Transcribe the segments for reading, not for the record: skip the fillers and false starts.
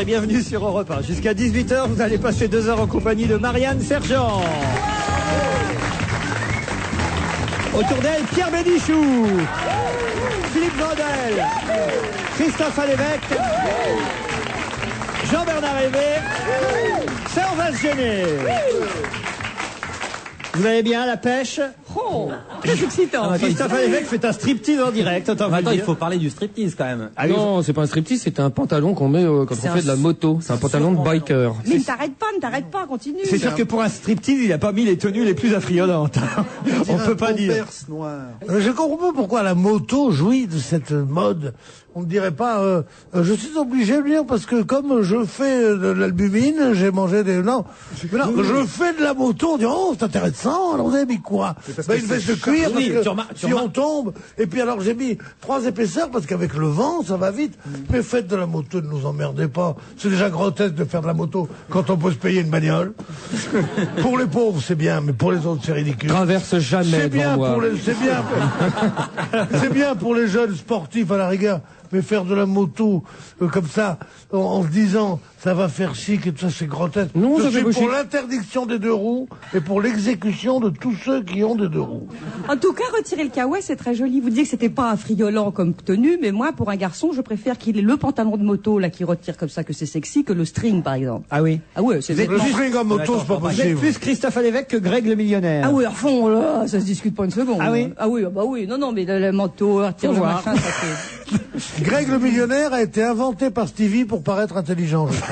et bienvenue sur Europe 1. Jusqu'à 18h, vous allez passer 2 heures en compagnie de Marianne Sergent. Autour d'elle, Pierre Bénichou, Philippe Vandel, Christophe Alévèque, Jean-Bernard Hévé, ça on va se gêner. Vous allez bien, la pêche? Oh, très excitant. Christophe Alévèque fait un striptease en direct. Attends, il faut parler du striptease quand même. Ah, non, c'est pas un striptease, c'est un pantalon qu'on met quand on fait de la moto. C'est un pantalon de biker. Mais ne t'arrête pas, continue. C'est sûr que pour un striptease, il a pas mis les tenues les plus affriolantes. On peut pas dire. Je comprends pas pourquoi la moto jouit de cette mode. On ne dirait pas, je suis obligé de dire parce que comme je fais de l'albumine, j'ai mangé des... Non, je fais de la moto, on dit, oh, c'est intéressant, alors vous avez mis quoi? Une veste de cuir, parce que si on tombe, et puis alors j'ai mis 3 épaisseurs, parce qu'avec le vent, ça va vite. Mais faites de la moto, ne nous emmerdez pas. C'est déjà grotesque de faire de la moto quand on peut se payer une bagnole. Pour les pauvres, c'est bien, mais pour les autres, c'est ridicule. Traverse jamais C'est bien devant moi. c'est bien pour les jeunes sportifs à la rigueur. Mais faire de la moto comme ça, en se disant ça va faire chic et tout ça, c'est grotesque. Non, je ça suis fait pour chic. l'interdiction des 2 roues et pour l'exécution de tous ceux qui ont des 2 roues. En tout cas, retirer le kawaii, c'est très joli. Vous disiez que c'était pas affriolant comme tenue, mais moi, pour un garçon, je préfère qu'il ait le pantalon de moto, là, qui retire comme ça, que c'est sexy, que le string, par exemple. Ah oui. Ah ouais, c'est Le vêtement. string en moto, c'est pas Vous êtes possible. plus Christophe Alévèque que Greg le millionnaire. Ah oui, à fond, là, ça se discute pas une seconde. Ah oui? Ah oui, bah oui. Non, mais le manteau, retire Faut le voir. machin, ça fait... Greg le millionnaire a été inventé par Stevie pour paraître intelligent, je crois.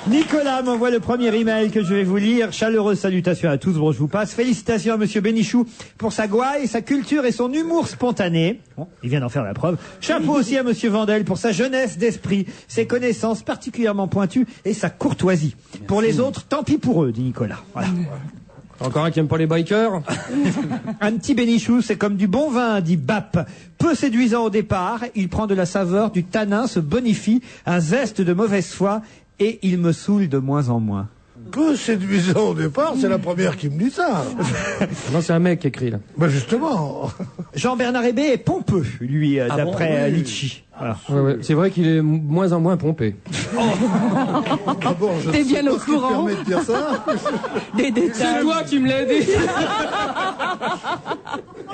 Nicolas m'envoie le premier email que je vais vous lire. Chaleureuse salutations à tous. Bon, je vous passe. Félicitations à monsieur Bénichou pour sa gouaille, sa culture et son humour spontané. Bon, il vient d'en faire la preuve. Chapeau aussi à monsieur Vandel pour sa jeunesse d'esprit, ses connaissances particulièrement pointues et sa courtoisie. Pour les autres, tant pis pour eux, dit Nicolas. Voilà. Encore un qui aime pas les bikers. Un petit Bénichou, c'est comme du bon vin, dit Bap. Peu séduisant au départ, il prend de la saveur, du tanin, se bonifie, un zeste de mauvaise foi, et il me saoule de moins en moins. Peu séduisant au départ, c'est la première qui me dit ça. Non, c'est un mec qui écrit là. Ben justement. Jean-Bernard Hébé est pompeux, lui, d'après Litchi. Voilà. Ouais. C'est vrai qu'il est moins en moins pompé. D'abord, je T'es sais bien pas au ce qui courant. permet de dire ça. Des détails. C'est toi qui me l'as dit.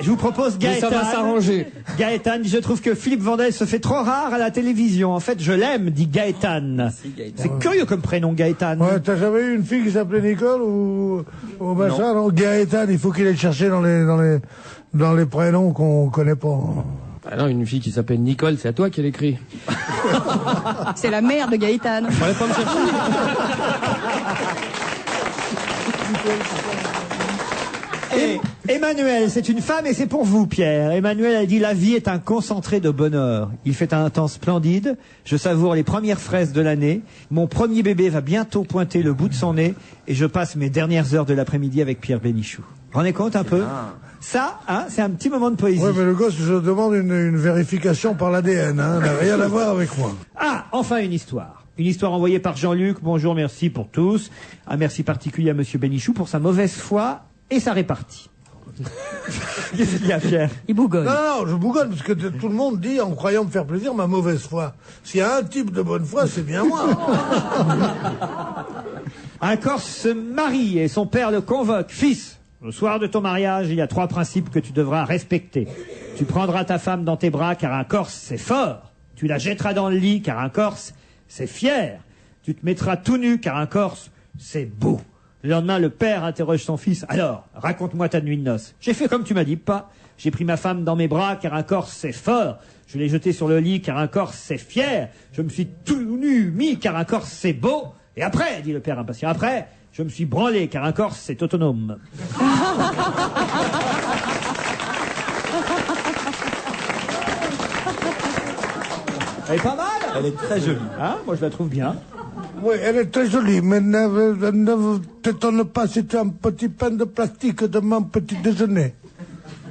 Je vous propose Mais Gaëtan. ça va s'arranger. Gaëtan, je trouve que Philippe Vandel se fait trop rare à la télévision. En fait, je l'aime, dit Gaëtan. C'est curieux comme prénom, Gaëtan. Ouais, t'as jamais eu une fille qui s'appelait Nicole ou machin, non? Gaëtan, il faut qu'il aille chercher dans les prénoms qu'on connaît pas. Ah non, une fille qui s'appelle Nicole, c'est à toi qu'elle écrit. C'est la mère de Gaëtan. Fallait pas me chercher. Et Emmanuel, c'est une femme et c'est pour vous, Pierre. Emmanuel a dit: la vie est un concentré de bonheur. Il fait un temps splendide. Je savoure les premières fraises de l'année. Mon premier bébé va bientôt pointer le bout de son nez et je passe mes dernières heures de l'après-midi avec Pierre Bénichou. Vous rendez compte un peu? Ça, hein, c'est un petit moment de poésie. Ouais, mais le gosse, je demande une vérification par l'ADN, hein. Ça n'a rien à voir avec moi. Ah, enfin une histoire. Une histoire envoyée par Jean-Luc. Bonjour, merci pour tous. Un merci particulier à monsieur Bénichou pour sa mauvaise foi et sa répartie. Qu'est-ce qu'il y a, Pierre? Il bougonne. Non, je bougonne, parce que tout le monde dit, en croyant me faire plaisir, ma mauvaise foi. S'il y a un type de bonne foi, c'est bien moi. Un Corse se marie et son père le convoque. Fils, au soir de ton mariage, il y a 3 principes que tu devras respecter. Tu prendras ta femme dans tes bras, car un Corse, c'est fort. Tu la jetteras dans le lit, car un Corse, c'est fier. Tu te mettras tout nu, car un Corse, c'est beau. Le lendemain, le père interroge son fils. Alors, raconte-moi ta nuit de noces. J'ai fait comme tu m'as dit, pas. J'ai pris ma femme dans mes bras, car un Corse, c'est fort. Je l'ai jetée sur le lit, car un Corse, c'est fier. Je me suis tout nu mis, car un Corse, c'est beau. Et après, dit le père impatient, après, je me suis branlé, car un Corse, c'est autonome. Elle est pas mal. Elle est très jolie. Hein, moi, je la trouve bien. Oui, elle est très jolie, mais ne t'étonne pas si tu as un petit pain de plastique de mon petit déjeuner.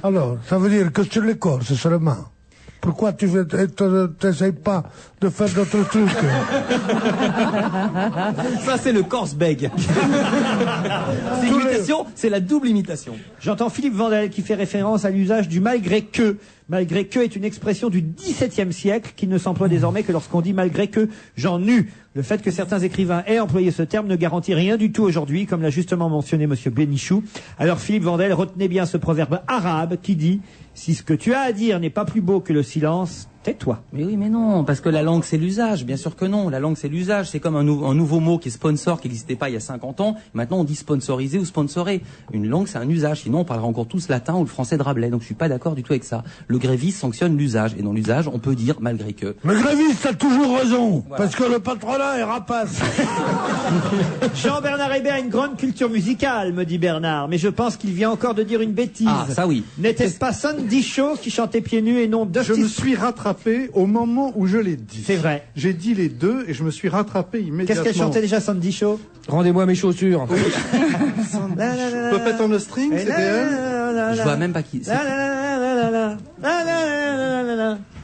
Alors, ça veut dire que sur les Corses seulement. Pourquoi tu n'essayes pas de faire d'autres trucs. Ça, c'est le corse bègue. C'est l'imitation, c'est la double imitation. J'entends Philippe Vandel qui fait référence à l'usage du malgré que. Malgré que est une expression du XVIIe siècle qui ne s'emploie désormais que lorsqu'on dit malgré que j'en eus. Le fait que certains écrivains aient employé ce terme ne garantit rien du tout aujourd'hui, comme l'a justement mentionné Monsieur Bénichou. Alors Philippe Vandel, retenez bien ce proverbe arabe qui dit « Si ce que tu as à dire n'est pas plus beau que le silence, tais-toi ». Mais oui, mais non, parce que la langue, c'est l'usage. Bien sûr que non. La langue, c'est l'usage. C'est comme un nouveau mot qui est sponsor, qui n'existait pas il y a 50 ans. Maintenant, on dit sponsorisé ou sponsoré. Une langue, c'est un usage. Sinon, on parlera encore tous latin ou le français de Rabelais. Donc, je suis pas d'accord du tout avec ça. Le gréviste sanctionne l'usage. Et dans l'usage, on peut dire malgré que. Le gréviste a toujours raison, voilà. Parce que le patronat est rapace. Jean-Bernard Hébert a une grande culture musicale, me dit Bernard, mais je pense qu'il vient encore de dire une bêtise. Ah, ça oui. N'était-ce pas Sandy Shaw qui chantait pieds nus et non Dusty? Je me suis rattrapé au moment où je l'ai dit. C'est vrai. J'ai dit les deux et je me suis rattrapé immédiatement. Qu'est-ce qu'elle chantait déjà, Sandy Shaw? Rendez-moi mes chaussures. Puppet on the String, c'était elle. Je vois même pas qui.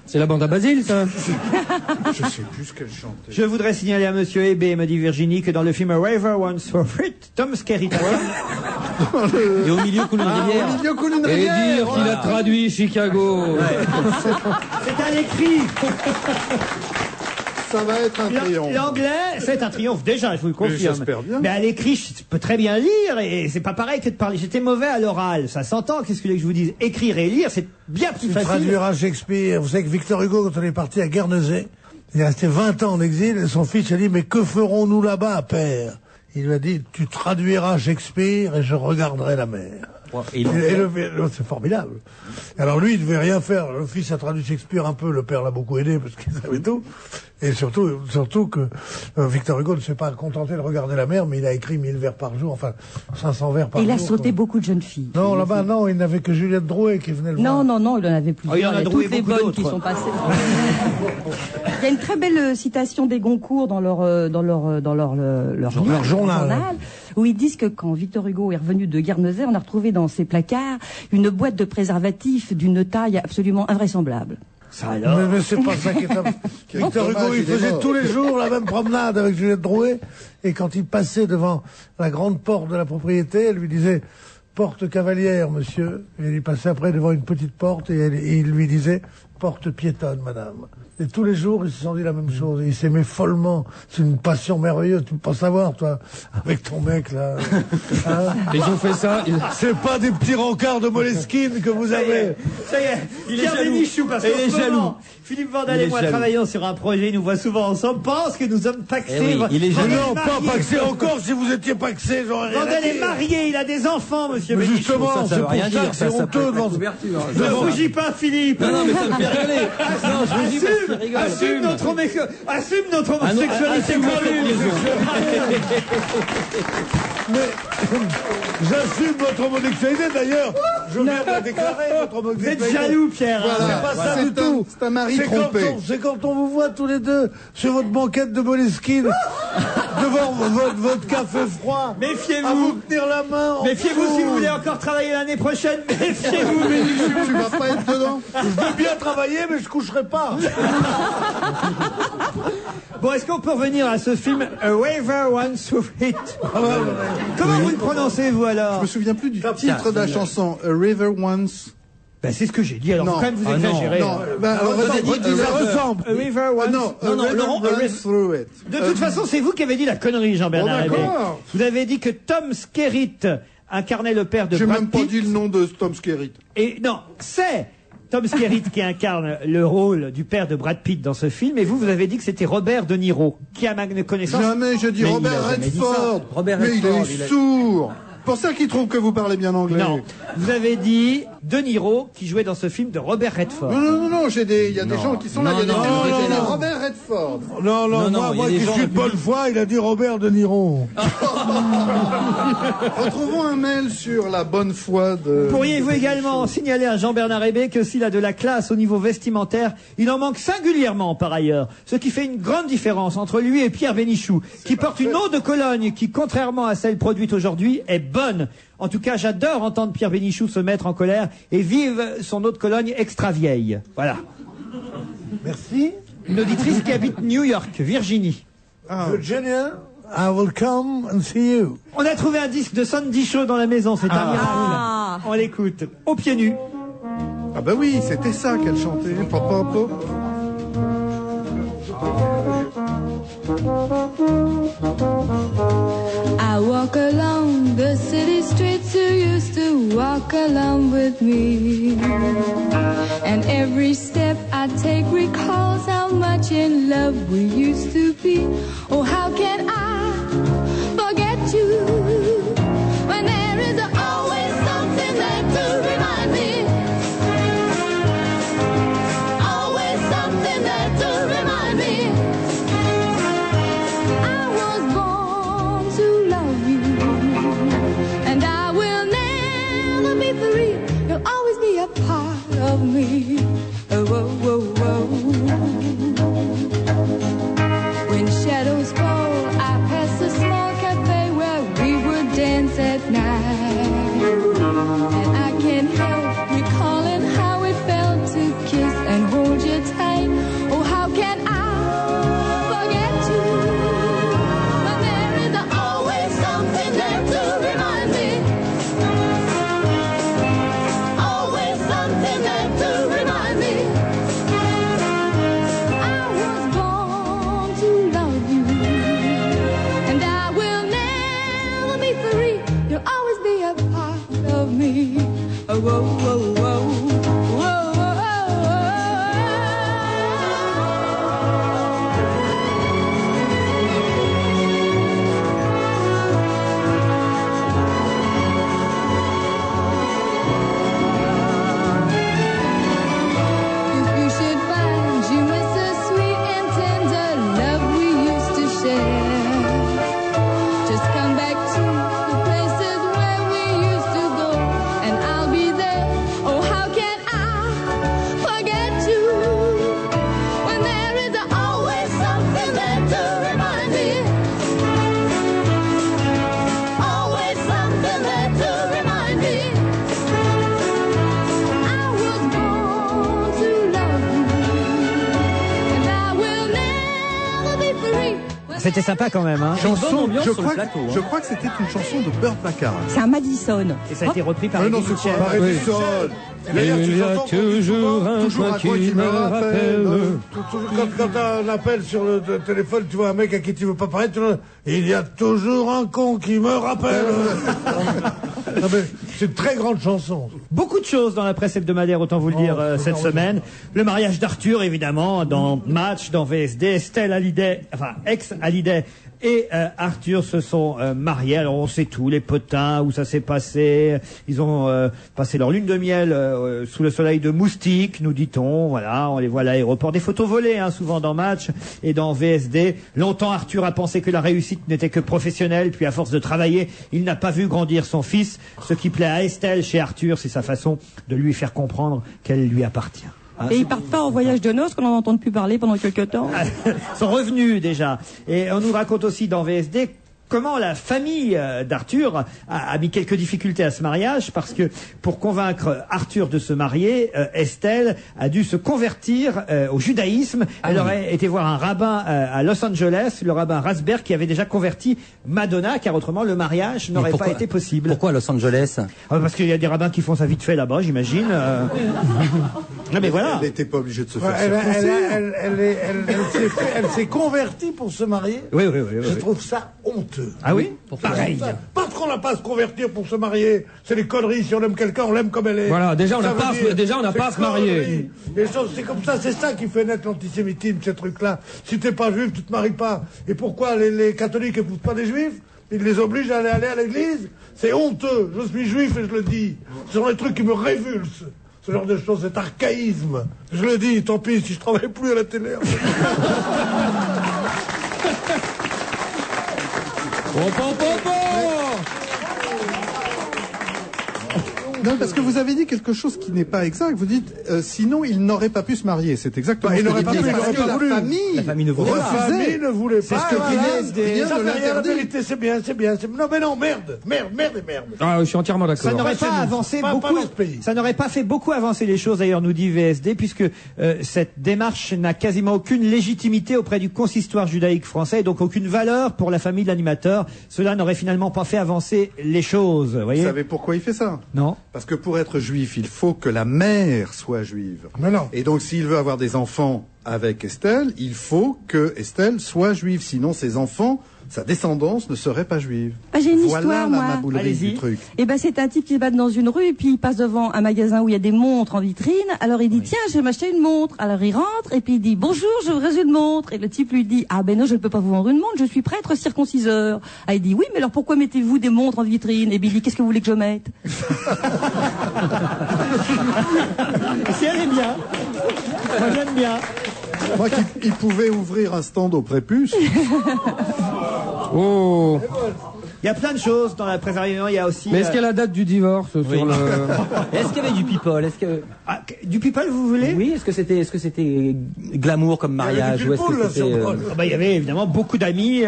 C'est la bande à Basile, ça. Je sais plus ce qu'elle chantait. Je voudrais signaler à Monsieur Hébé, me dit Virginie, que dans le film A River Once for It, Tom Skerritt. Et au milieu coule une rivière. Au milieu coule une Et rivière. dire qu'il a traduit Chicago. C'est à l'écrit. Ça va être un triomphe. L'anglais, c'est un triomphe déjà, je vous le confirme. j'espère bien. Mais à l'écrit, je peux très bien lire et c'est pas pareil que de parler. J'étais mauvais à l'oral, ça s'entend. Qu'est-ce que vous voulez que je vous dise? Écrire et lire, c'est bien plus Tu facile. traduiras Shakespeare. Vous savez que Victor Hugo, quand on est parti à Guernesey, il est resté 20 ans en exil et son fils a dit « Mais que ferons-nous là-bas, père ?» Il lui a dit « Tu traduiras Shakespeare et je regarderai la mer. » Et c'est formidable. Alors lui, il devait rien faire. Le fils a traduit Shakespeare un peu, le père l'a beaucoup aidé parce qu'il savait tout. Et surtout que Victor Hugo ne s'est pas contenté de regarder la mer, mais il a écrit 1000 vers par jour, enfin 500 vers par Et jour. il a sauté quoi. beaucoup de jeunes filles. Non, là-bas, non, il n'avait que Juliette Drouet qui venait le voir. Non, il en avait plusieurs. il en a trouvé toutes les beaucoup bonnes qui d'autres. sont passées. Il y a une très belle citation des Goncourt dans leur journal. Où ils disent que quand Victor Hugo est revenu de Guernesey, on a retrouvé dans ses placards une boîte de préservatifs d'une taille absolument invraisemblable. Ça alors. Mais c'est pas ça qui est Victor Hugo, il faisait tous les jours la même promenade avec Juliette Drouet, et quand il passait devant la grande porte de la propriété, elle lui disait « Porte cavalière, monsieur ». Et il passait après devant une petite porte, et il lui disait « Porte piétonne, madame ». Et tous les jours, ils se sont dit la même chose. Ils s'aimaient follement. C'est une passion merveilleuse. Tu peux pas savoir, toi, avec ton mec, là. Hein? Ils ont fait ça. C'est pas des petits rencarts de Moleskine que vous avez. Ça y est, Il est Pierre jaloux. Bénichou, parce Et qu'en il est ce moment, jaloux. Philippe Vandel Il et est moi jaloux. travaillons sur un projet, nous voit souvent ensemble, pense que nous sommes paxés. Eh oui, il est Vandel jaloux. Non, pas marié. paxé encore. Si vous étiez paxé, j'aurais rien à Vandel est dire. marié, il a des enfants, monsieur Mais Bénichou. justement, Ça c'est veut pour rien ça dire, que c'est ça peut honteux être devant... la couverture. Ne rougis pas, Philippe. Non, mais ça me fait rigoler. Non, je vous dis parce qu'il rigole. Assume notre homosexualité commune. J'assume votre homosexualité, d'ailleurs. Je viens de la déclarer, votre Vous êtes homosexualité. jaloux, Pierre. hein. C'est pas ça du tout. C'est un mari C'est trompé. c'est quand on vous voit tous les deux sur votre banquette de Moleskine, devant votre café froid, à Méfiez-vous. vous tenir la main. en Méfiez-vous si vous foule. voulez encore travailler l'année prochaine. Méfiez-vous. Tu vas pas être dedans. Je veux bien travailler, mais je coucherai pas. Bon, est-ce qu'on peut revenir à ce film A River Once for It? Comment vous le prononcez, vous, alors? Je me souviens plus du titre de la chanson. A River Once. Ben, c'est ce que j'ai dit, alors Non. faut quand même vous Ah, non. exagérez. Non, alors redis- Ça ressemble. A River Once. non, Non, non, a river Laurent, runs through it. De toute façon, c'est vous qui avez dit la connerie, Jean-Bernard Bon, Hébé. d'accord. Vous avez dit que Tom Skerritt incarnait le père de J'ai Brad même pas Pitt. dit le nom de Tom Skerritt. Et non, c'est Tom Skerritt qui incarne le rôle du père de Brad Pitt dans ce film. Et vous avez dit que c'était Robert De Niro, qui a ma connaissance. Jamais, je dis Mais il Robert a jamais dit Redford. ça. Robert Mais Redford, il il est a- sourd. Pour ça qu'il trouve que vous parlez bien anglais. Non, vous avez dit De Niro qui jouait dans ce film de Robert Redford. Non, il y a des gens qui sont là, il y a des non, témoins qui non, étaient là. non. Robert Redford. Non, Non, non, moi il y a des qui gens suis de de bonne public. foi, il a dit Robert De Niro. Retrouvons un mail sur la bonne foi de... Pourriez-vous également signaler à Jean-Bernard Hébé que s'il a de la classe au niveau vestimentaire, il en manque singulièrement par ailleurs. Ce qui fait une grande différence entre lui et Pierre Bénichou, qui porte une eau de Cologne qui, contrairement à celle produite aujourd'hui, est bonne. En tout cas, j'adore entendre Pierre Bénichou se mettre en colère et vive son eau de Cologne extra vieille. Voilà. Merci. Une auditrice qui habite New York, Virginie. Virginia, I will come and see you. On a trouvé un disque de Sandy Shaw dans la maison, c'est un miracle. Ah. On l'écoute, aux pieds nus. Ah bah oui, c'était ça qu'elle chantait. Papa, papa. I walk along the city streets you used to walk along with me. And every step I take recalls how much in love we used to be. Oh, how can I forget you when there is always something there to remind me? Always something there to remind me. I was born to love you, and I will never be free. You'll always be a part of me. Oh, oh, oh, oh. When shadows fall, I pass a small cafe where we would dance at night, and I can't help recalling how it felt to kiss and hold you tight. Oh, how can I forget you when there is always something there to remind me? Always something there to remind me. I was born to love you, and I will never be free. You'll always be a part of me. Oh, oh, oh, oh. Oh, oh, If you should find you miss the sweet and tender love we used to share, just come back to the places where we used to go, and I'll be there. Oh, how can I forget you when there is always something there to remind me? Always something there to remind me. I was born to love you, and I will never be free. C'était sympa quand même, hein. Chanson, ambiance je sur crois, le plateau, hein. je crois que c'était une chanson de Burt Bacharach. C'est un Madison. Et ça a été repris par non, Eddie c'est Mitchell. pas Edison. D'ailleurs, Il tu y a entends qu'on dit toujours souvent, un toujours coin qui me rappelle. Quand t'as un appel sur le téléphone, tu vois un mec à qui tu veux pas parler, tu vois, il y a toujours un con qui me rappelle. Non, mais c'est une très grande chanson. Beaucoup de choses dans la presse hebdomadaire, autant vous le dire, cette semaine. Le mariage d'Arthur, évidemment, dans Match, dans VSD. Estelle Hallyday, enfin, ex-Hallyday et Arthur se sont mariés. Alors on sait tout, les potins, où ça s'est passé. Ils ont passé leur lune de miel sous le soleil de Moustique, nous dit-on. Voilà, on les voit à l'aéroport. Des photos volées, hein, souvent dans Match et dans VSD. Longtemps, Arthur a pensé que la réussite n'était que professionnelle. Puis à force de travailler, il n'a pas vu grandir son fils. Ce qui plaît à Estelle chez Arthur, c'est sa façon de lui faire comprendre qu'elle lui appartient. Hein, Et ils partent pas en voyage de noces qu'on n'en entend plus parler pendant quelques temps. sont revenus déjà. Et on nous raconte aussi dans VSD comment la famille d'Arthur a mis quelques difficultés à ce mariage, parce que pour convaincre Arthur de se marier, Estelle a dû se convertir au judaïsme. Elle aurait été voir un rabbin à Los Angeles, le rabbin Rasberg, qui avait déjà converti Madonna, car autrement le mariage n'aurait pas été possible. Pourquoi Los Angeles? Parce qu'il y a des rabbins qui font ça vite fait là-bas, j'imagine. Non mais voilà. Elle n'était pas obligée de se faire Elle s'est convertie pour se marier. Oui. Je trouve ça honteux. Ah oui? Pourquoi? Pareil. Parce qu'on n'a pas à se convertir pour se marier. C'est des conneries. Si on aime quelqu'un, on l'aime comme elle est. Voilà, déjà, on n'a Ça pas veut à se- dire, déjà, on n'a c'est pas à se marier. conneries. Les choses, c'est comme ça, c'est ça qui fait naître l'antisémitisme, ces trucs-là. Si t'es pas juif, tu te maries pas. Et pourquoi les catholiques épousent pas des juifs? Ils les obligent à aller à l'église? C'est honteux. Je suis juif et je le dis. Ce sont des trucs qui me révulsent. Ce genre de choses, cet archaïsme. Je le dis, tant pis si je travaille plus à la télé. Non, parce que vous avez dit quelque chose qui n'est pas exact. Vous dites, sinon, il n'aurait pas pu se marier. C'est exactement il ce que n'aurait vous pas dites. pu, il Parce n'aurait que pas voulu. La famille famille ne voulait pas. La famille ne voulait pas. C'est ce que voilà. dit les Rien Ça ne fait rien, la l'interdit. vérité, c'est bien. Non, mais non, merde. Ah, je suis entièrement Ça d'accord. n'aurait Pas chez pas nous. avancé Pas beaucoup. dans ce pays. Ça n'aurait pas fait beaucoup avancer les choses, d'ailleurs, nous dit VSD, puisque cette démarche n'a quasiment aucune légitimité auprès du consistoire judaïque français, et donc aucune valeur pour la famille de l'animateur. Cela n'aurait finalement pas fait avancer les choses. Vous Vous voyez? savez pourquoi il fait ça? Non. Parce que pour être juif, il faut que la mère soit juive. Mais non. Et donc, s'il veut avoir des enfants avec Estelle, il faut que Estelle soit juive. Sinon, ses enfants, sa descendance ne serait pas juive. Ah, j'ai une Voilà histoire, la moi. maboulerie Allez-y. du truc. Eh ben, c'est un type qui se bat dans une rue, et puis il passe devant un magasin où il y a des montres en vitrine. Alors il dit, tiens, je vais m'acheter une montre. Alors il rentre, et puis il dit, bonjour, je voudrais une montre. Et le type lui dit, ah ben non, je ne peux pas vous vendre une montre, je suis prêtre circonciseur. Ah, il dit, oui, mais alors pourquoi mettez-vous des montres en vitrine? Et puis il dit, qu'est-ce que vous voulez que je mette? Si elle est bien. Moi, j'aime bien. Moi, qu'il pouvait ouvrir un stand au prépuce. Oh. Il y a plein de choses dans la préservation. Il y a aussi. Mais est-ce qu'il y a la date du divorce sur le... Est-ce qu'il y avait du people? Est-ce que du people, vous voulez? oui, est-ce que c'était glamour comme mariage ou est-ce people, que là, c'était sur- Ah bah, il y avait évidemment beaucoup d'amis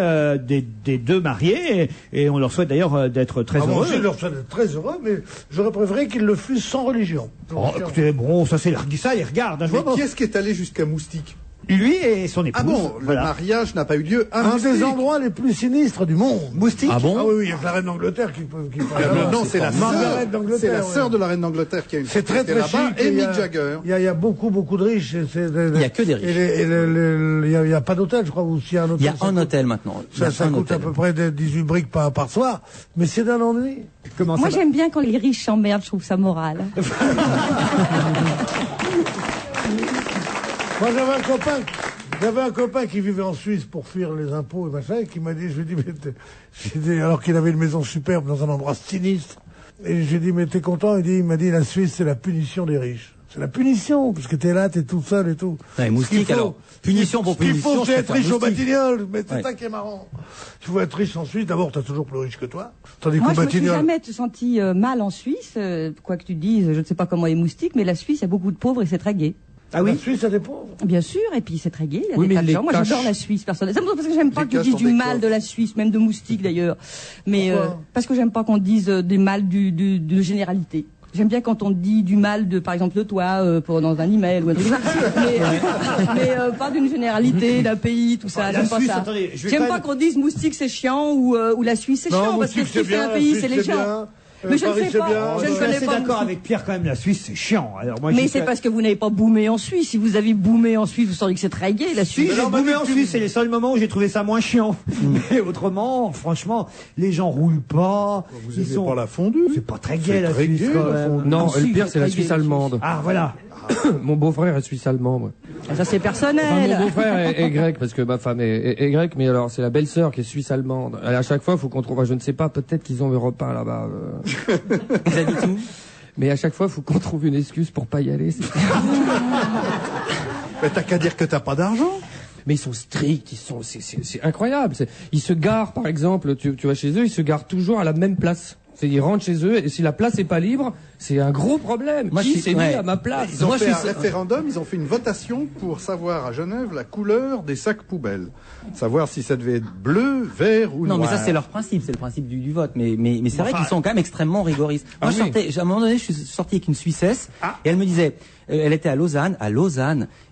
des deux mariés, et on leur souhaite d'ailleurs d'être très Ah, moi heureux. aussi, je leur souhaite d'être très heureux, mais j'aurais préféré qu'ils le fussent sans religion. Oh, écoutez, bon, ça c'est ça, ils regardent. Hein, je Mais vois. qui est-ce qui est allé jusqu'à Moustique? Lui et son épouse. Ah bon, le voilà. mariage n'a pas eu lieu à Un Moustique. des endroits les plus sinistres du monde. Moustique. Ah bon? Ah oui, oui, il y a que la reine d'Angleterre qui peut Non, c'est la Margaret sœur. d'Angleterre, C'est la ouais. sœur de la reine d'Angleterre qui a une C'est très très là-bas, chic. et il y a- Mick Jagger. Il y a beaucoup de riches. Il y a que des riches. Il n'y a pas d'hôtel, je crois, ou s'il y a un hôtel. Il y a ça un coûte- hôtel maintenant. Il y a Ça un coûte à hôtel. peu près 18 briques par soir, mais c'est d'un ennui. Comment Moi, ça va j'aime bien quand les riches s'emmerdent, je trouve ça moral. Moi, j'avais un copain qui vivait en Suisse pour fuir les impôts et machin, et qui m'a dit, je lui ai dit, alors qu'il avait une maison superbe dans un endroit sinistre, et je lui ai dit, mais t'es content? Il m'a dit, la Suisse, c'est la punition des riches. C'est la punition, parce que t'es là, t'es tout seul et tout. Ouais, Moustique, Ce qu'il faut- alors. Punition pour Ce qu'il punition, faut, je c'est être préfère riche au Moustique. Batignolles, mais c'est Ouais. ça qui est marrant. Il faut être riche en Suisse, d'abord, t'as toujours plus riche que toi. Tandis Moi, qu'au je me suis Batignolles, jamais senti mal en Suisse, quoi que tu dises, je ne sais pas comment est Moustique, mais la Suisse, il y a beaucoup de pauvres et c'est très gai. Ah oui. la Suisse, ça dépend. Bien sûr, et puis c'est très gai, il y a Oui, des mais tas de les gens. Moi, caches- j'adore la Suisse, personnellement. C'est parce que j'aime pas Les qu'ils caches disent dans du des mal coffres. de la Suisse, même de Moustique d'ailleurs. Mais Pourquoi parce que j'aime pas qu'on dise des mal de généralité. J'aime bien quand on dit du mal de, par exemple, de toi, dans un email ou un truc comme ça. Mais pas d'une généralité, d'un pays, tout ça. Enfin, la J'aime pas Suisse, ça. attendez, je vais J'aime quand pas même- qu'on dise moustique c'est chiant ou la Suisse c'est Non, chiant parce que Moustique, ce qui c'est fait bien, un la pays Suisse, c'est les c'est gens. bien. Mais je ne Paris, sais c'est pas. bien. Je Je ne suis connais assez pas. d'accord avec Pierre quand même. La Suisse, c'est chiant. Alors moi, Mais j'y c'est suis- parce que vous n'avez pas boomé en Suisse. Si vous avez boomé en Suisse, vous sauriez que c'est très gai la Si, Suisse. j'ai boumé en Suisse, c'est les seuls moments où j'ai trouvé ça moins chiant. Mais autrement, franchement, les gens roulent pas. Vous ils aimez sont pas la fondue? C'est pas très gai C'est la très Suisse gai, quand la même. fondue. Non, si, le pire, c'est c'est la très Suisse gai, la allemande. Ah voilà. Mon beau-frère est suisse allemand, moi. Ça c'est Enfin, personnel. mon beau-frère est grec, parce que ma femme est grecque, mais alors, c'est la belle-sœur qui est suisse allemande. À chaque fois, faut qu'on trouve, je ne sais pas, peut-être qu'ils ont Europe 1 là-bas. Ils habitent où? Mais à chaque fois, faut qu'on trouve une excuse pour pas y aller. Mais t'as qu'à dire que t'as pas d'argent. Mais ils sont stricts, c'est incroyable. Ils se garent, par exemple, tu vas chez eux, ils se garent toujours à la même place. Ils rentrent chez eux, et si la place est pas libre, c'est un gros problème. Moi, Qui je suis- s'est mis ouais. à ma place? Ils ont Moi, fait je un suis- référendum, ils ont fait une votation pour savoir à Genève la couleur des sacs poubelles. Savoir si ça devait être bleu, vert ou Non, noir. mais ça, c'est leur principe, c'est le principe du vote. Mais c'est vrai Enfin, qu'ils sont quand même extrêmement rigoristes. Moi, Ah oui. à un moment donné, je suis sorti avec une Suissesse, et elle me disait, elle était à Lausanne,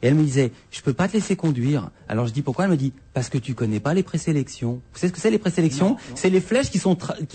et elle me disait, je peux pas te laisser conduire. Alors je dis pourquoi? Elle me dit, parce que tu connais pas les présélections. Vous savez ce que c'est les présélections? C'est les flèches qui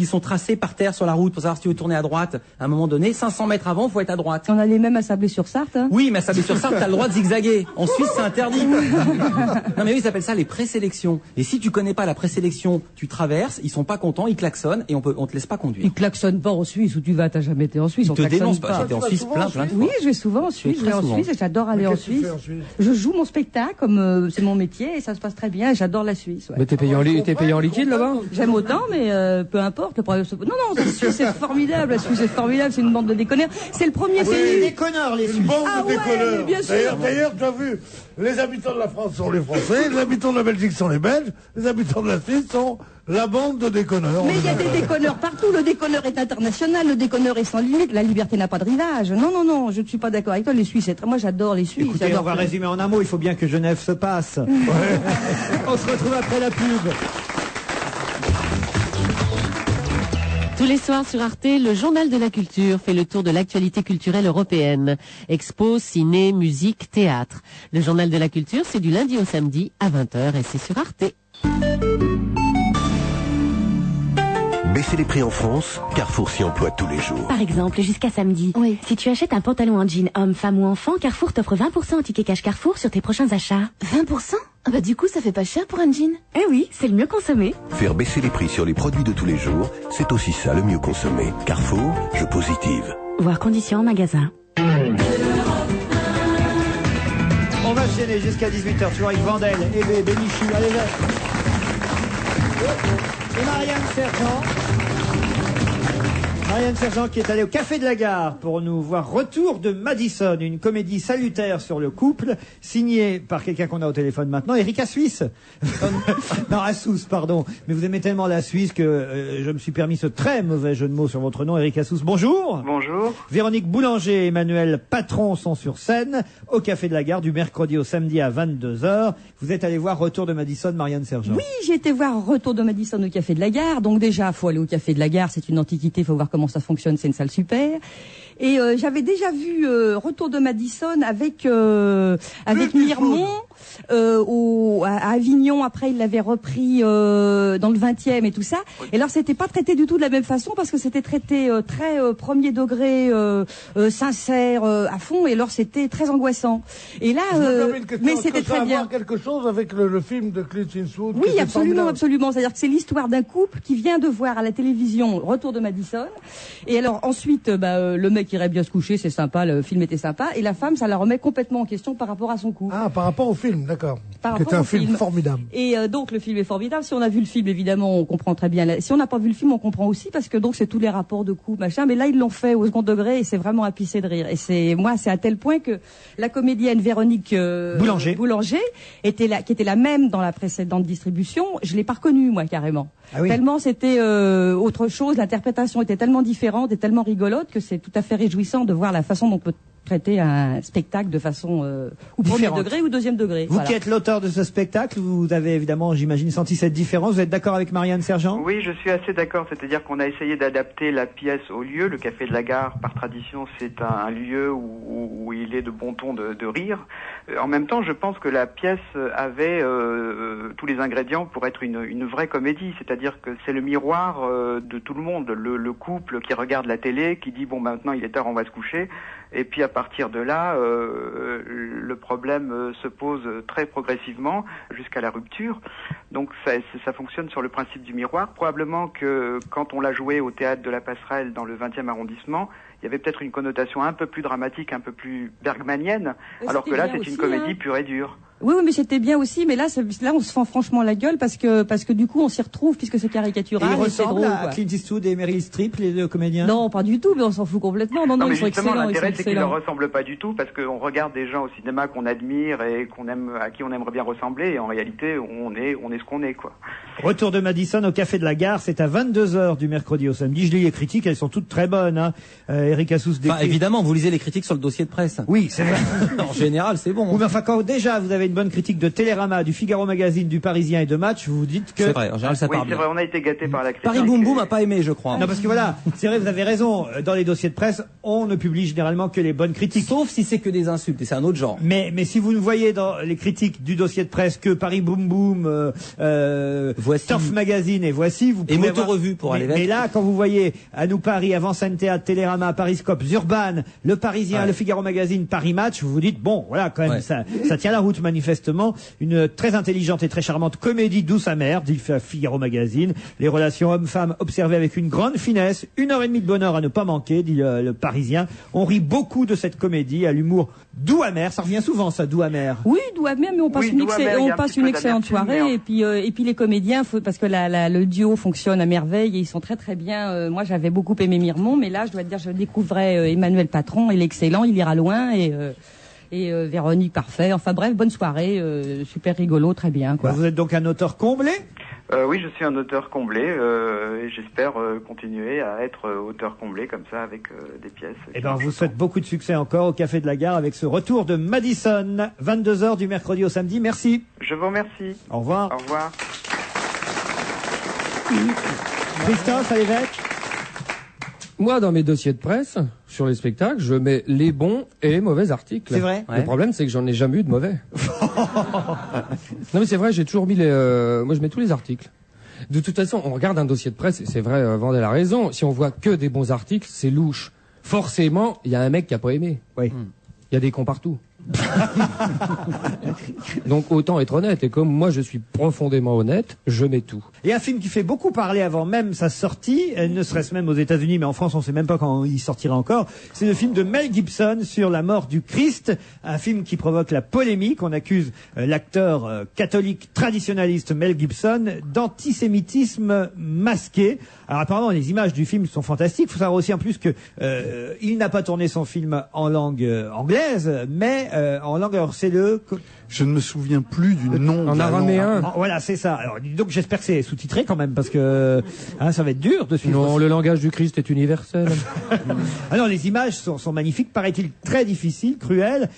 sont tracées par terre sur la route pour savoir si tu veux tourner à droite. À un moment donné, 500 mètres avant, faut être à droite. On a les mêmes à Sablé-sur-Sarthe. Hein. Oui, mais à Sablé-sur-Sarthe, t'as le droit de zigzaguer. En Suisse, c'est interdit. Non, mais eux, ils appellent ça les présélections. Et si tu connais pas la présélection, tu traverses, ils sont pas contents, ils klaxonnent, et on te laisse pas conduire. Ils klaxonnent pas en Suisse où tu vas, t'as jamais été en Suisse. Ils on te klaxonne dénoncent pas. J'étais en Tu vas Suisse souvent plein en de fois. Oui, je vais souvent en vais Suisse, je très vais en souvent. Suisse et j'adore aller Mais en qu'est-ce que tu Suisse. fais en Suisse Je joue mon spectacle comme c'est mon métier et ça se passe très bien et j'adore la Suisse. Ouais. Mais t'es payé en liquide là-bas? J'aime autant, mais peu importe. Le problème, non, la Suisse c'est formidable. La Suisse c'est formidable. C'est une bande de déconneurs. C'est le premier C'est pays. des connards, les Une Suisses. bande Ah de ouais, déconneurs. mais bien sûr. D'ailleurs, tu as vu, les habitants de la France sont les Français, les habitants de la Belgique sont les Belges, les habitants de la Suisse sont la bande de déconneurs. Mais il y a des déconneurs partout. Le déconneur est international, le déconneur est sans limite. La liberté n'a pas de rivage. Non, je ne suis pas d'accord avec toi. Les Suisses, moi j'adore les Suisses. Écoutez, on va résumer en un mot. Il faut bien que Genève se passe. On se retrouve après la pub. Tous les soirs sur Arte, le journal de la culture fait le tour de l'actualité culturelle européenne. Expos, ciné, musique, théâtre. Le journal de la culture, c'est du lundi au samedi à 20h et c'est sur Arte. Baisser les prix en France, Carrefour s'y emploie tous les jours. Par exemple, jusqu'à samedi. Oui. Si tu achètes un pantalon en jean homme, femme ou enfant, Carrefour t'offre 20% en ticket cash Carrefour sur tes prochains achats. 20%? Ah bah du coup, ça fait pas cher pour un jean. Eh oui, c'est le mieux consommé. Faire baisser les prix sur les produits de tous les jours, c'est aussi ça le mieux consommé. Carrefour, je positive. Voir conditions en magasin. On va enchaîner jusqu'à 18h, toujours avec Vandel, Hébé, Bénichou, allez là. Et Marianne Sergent. Marianne Sergent qui est allée au Café de la Gare pour nous voir Retour de Madison, une comédie salutaire sur le couple, signée par quelqu'un qu'on a au téléphone maintenant, Erika Suisse. Non, Assous, pardon. Mais vous aimez tellement la Suisse que je me suis permis ce très mauvais jeu de mots sur votre nom, Erika Assous. Bonjour. Bonjour. Véronique Boulanger et Emmanuel Patron sont sur scène au Café de la Gare du mercredi au samedi à 22h. Vous êtes allé voir Retour de Madison, Marianne Sergent. Oui, j'ai été voir Retour de Madison au Café de la Gare. Donc déjà, faut aller au Café de la Gare, c'est une antiquité, il faut voir comment ça fonctionne, c'est une salle super. Et j'avais déjà vu Retour de Madison avec Mirmont à Avignon. Après, il l'avait repris dans le 20e et tout ça. Et alors, c'était pas traité du tout de la même façon parce que c'était traité très premier degré, sincère, à fond. Et alors, c'était très angoissant. Et là, mais c'était très bien. Quelque chose avec le film de Clint Eastwood. Oui, absolument, absolument. C'est-à-dire que c'est l'histoire d'un couple qui vient de voir à la télévision Retour de Madison. Et alors ensuite, le mec irait bien se coucher, c'est sympa, le film était sympa. Et la femme, ça la remet complètement en question par rapport à son couple. Ah, par rapport au film, d'accord. C'était un film formidable. Et donc le film est formidable. Si on a vu le film, évidemment, on comprend très bien. Si on n'a pas vu le film, on comprend aussi parce que donc c'est tous les rapports de couple, machin. Mais là, ils l'ont fait au second degré et c'est vraiment à pisser de rire. Et c'est à tel point que la comédienne Véronique Boulanger qui était la même dans la précédente distribution, je l'ai pas reconnue moi carrément. Ah oui. Tellement c'était autre chose, l'interprétation était tellement différente et tellement rigolote que c'est tout à fait réjouissant de voir la façon dont on peut traiter un spectacle de façon ou premier degré ou deuxième degré. Vous qui êtes l'auteur de ce spectacle, vous avez évidemment, j'imagine, senti cette différence. Vous êtes d'accord avec Marianne Sergent? Oui, je suis assez d'accord. C'est-à-dire qu'on a essayé d'adapter la pièce au lieu. Le Café de la Gare, par tradition, c'est un lieu où il est de bon ton de rire. En même temps, je pense que la pièce avait tous les ingrédients pour être une vraie comédie. C'est-à-dire que c'est le miroir de tout le monde. Le couple qui regarde la télé, qui dit bon maintenant il est tard, on va se coucher. Et puis à partir de là, le problème se pose très progressivement jusqu'à la rupture. Donc ça fonctionne sur le principe du miroir. Probablement que quand on l'a joué au théâtre de la Passerelle dans le 20e arrondissement, il y avait peut-être une connotation un peu plus dramatique, un peu plus bergmanienne, alors que là c'est une comédie pure et dure. Oui, mais c'était bien aussi, mais là on se fend franchement la gueule parce que du coup on s'y retrouve puisque c'est caricatural. Et ils ressemblent à Clint Eastwood et Meryl Streep, les deux comédiens? Non, pas du tout, mais on s'en fout complètement. Non, mais ils sont justement, excellents. L'intérêt c'est qu'ils ne ressemblent pas du tout parce qu'on regarde des gens au cinéma qu'on admire et à qui on aimerait bien ressembler et en réalité on est ce qu'on est, quoi. Retour de Madison au Café de la Gare, c'est à 22h du mercredi au samedi. Je lis les critiques, elles sont toutes très bonnes, hein. Eric Assous décrit... évidemment, vous lisez les critiques sur le dossier de presse. Oui, c'est vrai. En général, c'est bon. Oui, mais enfin, quand déjà vous avez une bonne critique de Télérama, du Figaro Magazine, du Parisien et de Match, vous vous dites que... C'est vrai, en général, ça part bien. Oui, c'est vrai, on a été gâtés par la critique. Paris Boum Boum a pas aimé, je crois. Non, parce que voilà, c'est vrai, vous avez raison. Dans les dossiers de presse, on ne publie généralement que les bonnes critiques. Sauf si c'est que des insultes, et c'est un autre genre. Mais si vous ne voyez dans les critiques du dossier de presse que Paris Boum Boum, Voici. Turf Magazine et Voici, vous pouvez et Motorevue pour aller vite. Mais là, quand vous voyez à nous Paris, Avant Scène Théâtre, Télérama, Pariscope, Urban, Le Parisien, Le Figaro Magazine, Paris Match, vous vous dites, bon, voilà, quand même, ça tient la route manifestement. Une très intelligente et très charmante comédie douce amère, dit Figaro Magazine. Les relations hommes-femmes observées avec une grande finesse. 1h30 de bonheur à ne pas manquer, dit le Parisien. On rit beaucoup de cette comédie, à l'humour doux amer. Ça revient souvent, ça, doux amer. Oui, doux amer, mais on passe une excellente soirée. Et puis les comédiens, parce que le duo fonctionne à merveille et ils sont très très bien. Moi, j'avais beaucoup aimé Mirmont, mais là, je dois te dire, je découvrais Emmanuel Patron, il est excellent, il ira loin et Véronique parfait. Enfin bref, bonne soirée, super rigolo, très bien, quoi. Vous êtes donc un auteur comblé? Oui, je suis un auteur comblé et j'espère continuer à être auteur comblé comme ça avec des pièces. Eh ben, on vous souhaite beaucoup de succès encore au Café de la Gare avec ce retour de Madison, 22h du mercredi au samedi. Merci. Je vous remercie. Au revoir. Au revoir. Christophe à l'évêque. Moi, dans mes dossiers de presse, sur les spectacles, je mets les bons et les mauvais articles. C'est vrai. Le problème, c'est que j'en ai jamais eu de mauvais. Non, mais c'est vrai, j'ai toujours mis moi, je mets tous les articles. De toute façon, on regarde un dossier de presse, et c'est vrai, Vandel a raison. Si on voit que des bons articles, c'est louche. Forcément, il y a un mec qui a pas aimé. Oui. Il y a des cons partout. Donc autant être honnête, et comme moi je suis profondément honnête, je mets tout. Et un film qui fait beaucoup parler avant même sa sortie, ne serait-ce même aux États-Unis, mais en France on sait même pas quand il sortira encore, c'est le film de Mel Gibson sur la mort du Christ, un film qui provoque la polémique. On accuse l'acteur catholique traditionnaliste Mel Gibson d'antisémitisme masqué. Alors apparemment les images du film sont fantastiques. Il faut savoir aussi en plus que il n'a pas tourné son film en langue anglaise, mais en langue, alors c'est je ne me souviens plus du nom. En araméen. Voilà, c'est ça. Alors, donc j'espère que c'est sous-titré quand même, parce que ça va être dur de suivre. Non, le langage du Christ est universel. Ah non, les images sont magnifiques, paraît-il très difficiles, cruelles,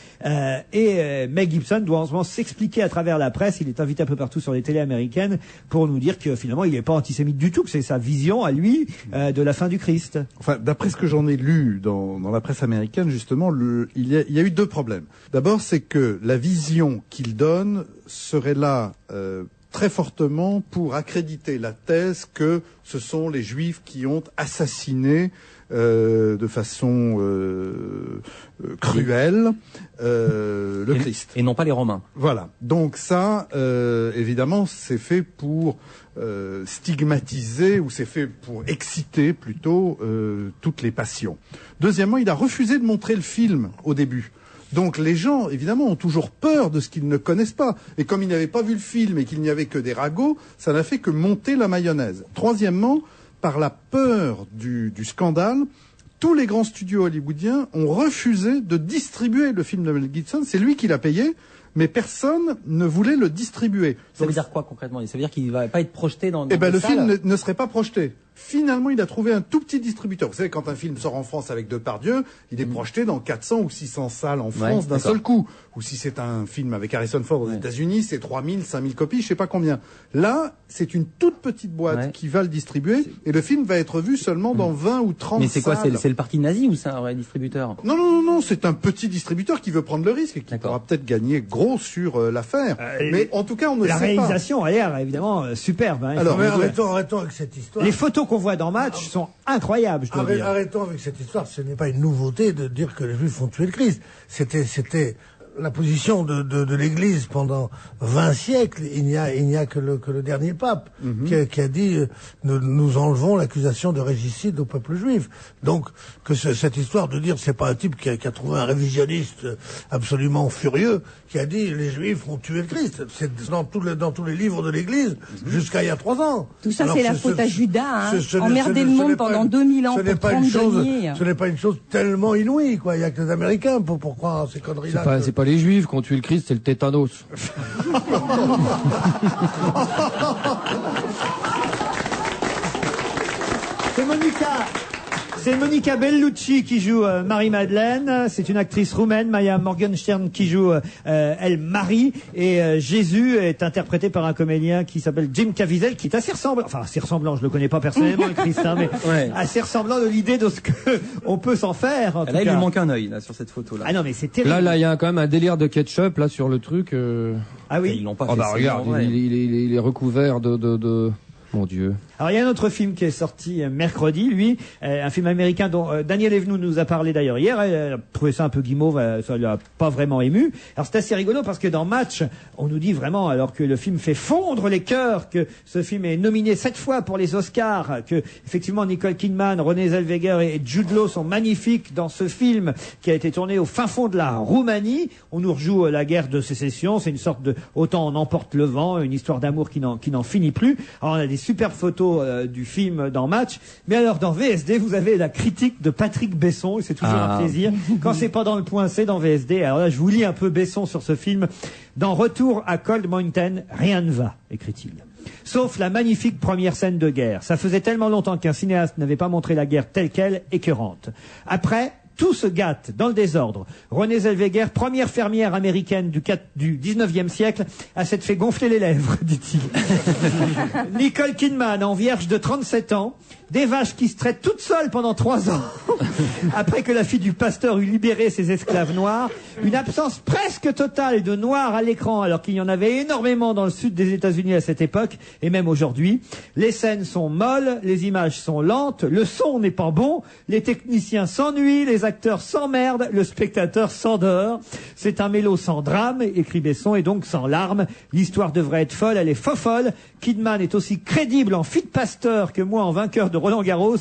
et Mel Gibson doit en ce moment s'expliquer à travers la presse. Il est invité un peu partout sur les télés américaines pour nous dire que finalement il n'est pas antisémite du tout, que c'est sa vision à lui de la fin du Christ. Enfin, d'après ce que j'en ai lu dans la presse américaine, justement, il y a eu deux problèmes. D'abord, c'est que la vision qu'il donne serait là très fortement pour accréditer la thèse que ce sont les Juifs qui ont assassiné de façon cruelle le Christ. Et non pas les Romains. Voilà. Donc ça, évidemment, c'est fait pour stigmatiser, ou c'est fait pour exciter plutôt toutes les passions. Deuxièmement, il a refusé de montrer le film au début. Donc les gens, évidemment, ont toujours peur de ce qu'ils ne connaissent pas. Et comme ils n'avaient pas vu le film et qu'il n'y avait que des ragots, ça n'a fait que monter la mayonnaise. Troisièmement, par la peur du scandale, tous les grands studios hollywoodiens ont refusé de distribuer le film de Mel Gibson. C'est lui qui l'a payé, mais personne ne voulait le distribuer. Ça veut dire quoi concrètement? Ça veut dire qu'il ne va pas être projeté dans Eh ben, le salles. film ne serait pas projeté. Finalement, il a trouvé un tout petit distributeur. Vous savez, quand un film sort en France avec Depardieu, il est projeté dans 400 ou 600 salles en France d'un seul coup. Ou si c'est un film avec Harrison Ford aux États-Unis, c'est 3000, 5000 copies, je sais pas combien. Là, c'est une toute petite boîte qui va le distribuer, et le film va être vu seulement dans 20 ou 30 Mais c'est quoi? salles. C'est le parti nazi ou c'est un vrai distributeur? Non, c'est un petit distributeur qui veut prendre le risque et qui pourra peut-être gagner gros sur l'affaire. Mais en tout cas, on ne sait La pas. réalisation a l'air évidemment superbe. Hein, Alors, mais arrêtons avec cette histoire. Les photos qu'on voit dans Match sont incroyables, je dois dire. Arrêtons avec cette histoire. Ce n'est pas une nouveauté de dire que les Juifs ont tué le Christ. C'était la position de l'Église pendant 20 siècles. Il n'y a que le dernier pape qui a dit nous enlevons l'accusation de régicide au peuple juif. Donc que cette histoire de dire c'est pas un type qui a trouvé un révisionniste absolument furieux qui a dit les Juifs ont tué le Christ. C'est dans tous les livres de l'Église jusqu'à il y a 3 ans. Tout ça, Alors, c'est la faute à Judas, emmerder le monde pendant 2000 ans pour 30 deniers. Ce n'est pas une chose tellement inouïe, quoi. Il y a que les Américains pour croire à ces conneries-là. C'est pas les Juifs qui ont tué le Christ, c'est le tétanos. C'est Monica Bellucci qui joue Marie-Madeleine. C'est une actrice roumaine, Maya Morgenstern, qui joue elle Marie. Et Jésus est interprété par un comédien qui s'appelle Jim Caviezel, qui est assez ressemblant. Enfin, assez ressemblant. Je le connais pas personnellement, le Christ, hein, mais assez ressemblant de l'idée de ce que on peut s'en faire. En tout Là, il cas. lui manque un œil là sur cette photo là. Ah non, mais c'est terrible. Là, il y a quand même un délire de ketchup là sur le truc. Ah oui. Ils l'ont pas Oh fait. bah regarde, il est recouvert de... Mon Dieu. Alors il y a un autre film qui est sorti mercredi, lui, un film américain dont Daniel Evenou nous a parlé d'ailleurs hier. Elle a trouvé ça un peu guimauve, ça lui a pas vraiment ému. Alors c'est assez rigolo parce que dans Match, on nous dit vraiment, alors que le film fait fondre les cœurs, que ce film est nominé 7 fois pour les Oscars, que effectivement Nicole Kidman, Renée Zellweger et Jude Law sont magnifiques dans ce film qui a été tourné au fin fond de la Roumanie. On nous rejoue la guerre de sécession, c'est une sorte de autant on emporte le vent, une histoire d'amour qui n'en finit plus. Alors on a des superbes photos du film dans Match, mais alors dans VSD vous avez la critique de Patrick Besson et c'est toujours un plaisir quand c'est pas dans le point C dans VSD. Alors là je vous lis un peu Besson sur ce film. Dans Retour à Cold Mountain, rien ne va, écrit-il. sauf la magnifique première scène de guerre. Ça faisait tellement longtemps qu'un cinéaste n'avait pas montré la guerre telle qu'elle, écœurante. Après, tout se gâte dans le désordre. Renée Zellweger, première fermière américaine du 19e siècle, a s'être fait gonfler les lèvres, dit-il. Nicole Kidman, en vierge de 37 ans, des vaches qui se traitent toutes seules pendant 3 ans, après que la fille du pasteur eut libéré ses esclaves noirs, une absence presque totale de noirs à l'écran, alors qu'il y en avait énormément dans le sud des États-Unis à cette époque, et même aujourd'hui. Les scènes sont molles, les images sont lentes, le son n'est pas bon, les techniciens s'ennuient, les acteurs s'emmerdent, le spectateur s'endort. C'est un mélo sans drame, écrit Besson, et donc sans larmes. L'histoire devrait être folle, elle est fofolle. Kidman est aussi crédible en fille de pasteur que moi en vainqueur de Roland Garros.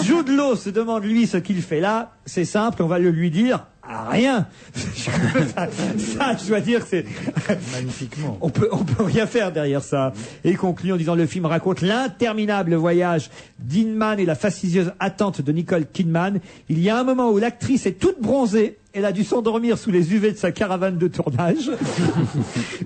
Jude Law se demande lui ce qu'il fait là. C'est simple, on va le lui dire. Rien. Ça, je dois dire, c'est magnifiquement. On peut rien faire derrière ça. Et il conclut en disant le film raconte l'interminable voyage d'Inman et la fastidieuse attente de Nicole Kidman. Il y a un moment où l'actrice est toute bronzée. Elle a dû s'endormir sous les UV de sa caravane de tournage.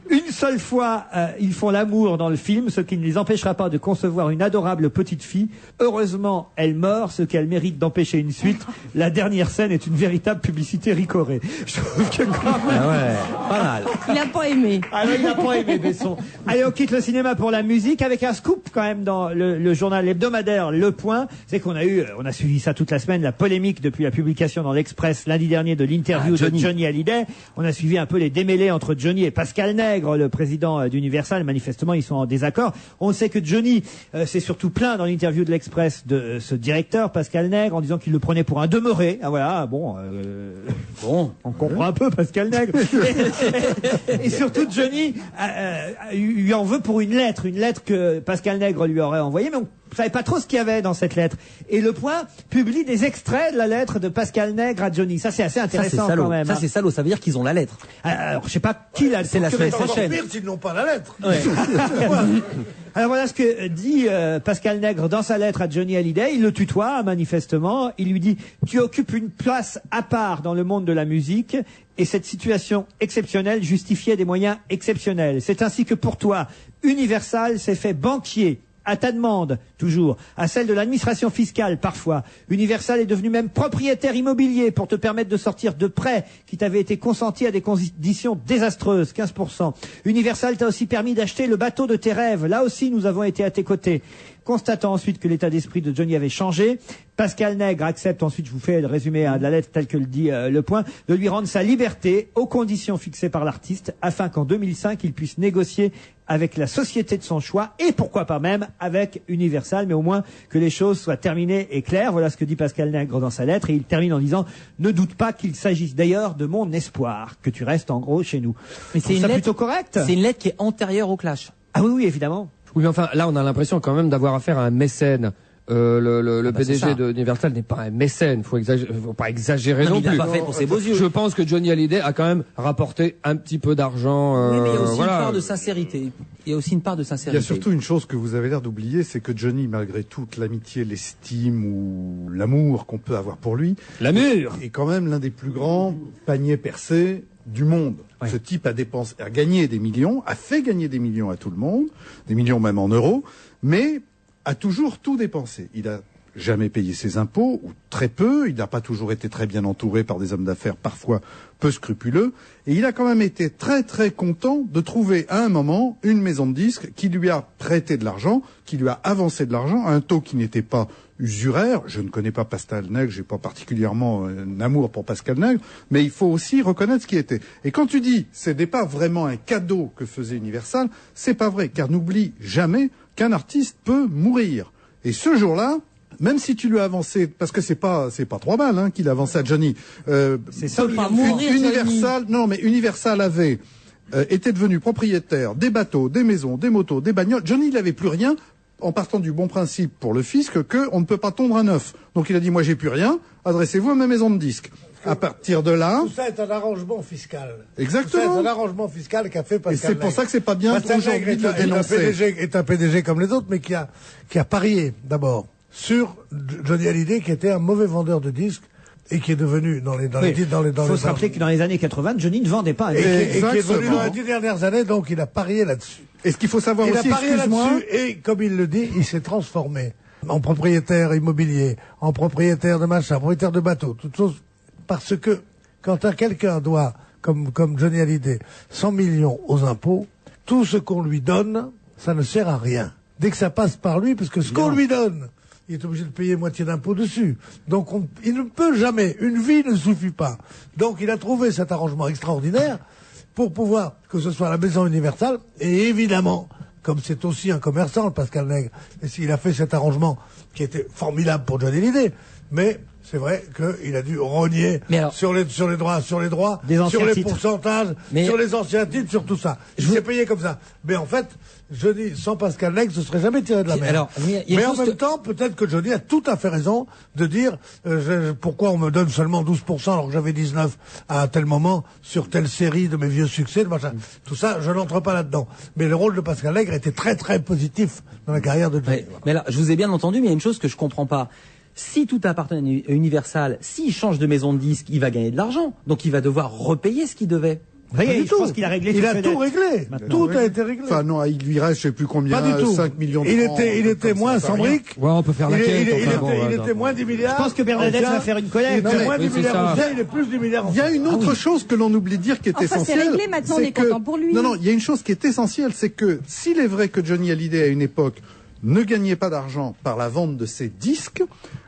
Une seule fois, ils font l'amour dans le film, ce qui ne les empêchera pas de concevoir une adorable petite fille. Heureusement, elle meurt, ce qu'elle mérite d'empêcher une suite. La dernière scène est une véritable publicité ricorée. Je trouve que quand même... Ah ouais, pas mal. Il a pas aimé. Ah non, il n'a pas aimé, Besson. Allez, on quitte le cinéma pour la musique avec un scoop quand même dans le journal hebdomadaire Le Point. C'est qu'on on a suivi ça toute la semaine, la polémique depuis la publication dans l'Express lundi dernier de l'interview de Johnny Hallyday. On a suivi un peu les démêlés entre Johnny et Pascal Nègre, le président d'Universal. Manifestement, ils sont en désaccord. On sait que Johnny s'est surtout plaint dans l'interview de l'Express de ce directeur, Pascal Nègre, en disant qu'il le prenait pour un demeuré. Ah voilà, bon, on comprend un peu Pascal Nègre. Et surtout, Johnny lui en veut pour une lettre que Pascal Nègre lui aurait envoyée, mais on ne savait pas trop ce qu'il y avait dans cette lettre. Et Le Point publie des extraits de la lettre de Pascal Nègre à Johnny. Ça, c'est assez intéressant quand même. Ça, c'est salaud. Ça veut dire qu'ils ont la lettre. Alors, je sais pas qui l'a. C'est la semaine prochaine. Pire s'ils n'ont pas la lettre. Ouais. Alors voilà ce que dit Pascal Nègre dans sa lettre à Johnny Hallyday. Il le tutoie manifestement. Il lui dit « Tu occupes une place à part dans le monde de la musique et cette situation exceptionnelle justifiait des moyens exceptionnels. C'est ainsi que pour toi, Universal s'est fait banquier. À ta demande, toujours, à celle de l'administration fiscale, parfois. Universal est devenu même propriétaire immobilier pour te permettre de sortir de prêts qui t'avaient été consentis à des conditions désastreuses, 15%. Universal t'a aussi permis d'acheter le bateau de tes rêves. Là aussi, nous avons été à tes côtés. Constatant ensuite que l'état d'esprit de Johnny avait changé, Pascal Nègre accepte, ensuite je vous fais le résumé de la lettre tel que le dit Le Point, de lui rendre sa liberté aux conditions fixées par l'artiste afin qu'en 2005 il puisse négocier avec la société de son choix et pourquoi pas même avec Universal, mais au moins que les choses soient terminées et claires. Voilà ce que dit Pascal Nègre dans sa lettre et il termine en disant « Ne doute pas qu'il s'agisse d'ailleurs de mon espoir, que tu restes en gros chez nous. » Mais c'est une lettre plutôt correct. C'est une lettre qui est antérieure au clash. Ah oui, évidemment. Oui, mais enfin, là, on a l'impression quand même d'avoir affaire à un mécène. Le PDG d'Universal n'est pas un mécène, faut pas exagérer non plus. Il l'a pas fait pour ses beaux yeux. Je pense que Johnny Hallyday a quand même rapporté un petit peu d'argent. Oui, mais il y a aussi une part de sincérité. Il y a aussi une part de sincérité. Il y a surtout une chose que vous avez l'air d'oublier, c'est que Johnny, malgré toute l'amitié, l'estime ou l'amour qu'on peut avoir pour lui, l'amour est quand même l'un des plus grands paniers percés du monde. Ouais. Ce type a gagné des millions, a fait gagner des millions à tout le monde, des millions même en euros, mais a toujours tout dépensé. Il a jamais payé ses impôts, ou très peu. Il n'a pas toujours été très bien entouré par des hommes d'affaires parfois peu scrupuleux. Et il a quand même été très très content de trouver à un moment une maison de disques qui lui a prêté de l'argent, qui lui a avancé de l'argent à un taux qui n'était pas usuraire. Je ne connais pas Pascal Nègre, j'ai pas particulièrement un amour pour Pascal Nègre, mais il faut aussi reconnaître ce qui était. Et quand tu dis ce n'est pas vraiment un cadeau que faisait Universal, c'est pas vrai, car n'oublie jamais qu'un artiste peut mourir. Et ce jour-là, même si tu lui as avancé, parce que c'est pas 3 balles qu'il a avancé à Johnny. C'est ça, pas mourir, Universal, non mais Universal avait était devenu propriétaire des bateaux, des maisons, des motos, des bagnoles. Johnny, il n'avait plus rien, en partant du bon principe pour le fisc qu'on ne peut pas tondre un œuf. Donc il a dit, moi j'ai plus rien, adressez-vous à ma maison de disques. À partir de là... Tout ça est un arrangement fiscal. Exactement. Tout ça est un arrangement fiscal qu'a fait Pascal Nègre. Et c'est pour ça que c'est pas bien aujourd'hui de le dénoncer. Est un PDG comme les autres, mais qui a parié, d'abord, sur Johnny Hallyday, qui était un mauvais vendeur de disques, et qui est devenu dans les faut se rappeler que dans les années 80, Johnny ne vendait pas un et qui est devenu Exactement. dans les 10 dernières années, donc il a parié là-dessus. Et ce qu'il faut savoir Il aussi, a parié excuse-moi, là-dessus et comme il le dit, il s'est transformé en propriétaire immobilier, en propriétaire de machin, propriétaire de bateau, toutes choses, parce que quand quelqu'un doit, comme Johnny Hallyday, 100 millions aux impôts, tout ce qu'on lui donne, ça ne sert à rien. Dès que ça passe par lui, parce que ce qu'on lui donne, il est obligé de payer moitié d'impôts dessus. Donc il ne peut jamais, une vie ne suffit pas. Donc il a trouvé cet arrangement extraordinaire pour pouvoir, que ce soit la Maison Universal, et évidemment, comme c'est aussi un commerçant, le Pascal Nègre, et il a fait cet arrangement qui était formidable pour Johnny Hallyday, mais c'est vrai qu'il a dû rogner sur les droits, sur les pourcentages, sur les anciens titres, sur tout ça. Il s'est payé comme ça. Mais en fait, Johnny, sans Pascal Nègre, ce serait jamais tiré de la mer. Alors, mais en même temps, peut-être que Johnny a tout à fait raison de dire pourquoi on me donne seulement 12% alors que j'avais 19 à un tel moment sur telle série de mes vieux succès, de machin. Tout ça, je n'entre pas là-dedans. Mais le rôle de Pascal Nègre était très très positif dans la carrière de Johnny. Mais là, je vous ai bien entendu, mais il y a une chose que je comprends pas. Si tout appartient à Universal, s'il change de maison de disque, il va gagner de l'argent. Donc il va devoir repayer ce qu'il devait. Je pense qu'il a réglé Il a tout réglé. Tout a été réglé. Enfin non, il lui reste je sais plus combien, Pas du tout. 5 millions de Il francs. était moins sans briques. Ouais, on peut faire la quête. Il était moins 10 milliards. Je pense que Bernadette va faire une collecte. Il était moins 10 milliards. Il est plus 10 milliards. Il y a une autre chose que l'on oublie de dire qui est Enfin, essentielle. c'est réglé maintenant, on est content pour lui. Non, il y a une chose qui est essentielle, c'est que s'il est vrai que Johnny Hallyday à une époque ne gagnait pas d'argent par la vente de ses disques,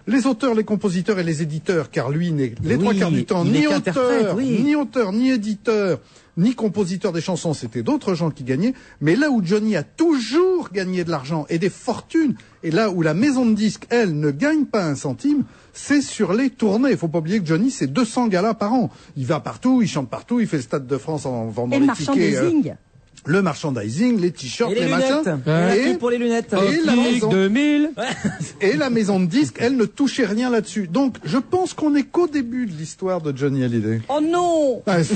les auteurs, les compositeurs et les éditeurs, car lui n'est les trois quarts du temps ni auteur, ni éditeur, ni compositeur des chansons, c'était d'autres gens qui gagnaient, mais là où Johnny a toujours gagné de l'argent et des fortunes, et là où la maison de disques, elle, ne gagne pas un centime, c'est sur les tournées. Il faut pas oublier que Johnny, c'est 200 galas par an. Il va partout, il chante partout, il fait le Stade de France en vendant les tickets. Et le merchandising. Le merchandising, les t-shirts, Et les machins. lunettes. Et pour les lunettes. Et la maison de disques, elle ne touchait rien là-dessus. Donc, je pense qu'on n'est qu'au début de l'histoire de Johnny Hallyday. Oh non! Ah si!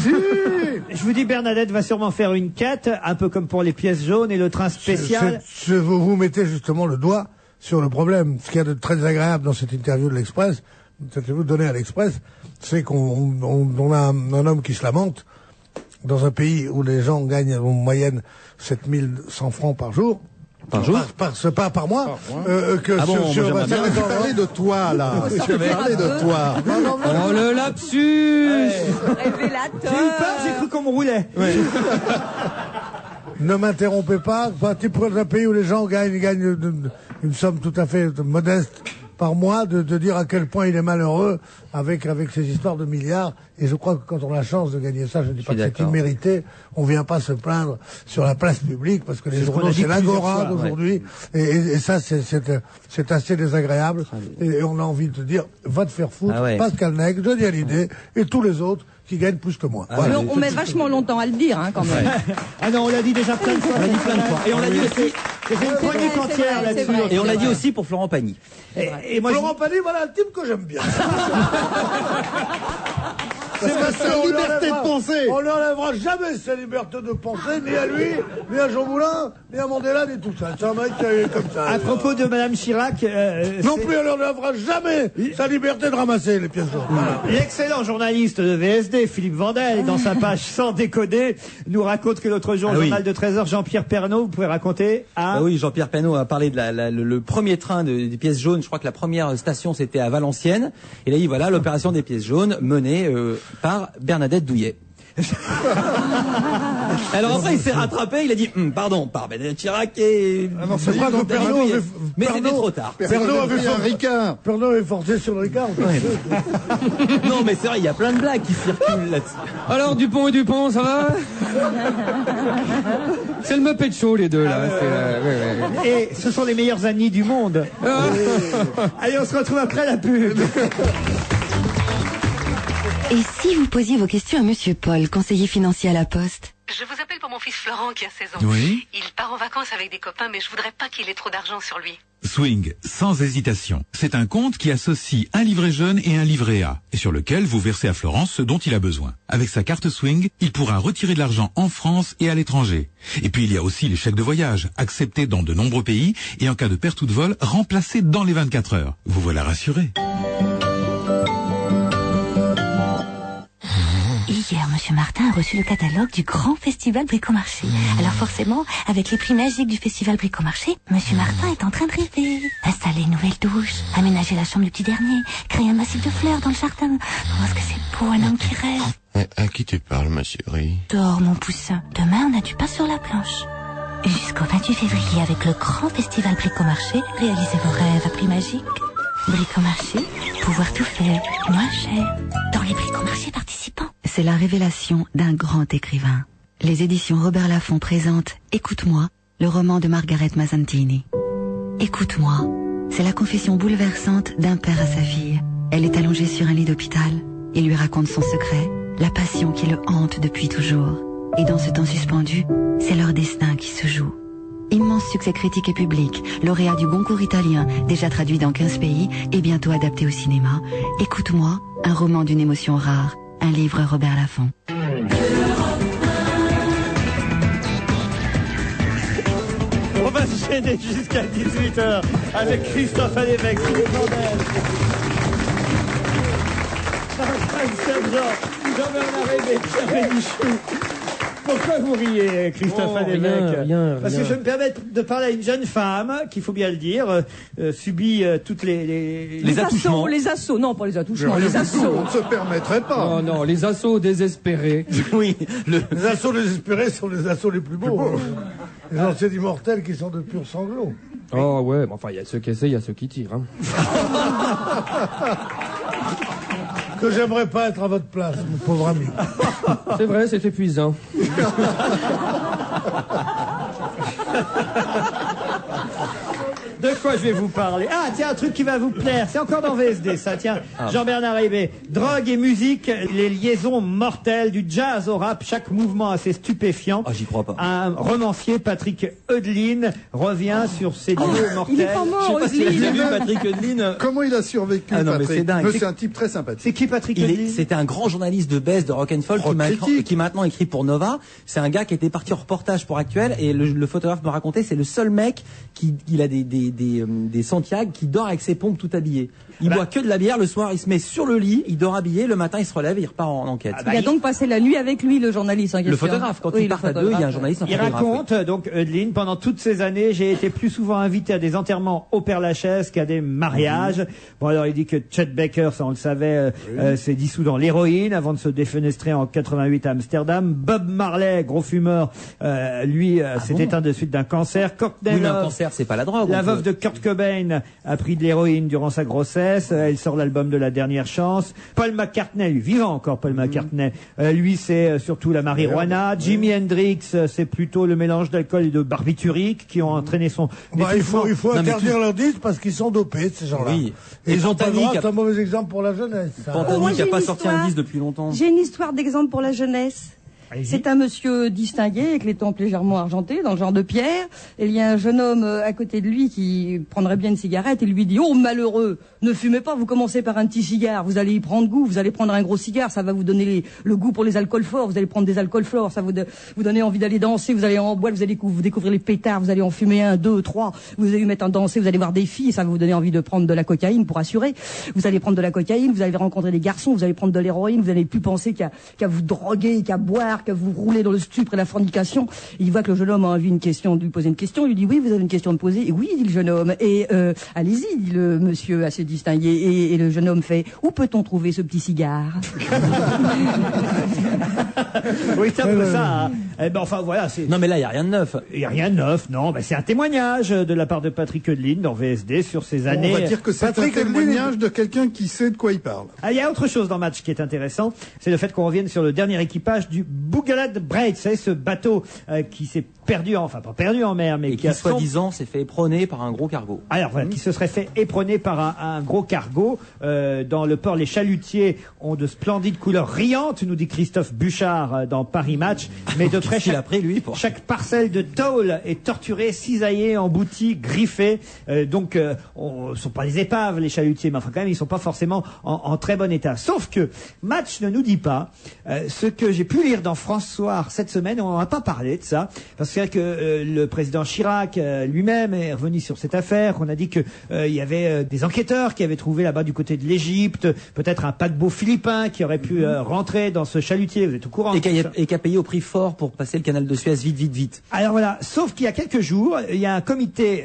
Je vous dis, Bernadette va sûrement faire une quête, un peu comme pour les pièces jaunes et le train spécial. Vous mettez justement le doigt sur le problème. Ce qu'il y a de très agréable dans cette interview de l'Express, cette interview donnée à l'Express, c'est qu'on a un homme qui se lamente dans un pays où les gens gagnent en moyenne 7100 francs par jour. Par jour? Pas par mois. Parlez de toi, là. Parlez de toi. Oh, le lapsus! Révélateur! J'ai eu peur, j'ai cru qu'on me roulait. Ne m'interrompez pas. Tu prends un pays où les gens gagnent une somme tout à fait modeste par mois, de dire à quel point il est malheureux avec ces histoires de milliards. Et je crois que quand on a la chance de gagner ça, je ne dis pas que c'est immérité, on vient pas se plaindre sur la place publique, parce que les journaux, c'est l'agora d'aujourd'hui. Ouais. Et ça, c'est assez désagréable. Et on a envie de te dire, va te faire foutre, Pascal Nègre, Johnny Hallyday, et tous les autres qui gagnent plus que moi. Voilà. On met vachement longtemps à le dire, quand même. Ah non, on l'a dit déjà plein de fois. On l'a dit plein de fois. Et on l'a dit aussi. C'est une chronique entière là-dessus. Et on l'a dit aussi pour Florent Pagny. Et moi, Florent Pagny, voilà un type que j'aime bien. C'est sa liberté de penser. On n'enlèvera jamais sa liberté de penser, ni à lui, ni à Jean Moulin, ni à Mandela, ni tout ça. C'est un mec qui est comme ça. À propos de Madame Chirac... non plus, on n'enlèvera jamais sa liberté de ramasser les pièces jaunes. Voilà. L'excellent journaliste de VSD, Philippe Vandel, dans sa page Sans décoder, nous raconte que l'autre jour, au journal de 13h, Jean-Pierre Pernaut, vous pouvez raconter oui, Jean-Pierre Pernaut a parlé de le premier train des pièces jaunes. Je crois que la première station, c'était à Valenciennes. Et là, voilà l'opération des pièces jaunes menée par Bernadette Douillet. Alors après, il s'est rattrapé, il a dit pardon, par Bernadette Chirac et... Ah non, c'est pas que Pernaut avait... Mais c'était trop tard. Pernaut avait fait un Ricard. Pernaut avait forcé sur le Ricard. Non, mais c'est vrai, il y a plein de blagues qui circulent là-dessus. Alors, Dupont et Dupont, ça va? C'est le Muppet Show, les deux, là. Et ce sont les meilleurs amis du monde. Allez, on se retrouve après la pub. Et si vous posiez vos questions à Monsieur Paul, conseiller financier à la Poste? Je vous appelle pour mon fils Florent qui a 16 ans. Oui. Il part en vacances avec des copains, mais je voudrais pas qu'il ait trop d'argent sur lui. Swing, sans hésitation. C'est un compte qui associe un livret jeune et un livret A, et sur lequel vous versez à Florent ce dont il a besoin. Avec sa carte Swing, il pourra retirer de l'argent en France et à l'étranger. Et puis il y a aussi les chèques de voyage, acceptés dans de nombreux pays, et en cas de perte ou de vol, remplacés dans les 24 heures. Vous voilà rassuré. Hier, Monsieur Martin a reçu le catalogue du grand festival Bricomarché. Alors forcément, avec les prix magiques du festival Bricomarché, Monsieur Martin est en train de rêver. Installer une nouvelle douche, aménager la chambre du petit dernier, créer un massif de fleurs dans le jardin. Oh, est-ce que c'est beau, un homme qui rêve. À qui tu parles, ma chérie? Dors, mon poussin. Demain, on a du pain sur la planche. Jusqu'au 28 février, avec le grand festival Bricomarché, réalisez vos rêves à prix magique. Bricomarché, pouvoir tout faire, moins cher. Dans les Bricomarchés participants. C'est la révélation d'un grand écrivain. Les éditions Robert Laffont présentent Écoute-moi, le roman de Margaret Mazzantini. Écoute-moi, c'est la confession bouleversante d'un père à sa fille. Elle est allongée sur un lit d'hôpital. Il lui raconte son secret, la passion qui le hante depuis toujours. Et dans ce temps suspendu, c'est leur destin qui se joue. Immense succès critique et public, lauréat du Goncourt italien, déjà traduit dans 15 pays et bientôt adapté au cinéma. Écoute-moi, un roman d'une émotion rare, un livre Robert Laffont. On va se gêner jusqu'à 18h avec Christophe Alévèque, Philippe Vandel, Jean-Bernard Hébé, Pierre Bénichou. Pourquoi vous riez, Christophe Alévèque? Rien. Parce que je me permets de parler à une jeune femme, qu'il faut bien le dire, subit toutes les attouchements. Les assauts, non, pas les attouchements, les assauts. On ne se permettrait pas. Non, les assauts désespérés. Oui. Les assauts désespérés sont les assauts les plus beaux. Les anciens immortels qui sont de purs sanglots. Oh ouais, mais enfin, il y a ceux qui essaient, il y a ceux qui tirent. Hein. Que j'aimerais pas être à votre place, mon pauvre ami. C'est vrai, c'est épuisant. De quoi je vais vous parler? Ah, tiens, un truc qui va vous plaire. C'est encore dans VSD, ça. Tiens, Jean-Bernard Hébé. Drogue et musique, les liaisons mortelles du jazz au rap, chaque mouvement assez stupéfiant. Ah, j'y crois pas. Un romancier, Patrick Heudeline, revient sur ces duos mortels. Il est pas mort, Je sais pas si vous avez Heudeline. vu Patrick Heudeline. Comment il a survécu, Ah non, mais Patrick? c'est dingue. C'est un type très sympathique. C'est qui Patrick Heudeline? C'était un grand journaliste de baisse de rock and folk qui maintenant écrit pour Nova. C'est un gars qui était parti en reportage pour Actuel et le photographe me racontait c'est le seul mec qui il a des Santiago qui dort avec ses pompes tout habillé. Il boit que de la bière le soir, il se met sur le lit, il dort habillé, le matin il se relève et il repart en enquête. Il a donc passé la nuit avec lui, le journaliste en question. Le photographe, quand ils partent à deux, il y a un journaliste, un Il photographe. raconte, donc, Heudeline, pendant toutes ces années, j'ai été plus souvent invité à des enterrements au Père-Lachaise qu'à des mariages. Bon, alors, il dit que Chet Baker, ça on le savait, s'est dissous dans l'héroïne avant de se défenestrer en 88 à Amsterdam. Bob Marley, gros fumeur, lui, s'est éteint de suite d'un cancer. Courtney Oui, mais un Love, cancer, c'est pas la drogue. la veuve de Kurt Cobain, a pris de l'héroïne durant sa grossesse. Elle sort l'album de La Dernière Chance. Paul McCartney, lui, vivant encore, Paul McCartney, lui, c'est surtout la marijuana. Jimi Hendrix, c'est plutôt le mélange d'alcool et de barbiturique qui ont entraîné son... Bah, il faut Non, mais interdire leurs disques parce qu'ils sont dopés, ces gens-là. Oui. Et ils ont pas le droit, Pantanique c'est un mauvais exemple pour la jeunesse. ça. Oh, moi, qui a j'ai pas une sorti un histoire. disque depuis longtemps. J'ai une histoire d'exemple pour la jeunesse. C'est un monsieur distingué, avec les tempes légèrement argentées, dans le genre de pierre. Et il y a un jeune homme à côté de lui qui prendrait bien une cigarette et lui dit « Oh, malheureux, ne fumez pas, vous commencez par un petit cigare, vous allez y prendre goût, vous allez prendre un gros cigare, ça va vous donner le goût pour les alcools forts, vous allez prendre des alcools forts, ça vous donner envie d'aller danser, vous allez en boîte, vous allez vous découvrir les pétards, vous allez en fumer 1, 2, 3, vous allez vous mettre en danser, vous allez voir des filles, ça va vous donner envie de prendre de la cocaïne pour assurer. Vous allez prendre de la cocaïne, vous allez rencontrer des garçons, vous allez prendre de l'héroïne, vous allez plus penser qu'à vous droguer, qu'à boire, qu'à vous rouler dans le stupre et la fornication. Il voit que le jeune homme a envie de lui poser une question. Il lui dit oui, vous avez une question à me poser. Et oui, dit le jeune homme. Et allez-y, dit le monsieur assez distingué. Et le jeune homme fait où peut-on trouver ce petit cigare? Oui, c'est un peu ça. Hein. Eh ben, enfin, voilà. Non, mais là, il n'y a rien de neuf. Il n'y a rien de neuf, non. Ben, c'est un témoignage de la part de Patrick Heudeline dans VSD sur ces années. On va dire que c'est un témoignage de quelqu'un qui sait de quoi il parle. Ah, il y a autre chose dans Match qui est intéressant, c'est le fait qu'on revienne sur le dernier équipage du Bougalad Braid, c'est ce bateau qui s'est perdu, enfin pas perdu en mer, mais qui soi-disant s'est fait éperonner par un gros cargo. Alors voilà, qui se serait fait éperonner par un gros cargo dans le port. Les chalutiers ont de splendides couleurs riantes, nous dit Christophe Buchard. char dans Paris Match, mais de près, chaque parcelle de tôle est torturée, cisaillée, emboutie, griffée. Donc, ce sont pas des épaves, les chalutiers, mais enfin quand même, ils sont pas forcément en très bon état. Sauf que Match ne nous dit pas ce que j'ai pu lire dans France Soir cette semaine. On n'en a pas parlé de ça, parce que le président Chirac lui-même est revenu sur cette affaire. On a dit que il y avait des enquêteurs qui avaient trouvé là-bas du côté de l'Égypte, peut-être un paquebot philippin qui aurait pu rentrer dans ce chalutier. Vous êtes au courant? Et qui a payé au prix fort pour passer le canal de Suez vite. Alors voilà, sauf qu'il y a quelques jours, il y a un comité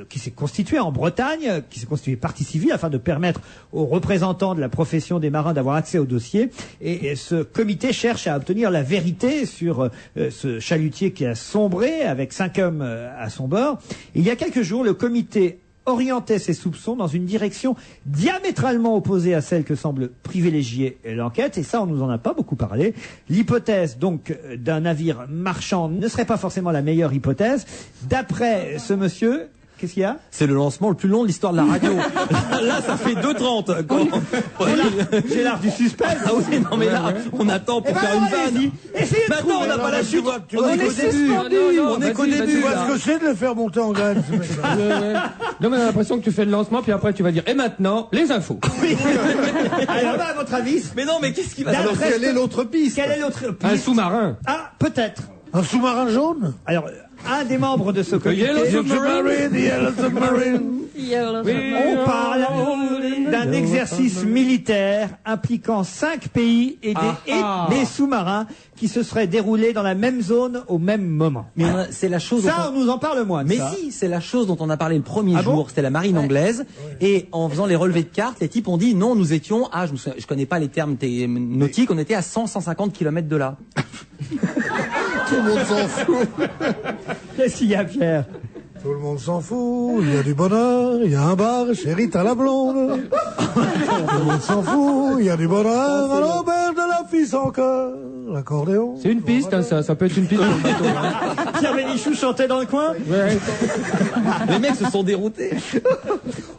qui s'est constitué en Bretagne, qui s'est constitué partie civile afin de permettre aux représentants de la profession des marins d'avoir accès au dossier. Et ce comité cherche à obtenir la vérité sur ce chalutier qui a sombré avec 5 hommes à son bord. Et il y a quelques jours, le comité orientait ses soupçons dans une direction diamétralement opposée à celle que semble privilégier l'enquête, et ça on nous en a pas beaucoup parlé. L'hypothèse donc d'un navire marchand ne serait pas forcément la meilleure hypothèse. D'après ce monsieur, qu'est-ce qu'il y a? C'est le lancement le plus long de l'histoire de la radio. Là, ça fait 2h30. J'ai l'art du suspense. Ah oui, non mais là, on attend pour faire une vanne. Maintenant, on n'a pas la chute. On est qu'au début. On est qu'au début. Tu vois ce que c'est de le faire monter en graine, ce mec-là. Non, mais on a l'impression que tu fais le lancement, puis après tu vas dire, et maintenant, les infos. Alors là, à votre avis. Mais non, mais qu'est-ce qui va se Alors, passer? quelle est l'autre piste? Quelle est l'autre piste? Un sous-marin. Ah, peut-être. Un sous-marin jaune? Alors, un des membres de ce comité. On parle d'un exercice militaire impliquant 5 pays et des sous-marins qui se seraient déroulés dans la même zone au même moment. Mais c'est la chose. Ça, on nous en parle moins. Mais si, c'est la chose dont on a parlé le premier jour. Bon, c'était la marine anglaise. Et en faisant les relevés de cartes, les types ont dit non, nous étions à, je connais pas les termes nautiques, on était à 100-150 km de là. Tout le monde s'en fout. Qu'est-ce qu'il y a, Pierre? Tout le monde s'en fout, il y a du bonheur, il y a un bar chez Rita la blonde. Tout le monde s'en fout, il y a du bonheur à l'auberge de la fille sans cœur. L'accordéon. C'est une piste, hein, ça peut être une piste pour le bateau. Hein. Pierre Bénichou chantait dans le coin. Ouais. Les mecs se sont déroutés.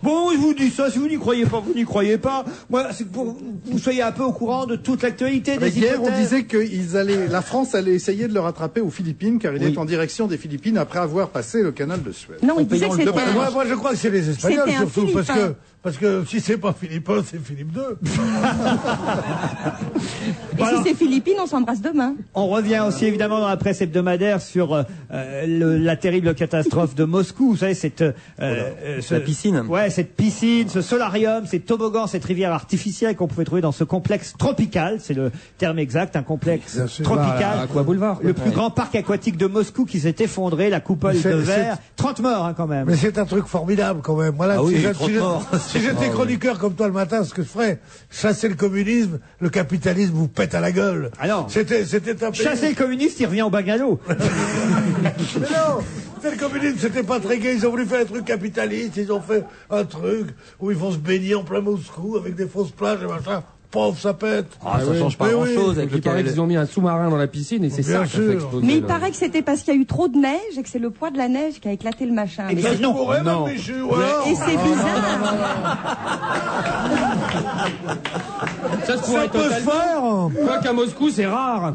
Bon, je vous dis ça, si vous n'y croyez pas, vous n'y croyez pas. Moi, c'est pour que vous soyez un peu au courant de toute l'actualité des Hier, hypothèses. on disait que la France allait essayer de le rattraper aux Philippines, car il est en direction des Philippines après avoir passé le canal de Suez. Non, il disait que c'était Moi, je crois que c'est les Espagnols C'était un surtout, Philippin. parce que si c'est pas Philippin, c'est Philippe II. Et si c'est Philippines, on s'embrasse demain. On revient aussi évidemment dans la presse hebdomadaire sur la terrible catastrophe de Moscou. Vous savez, la piscine. Ouais, cette piscine, ce solarium, ces toboggans, cette rivière artificielle qu'on pouvait trouver dans ce complexe tropical. C'est le terme exact, un complexe tropical. Aqua Boulevard. Le plus grand parc aquatique de Moscou qui s'est effondré, la coupole de verre. 30 morts, hein, quand même. Mais c'est un truc formidable quand même. Voilà, si j'étais chroniqueur comme toi le matin, ce que je ferais, chasser le communisme, le capitalisme vous pète à la gueule. Alors, c'était un pays... chasser le communiste, il revient au bungalow. Mais non, c'est le communisme, c'était pas très gai. Ils ont voulu faire un truc capitaliste, ils ont fait un truc où ils vont se baigner en plein Moscou avec des fausses plages et machin. Pauvre, ça pète. Ah, ça change pas grand-chose. Il paraît qu'ils ont mis un sous-marin dans la piscine et c'est ça qui a fait exploser. Mais il paraît que c'était parce qu'il y a eu trop de neige et que c'est le poids de la neige qui a éclaté le machin. Mais Ça se pourrait, non. même, Michu, alors. Et c'est bizarre. Ça se pourrait peut se faire. Quoi qu'à Moscou, c'est rare.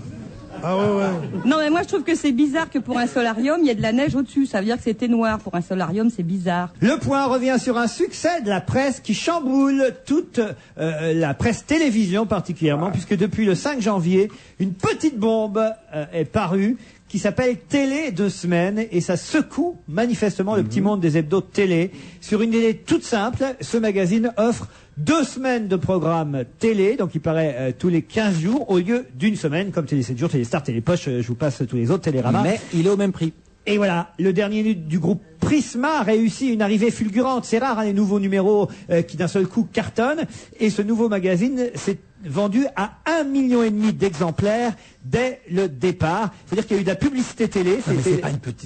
Ah ouais. Non, mais moi je trouve que c'est bizarre que pour un solarium, il y ait de la neige au-dessus. Ça veut dire que c'était noir. Pour un solarium, c'est bizarre. Le Point revient sur un succès de la presse qui chamboule toute la presse télévision particulièrement, puisque depuis le 5 janvier, une petite bombe est parue qui s'appelle Télé 2 semaines, et ça secoue manifestement le petit monde des hebdos de télé. Sur une idée toute simple, ce magazine offre 2 semaines de programme télé, donc il paraît tous les 15 jours, au lieu d'une semaine, comme Télé 7 jours, Télé Star, Télé Poche, je vous passe tous les autres, Télérama. Mais il est au même prix. Et voilà, le dernier du groupe Prisma a réussi une arrivée fulgurante. C'est rare, hein, les nouveaux numéros qui d'un seul coup cartonnent. Et ce nouveau magazine s'est vendu à 1,5 million d'exemplaires dès le départ. C'est-à-dire qu'il y a eu de la publicité télé. Non, mais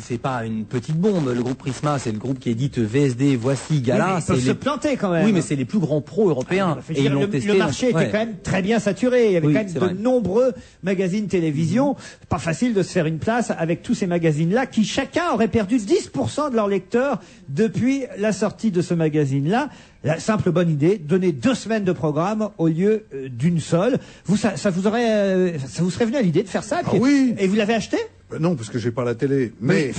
c'est pas une petite bombe. Le groupe Prisma, c'est le groupe qui édite VSD, Voici, Gala. Oui, ils peuvent se planter quand même. Oui, mais c'est les plus grands pros européens. Et ils l'ont testé. Le marché était quand même très bien saturé. Il y avait quand même de nombreux magazines télévision. Pas facile de se faire une place avec tous ces magazines-là qui chacun aurait perdu 10% de leurs lecteurs depuis la sortie de ce magazine-là. la simple bonne idée, donner 2 semaines de programme au lieu d'une seule. Vous, ça vous serait venu à l'idée de faire ça? Ah oui. Et vous l'avez acheté? Non, parce que j'ai pas la télé. Mais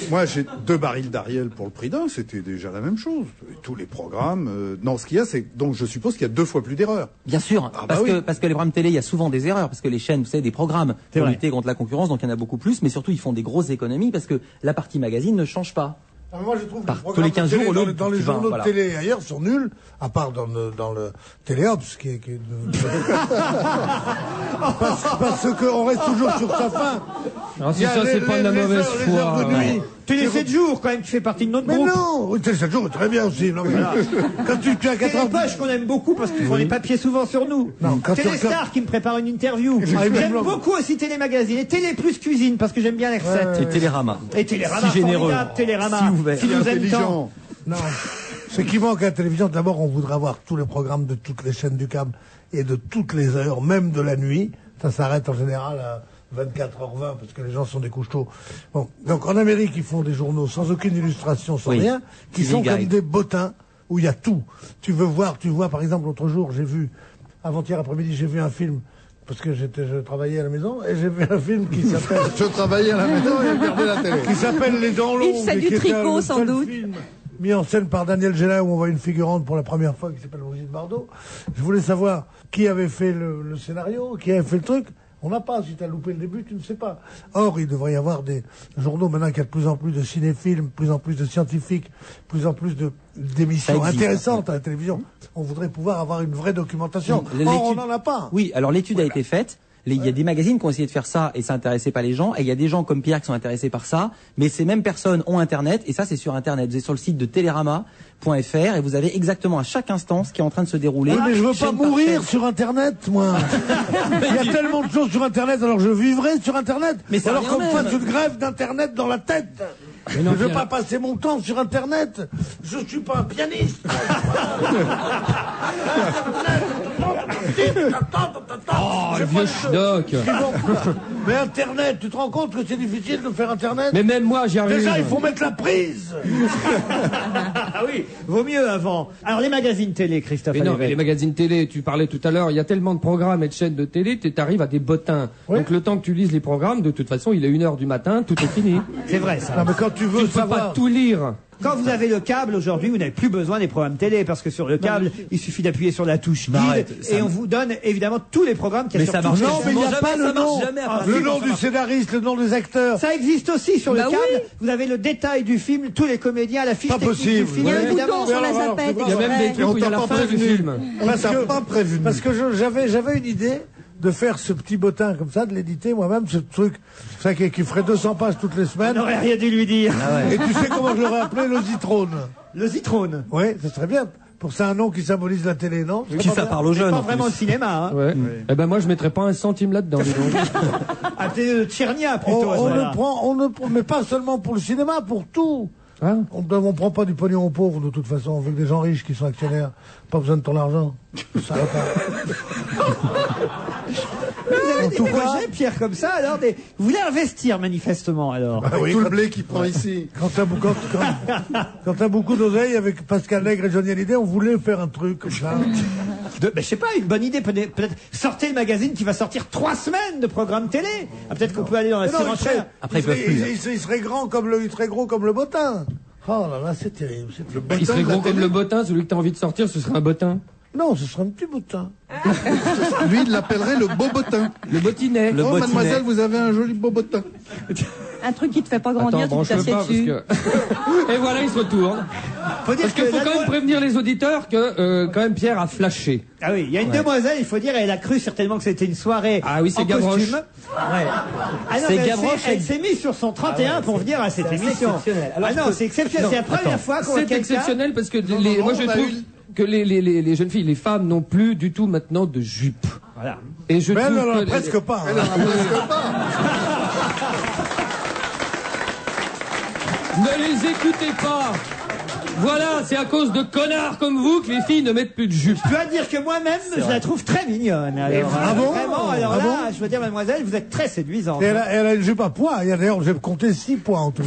moi, j'ai 2 barils d'Ariel pour le prix d'un. C'était déjà la même chose. Tous les programmes. Non, ce qu'il y a, c'est donc je suppose qu'il y a 2 fois plus d'erreurs. Bien sûr, parce que les programmes télé, il y a souvent des erreurs, parce que les chaînes, vous savez, des programmes pour lutter contre la concurrence, donc il y en a beaucoup plus, mais surtout ils font des grosses économies parce que la partie magazine ne change pas. Moi, je trouve que tous les 15 jours, dans les journaux de télé et ailleurs sont nuls, à part dans le Téléops, qui est parce qu'on reste toujours sur sa fin. Alors si ça, c'est pas de la mauvaise foi. Télé 7 jours, quand même, qui fait partie de notre groupe. Mais non, Télé 7 jours est très bien aussi. Non, mais quand tu as 4 ans. C'est qu'on aime beaucoup parce qu'ils font des papiers souvent sur nous. Téléstar qui me prépare une interview. J'aime beaucoup aussi Télémagazine et Télé Plus Cuisine parce que j'aime bien les recettes. Et Télérama. Et Télérama, si généreux. Télérama, si ouvert. qui nous aime tant. Non, ce qui manque à la télévision, d'abord, on voudrait avoir tous les programmes de toutes les chaînes du câble et de toutes les heures, même de la nuit. Ça s'arrête en général à 24h20 parce que les gens sont des couches-tôt. Bon, donc en Amérique, ils font des journaux sans aucune illustration, sans rien, qui sont comme des bottins où il y a tout. Tu vois, par exemple, l'autre jour, avant-hier après-midi, j'ai vu un film. Parce que je travaillais à la maison et j'ai vu un film qui s'appelle. Je travaillais à la maison et j'ai regardé la télé. Qui s'appelle Les Dents Longues. Il fait du tricot sans doute. Film mis en scène par Daniel Gélin où on voit une figurante pour la première fois qui s'appelle Brigitte Bardot. Je voulais savoir qui avait fait le scénario, qui avait fait le truc. On n'a pas. Si tu as loupé le début, tu ne sais pas. Or, il devrait y avoir des journaux maintenant qu'il y a de plus en plus de cinéphiles, de plus en plus de scientifiques, de plus en plus d'émissions intéressantes à la télévision. On voudrait pouvoir avoir une vraie documentation. Or, on n'en a pas. Oui, alors l'étude a été faite. Il y a des magazines qui ont essayé de faire ça et ça intéressait pas les gens. Et il y a des gens comme Pierre qui sont intéressés par ça. Mais ces mêmes personnes ont Internet et ça c'est sur Internet. Vous êtes sur le site de Télérama.fr et vous avez exactement à chaque instant ce qui est en train de se dérouler. Oui, mais je veux pas mourir sur Internet, moi. Il y a tellement de choses sur Internet, alors je vivrai sur Internet. Mais ça alors qu'on me fasse une grève d'Internet dans la tête. Je ne veux pas passer mon temps sur Internet. Je suis pas un pianiste. Oh, le vieux schnock. Mais Internet, tu te rends compte que c'est difficile de faire Internet? Mais même moi, j'y arrive. Déjà, il faut mettre la prise. Ah oui, vaut mieux avant. Alors les magazines télé, Christophe. Mais non, mais les magazines télé, tu parlais tout à l'heure, il y a tellement de programmes et de chaînes de télé, tu arrives à des bottins. Oui. Donc le temps que tu lises les programmes, de toute façon, il est 1h du matin, tout est fini. C'est vrai ça. Non, mais quand tu veux tu peux pas tout lire. Quand vous avez le câble aujourd'hui, vous n'avez plus besoin des programmes télé parce que sur le câble, il suffit d'appuyer sur la touche guide et on vous donne évidemment tous les programmes qu'il y a sur marche. Non, mais il n'y a pas le nom. Le nom du scénariste, le nom des acteurs. Ça existe aussi sur le câble. Oui. Vous avez le détail du film, tous les comédiens, la fiche technique du film. Il y a un bouton sur la zapette. Il y a même des trucs où il y a la fin du film. Parce que j'avais une idée de faire ce petit bottin comme ça, de l'éditer moi-même, ce truc, ça qui ferait 200 pages toutes les semaines. On n'aurait rien dû lui dire. Ah ouais. Et tu sais comment je l'aurais appelé? Le Zitrone. Le Zitrone. Oui, ça serait bien. Pour ça, un nom qui symbolise la télé, non? Qui ça parle aux jeunes. Pas vraiment le cinéma, hein. Ouais. Oui. Eh ben moi, je mettrais pas un centime là-dedans. Appelez Tchernia plutôt. On ne prend, mais pas seulement pour le cinéma, pour tout. Hein? On ne prend pas du pognon aux pauvres de toute façon, avec des gens riches qui sont actionnaires. Pas besoin de ton argent. Ça va pas. Vous avez des projets, Pierre, comme ça, alors vous voulez investir manifestement, alors. Bah oui, tout le blé qu'il prend ici. Quand t'as beaucoup d'oseille, avec Pascal Nègre et Johnny Hallyday, on voulait faire un truc comme ça. Je sais pas, une bonne idée, peut-être sortez le magazine qui va sortir 3 semaines de programmes télé. Ah, peut-être qu'on peut aller dans la surenchère. Après, il serait gros comme le bottin. Oh là là, c'est terrible. Il serait gros comme le bottin, celui que t'as envie de sortir, ce serait un bottin. Non, ce serait un petit bottin. Lui, il l'appellerait le beau bottin. Le bottinet. Oh, mademoiselle, vous avez un joli beau bottin. Un truc qui te fait pas grandir, tu t'assieds dessus. Et voilà, il se retourne. Parce qu'il faut quand même prévenir les auditeurs que quand même Pierre a flashé. Ah oui, il y a une demoiselle, il faut dire, elle a cru certainement que c'était une soirée. Ah oui, c'est Gavroche. Ouais. Ah non, elle s'est mise sur son 31 pour venir à cette émission. Ah non, c'est exceptionnel. C'est la première fois qu'on voit quelqu'un. C'est exceptionnel parce que moi je trouve que les jeunes filles, les femmes n'ont plus du tout maintenant de jupe. Voilà. Et je mais trouve elle en a presque pas. Elle en a presque pas. Ne les écoutez pas. Voilà, c'est à cause de connards comme vous que les filles ne mettent plus de jupe. Je dois dire que moi-même, je la trouve très mignonne. Alors, vraiment, alors là, je veux dire, mademoiselle, vous êtes très séduisante. Et elle a une jupe à poids. D'ailleurs, j'ai compté 6 poids en tout.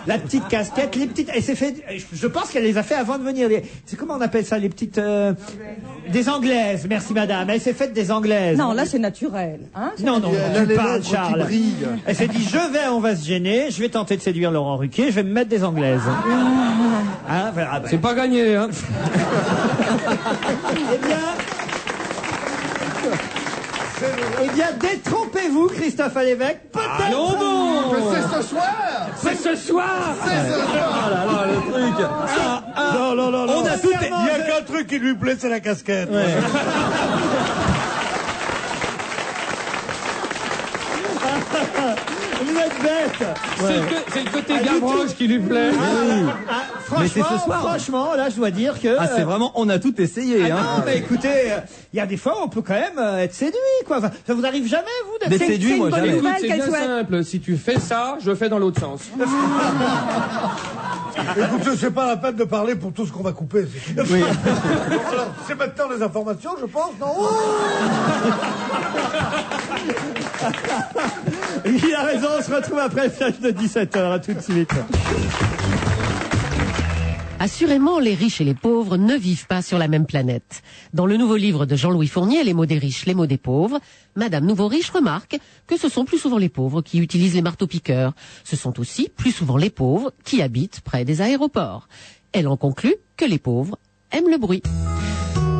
La petite casquette, les petites... Elle s'est fait... Je pense qu'elle les a fait avant de venir. C'est comment on appelle ça, les petites... Des anglaises, merci madame. Elle s'est faite des anglaises. Non, là c'est naturel. Hein, non, Elle tu a parles, les lèvres Charles. qui brillent. Elle s'est dit, on va se gêner, je vais tenter de séduire Laurent Ruquier, je vais me mettre des anglaises. Hein, voilà, C'est pas gagné, hein. Eh bien, détrompez-vous, Christophe Alévêque, peut-être. Non. Mais c'est ce soir. C'est ce soir. C'est ce soir. Oh là là, le truc. Non. On a tout. Il y a qu'un truc qui lui plaît, c'est la casquette. Ouais. Vous êtes bête. C'est le côté Gavroche qui lui plaît. Mais c'est ce soir. Franchement, là, je dois dire que... Ah, c'est vraiment, on a tout essayé, hein. Non, mais écoutez, il y a des fois, on peut quand même être séduit, quoi. Enfin, ça vous arrive jamais, vous, D'être séduit, moi, jamais. Écoute, c'est bien simple. Si tu fais ça, je fais dans l'autre sens. Écoute, c'est pas la peine de parler pour tout ce qu'on va couper. Oui. Alors, c'est maintenant les informations, je pense, non? Il a raison, on se retrouve après le flash de 17h. À tout de suite. Assurément, les riches et les pauvres ne vivent pas sur la même planète. Dans le nouveau livre de Jean-Louis Fournier, Les mots des riches, les mots des pauvres, Madame Nouveau-Riche remarque que ce sont plus souvent les pauvres qui utilisent les marteaux-piqueurs. Ce sont aussi plus souvent les pauvres qui habitent près des aéroports. Elle en conclut que les pauvres aiment le bruit.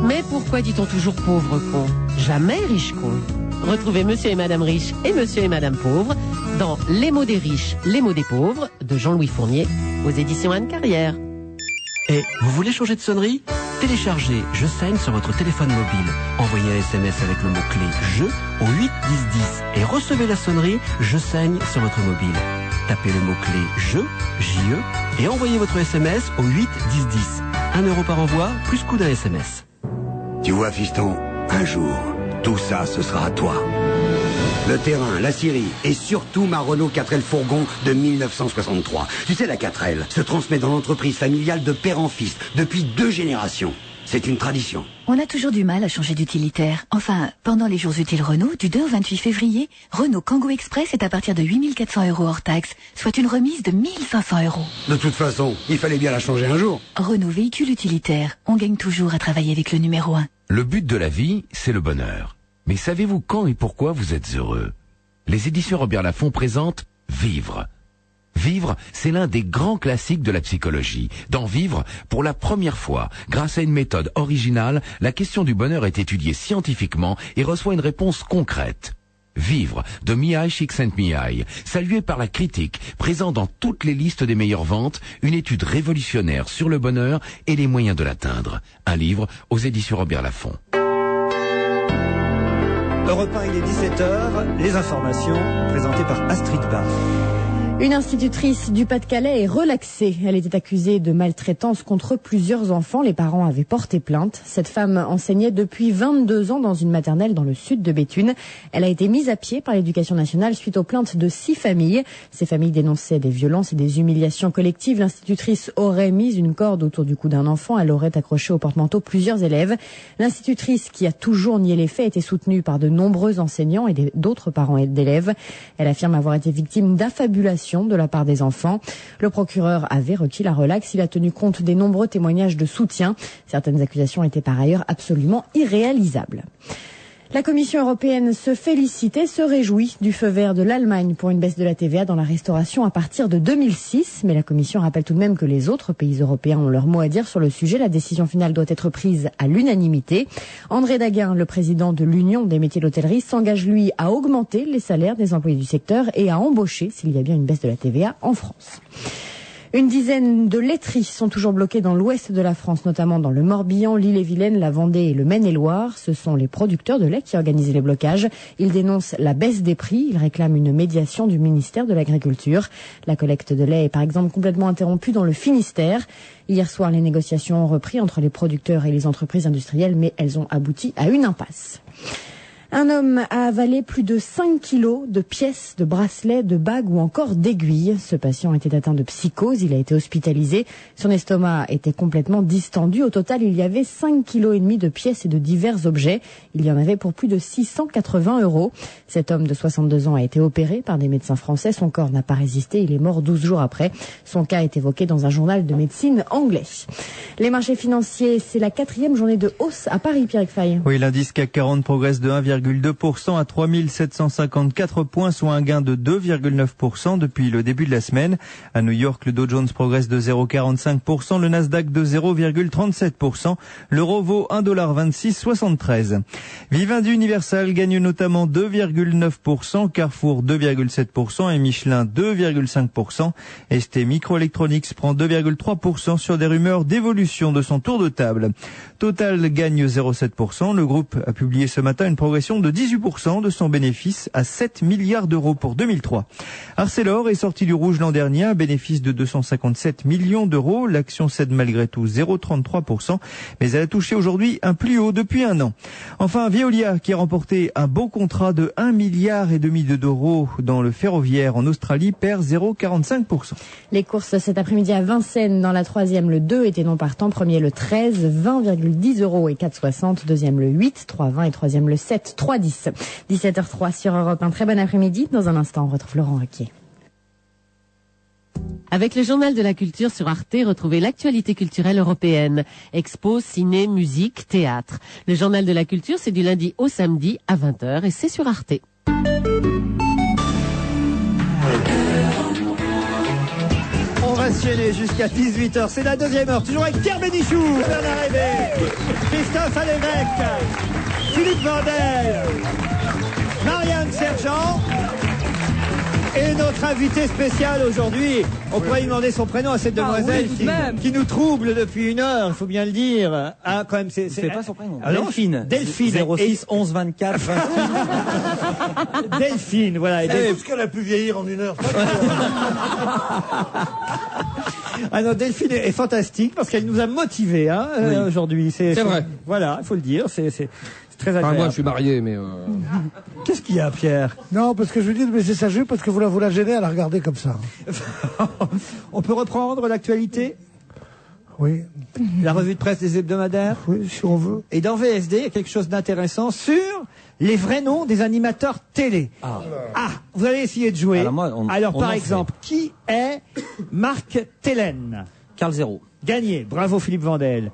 Mais pourquoi dit-on toujours pauvre con? Jamais riche con. Retrouvez Monsieur et Madame Riche et Monsieur et Madame Pauvre dans Les mots des riches, les mots des pauvres de Jean-Louis Fournier aux éditions Anne Carrière. Et vous voulez changer de sonnerie? Téléchargez Je saigne sur votre téléphone mobile. Envoyez un SMS avec le mot-clé Je au 8 10 10 et recevez la sonnerie Je saigne sur votre mobile. Tapez le mot-clé Je, J-E, et envoyez votre SMS au 8 10 10. 1 euro par envoi, plus coût d'un SMS. Tu vois, fiston, un jour, tout ça, ce sera à toi. Le terrain, la scierie et surtout ma Renault 4L fourgon de 1963. Tu sais, la 4L se transmet dans l'entreprise familiale de père en fils depuis 2 générations. C'est une tradition. On a toujours du mal à changer d'utilitaire. Enfin, pendant les jours utiles Renault, du 2 au 28 février, Renault Kangoo Express est à partir de 8 400 € hors taxe, soit une remise de 1 500 €. De toute façon, il fallait bien la changer un jour. Renault véhicule utilitaire. On gagne toujours à travailler avec le numéro 1. Le but de la vie, c'est le bonheur. Mais savez-vous quand et pourquoi vous êtes heureux? Les éditions Robert Laffont présentent Vivre. Vivre, c'est l'un des grands classiques de la psychologie. Dans Vivre, pour la première fois, grâce à une méthode originale, la question du bonheur est étudiée scientifiquement et reçoit une réponse concrète. Vivre, de Mihai Csikszentmihalyi, salué par la critique, présent dans toutes les listes des meilleures ventes, une étude révolutionnaire sur le bonheur et les moyens de l'atteindre. Un livre aux éditions Robert Laffont. Europe 1, il est 17h. Les informations présentées par Astrid Barr. Une institutrice du Pas-de-Calais est relaxée. Elle était accusée de maltraitance contre plusieurs enfants. Les parents avaient porté plainte. Cette femme enseignait depuis 22 ans dans une maternelle dans le sud de Béthune. Elle a été mise à pied par l'Éducation nationale suite aux plaintes de 6 familles. Ces familles dénonçaient des violences et des humiliations collectives. L'institutrice aurait mis une corde autour du cou d'un enfant. Elle aurait accroché au porte-manteau plusieurs élèves. L'institutrice, qui a toujours nié les faits, était soutenue par de nombreux enseignants et d'autres parents d'élèves. Elle affirme avoir été victime d'affabulation de la part des enfants. Le procureur avait requis la relaxe. Il a tenu compte des nombreux témoignages de soutien. Certaines accusations étaient par ailleurs absolument irréalisables. La Commission européenne se félicite et se réjouit du feu vert de l'Allemagne pour une baisse de la TVA dans la restauration à partir de 2006. Mais la Commission rappelle tout de même que les autres pays européens ont leur mot à dire sur le sujet. La décision finale doit être prise à l'unanimité. André Daguin, le président de l'Union des métiers de l'hôtellerie, s'engage lui à augmenter les salaires des employés du secteur et à embaucher s'il y a bien une baisse de la TVA en France. Une dizaine de laiteries sont toujours bloquées dans l'ouest de la France, notamment dans le Morbihan, l'Ille-et-Vilaine, la Vendée et le Maine-et-Loire. Ce sont les producteurs de lait qui organisent les blocages. Ils dénoncent la baisse des prix. Ils réclament une médiation du ministère de l'Agriculture. La collecte de lait est par exemple complètement interrompue dans le Finistère. Hier soir, les négociations ont repris entre les producteurs et les entreprises industrielles, mais elles ont abouti à une impasse. Un homme a avalé plus de 5 kilos de pièces, de bracelets, de bagues ou encore d'aiguilles. Ce patient était atteint de psychose, il a été hospitalisé. Son estomac était complètement distendu. Au total, il y avait 5,5 kg de pièces et de divers objets. Il y en avait pour plus de 680 €. Cet homme de 62 ans a été opéré par des médecins français. Son corps n'a pas résisté, il est mort 12 jours après. Son cas est évoqué dans un journal de médecine anglais. Les marchés financiers, c'est la 4e journée de hausse à Paris, Pierre Fay. Oui, l'indice CAC 40 progresse de 1,2% à 3754 points, soit un gain de 2,9% depuis le début de la semaine. À New York, le Dow Jones progresse de 0,45%, le Nasdaq de 0,37%. L'euro vaut 1,2673 $. Vivendi Universal gagne notamment 2,9%, Carrefour 2,7% et Michelin 2,5%. ST Microelectronics prend 2,3% sur des rumeurs d'évolution de son tour de table. Total gagne 0,7%. Le groupe a publié ce matin une progression de 18% de son bénéfice à 7 milliards d'euros pour 2003. Arcelor est sorti du rouge l'an dernier, un bénéfice de 257 millions d'euros. L'action cède malgré tout 0,33%, mais elle a touché aujourd'hui un plus haut depuis un an. Enfin, Veolia qui a remporté un beau contrat de 1,5 milliard d'euros dans le ferroviaire en Australie perd 0,45%. Les courses cet après-midi à Vincennes, dans la 3e, le 2 était non partant, premier le 13, 20,10 € et 4,60, deuxième le 8, 3,20 et troisième le 7, 3,10. 17h03 sur Europe 1. Très bon après-midi. Dans un instant, on retrouve Laurent Ruquier. Avec le journal de la culture sur Arte, retrouvez l'actualité culturelle européenne. Expo, ciné, musique, théâtre. Le journal de la culture, c'est du lundi au samedi à 20h et c'est sur Arte. On va se gêner jusqu'à 18h. C'est la 2e heure. Toujours avec Pierre Bénichou, Bernard Hébé, Christophe Alévèque, Philippe Vandel, Marianne Sergent. Et notre invité spécial aujourd'hui, on pourrait lui demander son prénom à cette demoiselle qui nous trouble depuis 1 heure, il faut bien le dire. Ah, quand même, c'est pas son prénom. Delphine. Delphine. 06 11 24 28. Delphine, voilà. Et parce qu'elle a pu vieillir en 1 heure. Ah non, Delphine est fantastique parce qu'elle nous a motivés aujourd'hui. C'est vrai. Voilà, il faut le dire, c'est très agréable. Enfin, moi, je suis marié, mais... Qu'est-ce qu'il y a, Pierre? Non, parce que je lui dis de baisser sa jupe parce que vous la gênez à la regarder comme ça. On peut reprendre l'actualité? Oui. La revue de presse des hebdomadaires? Oui, si on veut. Et dans VSD, il y a quelque chose d'intéressant sur les vrais noms des animateurs télé. Ah, vous allez essayer de jouer. Alors, par exemple, qui est Marc Tellen? Carl Zéro. Gagné. Bravo Philippe Vandel.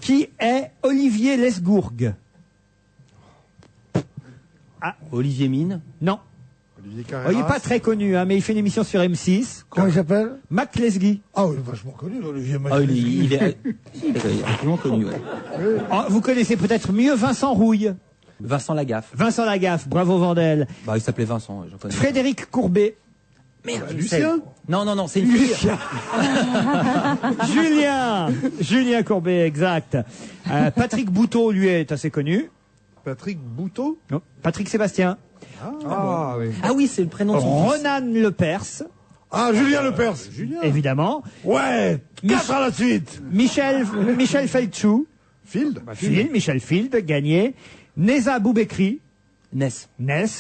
Qui est Olivier Lesgourg? Olivier Mine? Non. Olivier Oh, il n'est pas très connu, mais il fait une émission sur M6. Comment il s'appelle? Mac Lesguy. Ah oui, vachement connu, Olivier Mac. Il est vraiment connu, ouais. Oh, vous connaissez peut-être mieux Vincent Rouille. Vincent Lagaffe. Vincent Lagaffe, bravo Vandel. Il s'appelait Vincent, je connais. Frédéric Courbet. Merde, Lucien? Non, c'est une fille. Julien Courbet, exact. Patrick Bouteau, lui, est assez connu. Patrick Bouteau? Non. Patrick Sébastien. Oui. Ah oui, c'est le prénom de son fils. Ronan Lepers. Ah, Julien Lepers. Julien. Évidemment. Ouais. 4 à la suite. Michel Felchou. Field. Michel Field, gagné. Neza Boubekri. Ness,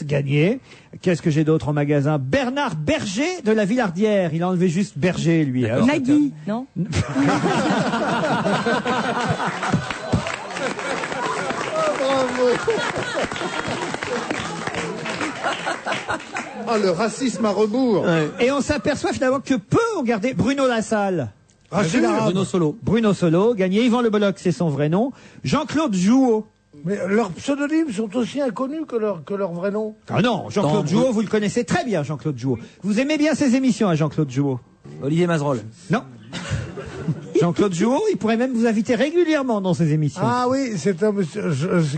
gagné. Qu'est-ce que j'ai d'autre en magasin? Bernard Berger de la Villardière. Il a enlevé juste Berger, lui. Nagui, non? Ah, le racisme à rebours. Et on s'aperçoit finalement que peu ont gardé Bruno Lassalle. Bruno Solo, gagné. Yvan Le Bolloc, c'est son vrai nom. Jean-Claude Jouot. Mais leurs pseudonymes sont aussi inconnus que leur vrai nom. Ah non, Jean-Claude Jouot, vous le connaissez très bien, Jean-Claude Jouot. Vous aimez bien ses émissions à Jean-Claude Jouot? Olivier Mazerolle. Non. Jean-Claude Jouot, il pourrait même vous inviter régulièrement dans ses émissions. Ah oui, c'est un monsieur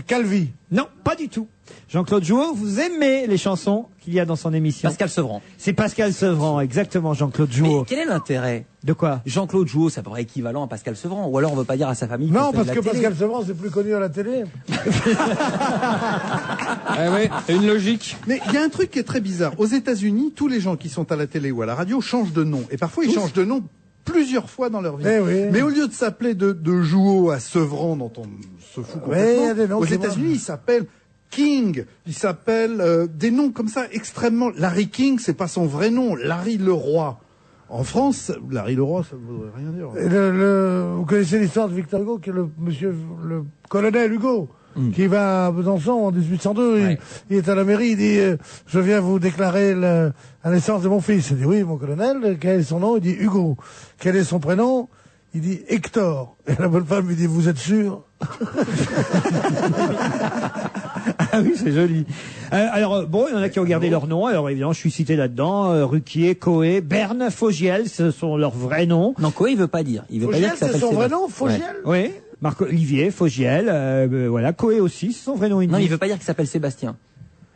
Calvi. Non, pas du tout. Jean-Claude Jouot, vous aimez les chansons qu'il y a dans son émission? Pascal Sevran. C'est Pascal Sevran, exactement, Jean-Claude Jouot. Mais quel est l'intérêt? De quoi? Jean-Claude Jouot, ça paraît équivalent à Pascal Sevran. Ou alors on veut pas dire à sa famille. Non, parce que Pascal Sevran, c'est plus connu à la télé. Une logique. Mais il y a un truc qui est très bizarre. Aux États-Unis, tous les gens qui sont à la télé ou à la radio changent de nom. Et parfois, ils changent de nom plusieurs fois dans leur vie. Mais au lieu de s'appeler de Jouot à Sevran, dont on se fout complètement, aux États-Unis, ils s'appellent King, il s'appelle des noms comme ça extrêmement. Larry King, c'est pas son vrai nom. Larry Leroy. En France, Larry Leroy, ça ne voudrait rien dire. Et vous connaissez l'histoire de Victor Hugo, qui est le colonel Hugo, qui va à Besançon en 1802. Il est à la mairie, il dit je viens vous déclarer la naissance de mon fils. Il dit oui, mon colonel. Quel est son nom? Il dit Hugo. Quel est son prénom? Il dit Hector. Et la bonne femme lui dit vous êtes sûr? Ah oui, c'est joli. Alors, bon, il y en a qui ont gardé leur nom. Alors, évidemment, je suis cité là-dedans. Ruquier, Coé, Berne, Fogiel, ce sont leurs vrais noms. Non, Coé, il veut pas dire. Il veut Fogiel, pas dire que ça c'est son s'appelle vrai nom, Fogiel? Oui. Marc-Olivier, Fogiel, voilà. Coé aussi, c'est son vrai nom. Non, il veut pas dire qu'il s'appelle Sébastien.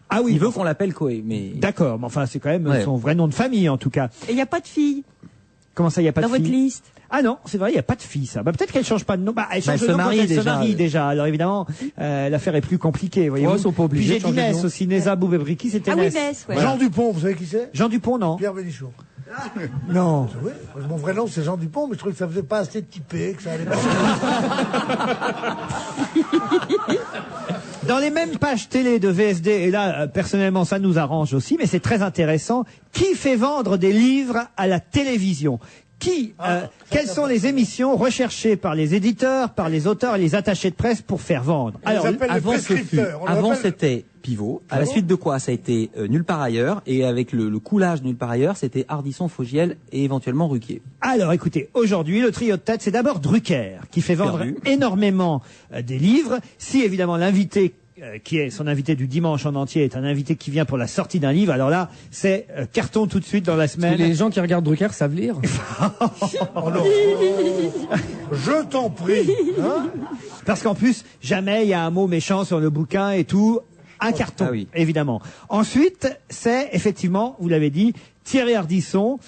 Ah oui. Il veut qu'on l'appelle Coé, mais... D'accord, mais enfin, c'est quand même son vrai nom de famille, en tout cas. Et il n'y a pas de fille Comment ça, il n'y a pas dans de fille votre liste? Ah non, c'est vrai, il n'y a pas de fille, ça. Bah, peut-être qu'elle change pas de nom. Bah, elle change de nom quand elle se marie déjà. Alors évidemment, l'affaire est plus compliquée, voyez-vous. Ouais, ils sont pas obligés Puis de j'ai dit changer de Ness nom. aussi, Neza Boubebriki, c'était Ah oui, Ness. Ness, ouais. Voilà. Jean Dupont, vous savez qui c'est? Jean Dupont, non. Pierre Bénichou. Non. Oui, mon vrai nom c'est Jean Dupont, mais je trouvais que ça faisait pas assez typé, que ça allait pas. Dans les mêmes pages télé de VSD, et là, personnellement, ça nous arrange aussi, mais c'est très intéressant, qui fait vendre des livres à la télévision? Quelles sont les émissions recherchées par les éditeurs, par les auteurs et les attachés de presse pour faire vendre? Alors, avant c'était Pivot. À la suite de quoi ça a été Nulle part ailleurs, et avec le coulage de Nulle part ailleurs, c'était Ardisson, Fogiel et éventuellement Ruquier. Alors écoutez, aujourd'hui, le trio de tête, c'est d'abord Drucker, qui fait vendre énormément des livres. Si évidemment l'invité qui est son invité du dimanche en entier est un invité qui vient pour la sortie d'un livre, alors là, c'est carton tout de suite dans la semaine. Parce que les gens qui regardent Drucker savent lire. Oh non. Je t'en prie. Hein? Parce qu'en plus, jamais il y a un mot méchant sur le bouquin et tout. Un carton, évidemment. Ensuite, c'est effectivement, vous l'avez dit, Thierry Ardisson.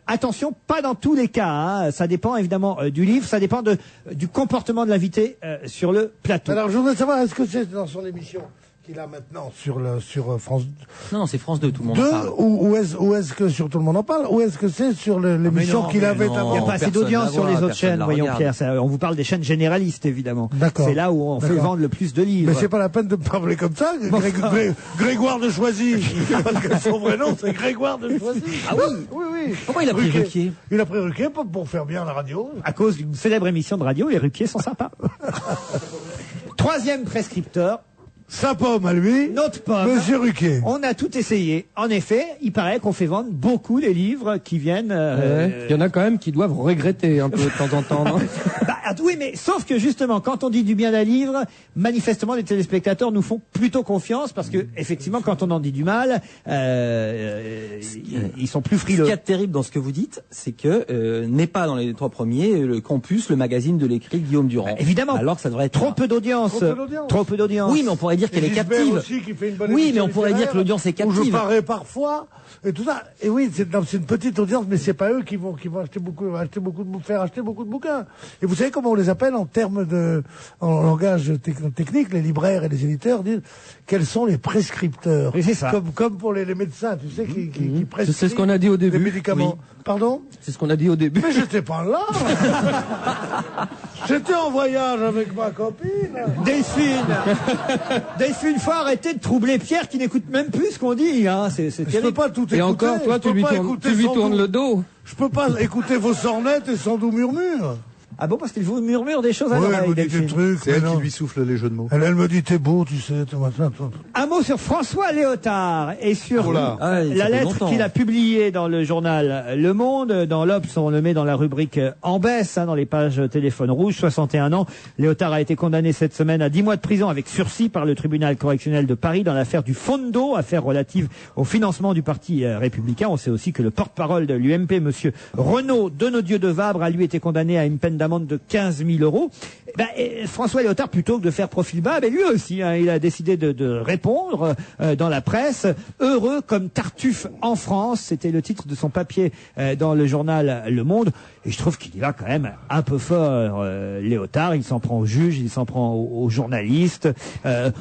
Attention, pas dans tous les cas. Hein. Ça dépend évidemment du livre, ça dépend du comportement de l'invité sur le plateau. Alors, je voudrais savoir, est-ce que c'est dans son émission qu'il a maintenant sur France 2. Non, c'est France 2, tout le monde en parle. Ou est-ce que sur Tout le monde en parle, ou est-ce que c'est sur l'émission qu'il avait avant? Il n'y a pas assez d'audience sur les autres chaînes, voyons Pierre. On vous parle des chaînes généralistes, évidemment. D'accord. C'est là où on fait vendre le plus de livres. Mais c'est pas la peine de parler comme ça. Grégoire de Choisy. Parce que son vrai nom, c'est Grégoire de Choisy. Ah oui? Oui. Pourquoi il a pris Ruquier? Il a pris Ruquier pour faire bien la radio. À cause d'une célèbre émission de radio, les Ruquier sont sympas. Troisième prescripteur. Sa pomme à lui, notre pomme. Monsieur Ruquier. On a tout essayé. En effet, il paraît qu'on fait vendre beaucoup les livres qui viennent. Il y en a quand même qui doivent regretter un peu de temps en temps. Non oui, mais sauf que justement, quand on dit du bien d'un livre, manifestement, les téléspectateurs nous font plutôt confiance parce que effectivement, quand on en dit du mal, ils sont plus frileux. Ce qu'il y a de terrible dans ce que vous dites, c'est que n'est pas dans les trois premiers le Campus, le magazine de l'écrit Guillaume Durand. Évidemment. Alors que ça devrait être trop peu d'audience. Trop peu d'audience. Oui, mais on pourrait dire qu'elle est Gisbert captive. aussi, qui fait une bonne Oui, mais émission on pourrait dire que l'audience est Où captive. je parais parfois et tout ça. Et oui, c'est une petite audience, mais c'est pas eux qui vont acheter faire acheter beaucoup de bouquins. Et vous savez comment on les appelle en langage technique, les libraires et les éditeurs disent quels sont les prescripteurs. Oui, c'est ça. Comme pour les médecins, tu sais, qui prescrivent. C'est ce qu'on a dit au début. Des médicaments. Oui. Pardon? C'est ce qu'on a dit au début. Mais j'étais pas là. J'étais en voyage avec ma copine. Delphine, faut arrêter de troubler Pierre qui n'écoute même plus ce qu'on dit. Hein. C'est Je peux terrible. pas tout écouter. Et encore, toi, tu lui tournes le dos. Je peux pas écouter vos sornettes et son doux murmure. Ah bon, parce qu'il vous murmure des choses à Ouais, l'oreille, elle me dit Delphine. des trucs. C'est elle qui lui souffle les jeux de mots. Elle me dit t'es beau, tu sais, tout machin. Un mot sur François Léotard et sur Ah, ça la fait lettre longtemps. qu'il a publiée dans le journal Le Monde. Dans l'Obs, on le met dans la rubrique en baisse, dans les pages téléphone rouge, 61 ans. Léotard a été condamné cette semaine à 10 mois de prison avec sursis par le tribunal correctionnel de Paris dans l'affaire du Fondo, affaire relative au financement du parti républicain. On sait aussi que le porte-parole de l'UMP, monsieur Renaud Donodieu de Vabre, a lui été condamné à une peine d'amende de 15 000 €. François Léotard, plutôt que de faire profil bas, lui aussi, hein, il a décidé de répondre dans la presse. Heureux comme Tartuffe en France, c'était le titre de son papier dans le journal Le Monde. Et je trouve qu'il y va quand même un peu fort, Léotard. Il s'en prend aux juges, il s'en prend aux journalistes. Un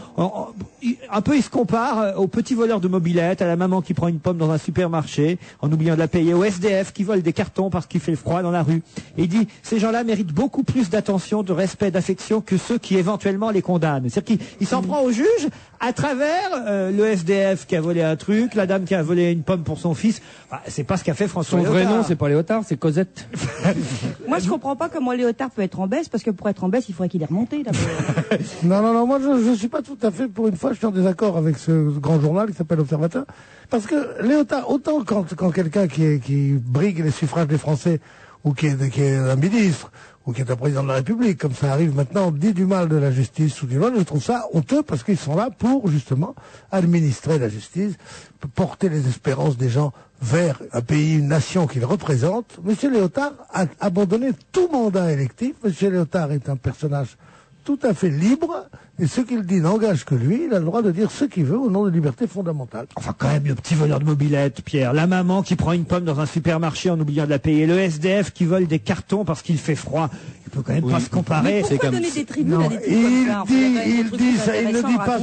peu, il se compare au petit voleur de mobilette, à la maman qui prend une pomme dans un supermarché en oubliant de la payer, au SDF qui vole des cartons parce qu'il fait froid dans la rue. Et il dit, ces gens-là méritent méritent beaucoup plus d'attention, de respect, d'affection que ceux qui éventuellement les condamnent. C'est-à-dire qu'il s'en prend au juge à travers le SDF qui a volé un truc, la dame qui a volé une pomme pour son fils. Enfin, c'est pas ce qu'a fait François Son vrai Léotard. nom, c'est pas Léotard, c'est Cosette. Moi, je comprends pas comment Léotard peut être en baisse, parce que pour être en baisse, il faudrait qu'il ait remonté d'abord. Non, moi je suis pas tout à fait, pour une fois, je suis en désaccord avec ce grand journal qui s'appelle Observateur. Parce que Léotard, autant quand quelqu'un qui brigue les suffrages des Français, ou qui est un ministre, ou qui est un président de la République, comme ça arrive maintenant, dit du mal de la justice ou du mal, je trouve ça honteux parce qu'ils sont là pour, justement, administrer la justice, porter les espérances des gens vers un pays, une nation qu'ils représentent. Monsieur Léotard a abandonné tout mandat électif. Monsieur Léotard est un personnage tout à fait libre, et ce qu'il dit n'engage que lui. Il a le droit de dire ce qu'il veut au nom de liberté fondamentale. Enfin, quand même, le petit voleur de mobilette, Pierre. La maman qui prend une pomme dans un supermarché en oubliant de la payer. Le SDF qui vole des cartons parce qu'il fait froid. Il peut quand même pas se comparer. Mais pourquoi donner des tribunes à des types Il comme ça?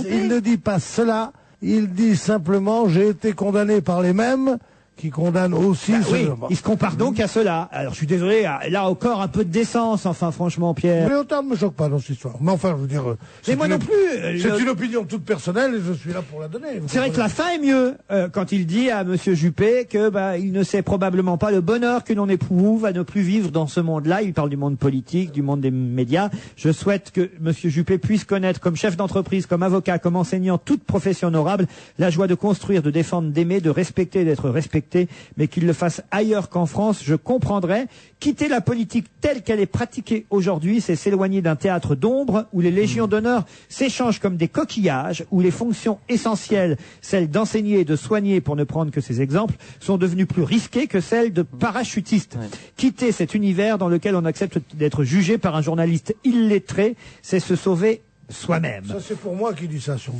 il ne dit pas cela. Il dit simplement, j'ai été condamné par les mêmes qui condamnent aussi. Oui, il se compare donc à cela. Alors, je suis désolé, là encore un peu de décence, enfin, franchement, Pierre. Léotard ne me choque pas dans cette histoire. Mais enfin, je veux dire, Mais moi non plus. C'est une opinion toute personnelle et je suis là pour la donner. C'est vrai que la fin est mieux quand il dit à Monsieur Juppé que il ne sait probablement pas le bonheur que l'on éprouve à ne plus vivre dans ce monde-là. Il parle du monde politique, du monde des médias. Je souhaite que Monsieur Juppé puisse connaître, comme chef d'entreprise, comme avocat, comme enseignant, toute profession honorable, la joie de construire, de défendre, d'aimer, de respecter, d'être respecté, mais qu'il le fasse ailleurs qu'en France. Je comprendrais. Quitter la politique telle qu'elle est pratiquée aujourd'hui, c'est s'éloigner d'un théâtre d'ombre où les légions d'honneur s'échangent comme des coquillages, où les fonctions essentielles, celles d'enseigner et de soigner, pour ne prendre que ces exemples, sont devenues plus risquées que celles de parachutistes. Quitter cet univers dans lequel on accepte d'être jugé par un journaliste illettré, c'est se sauver soi-même. Ça, c'est pour moi qui dis ça, sûrement.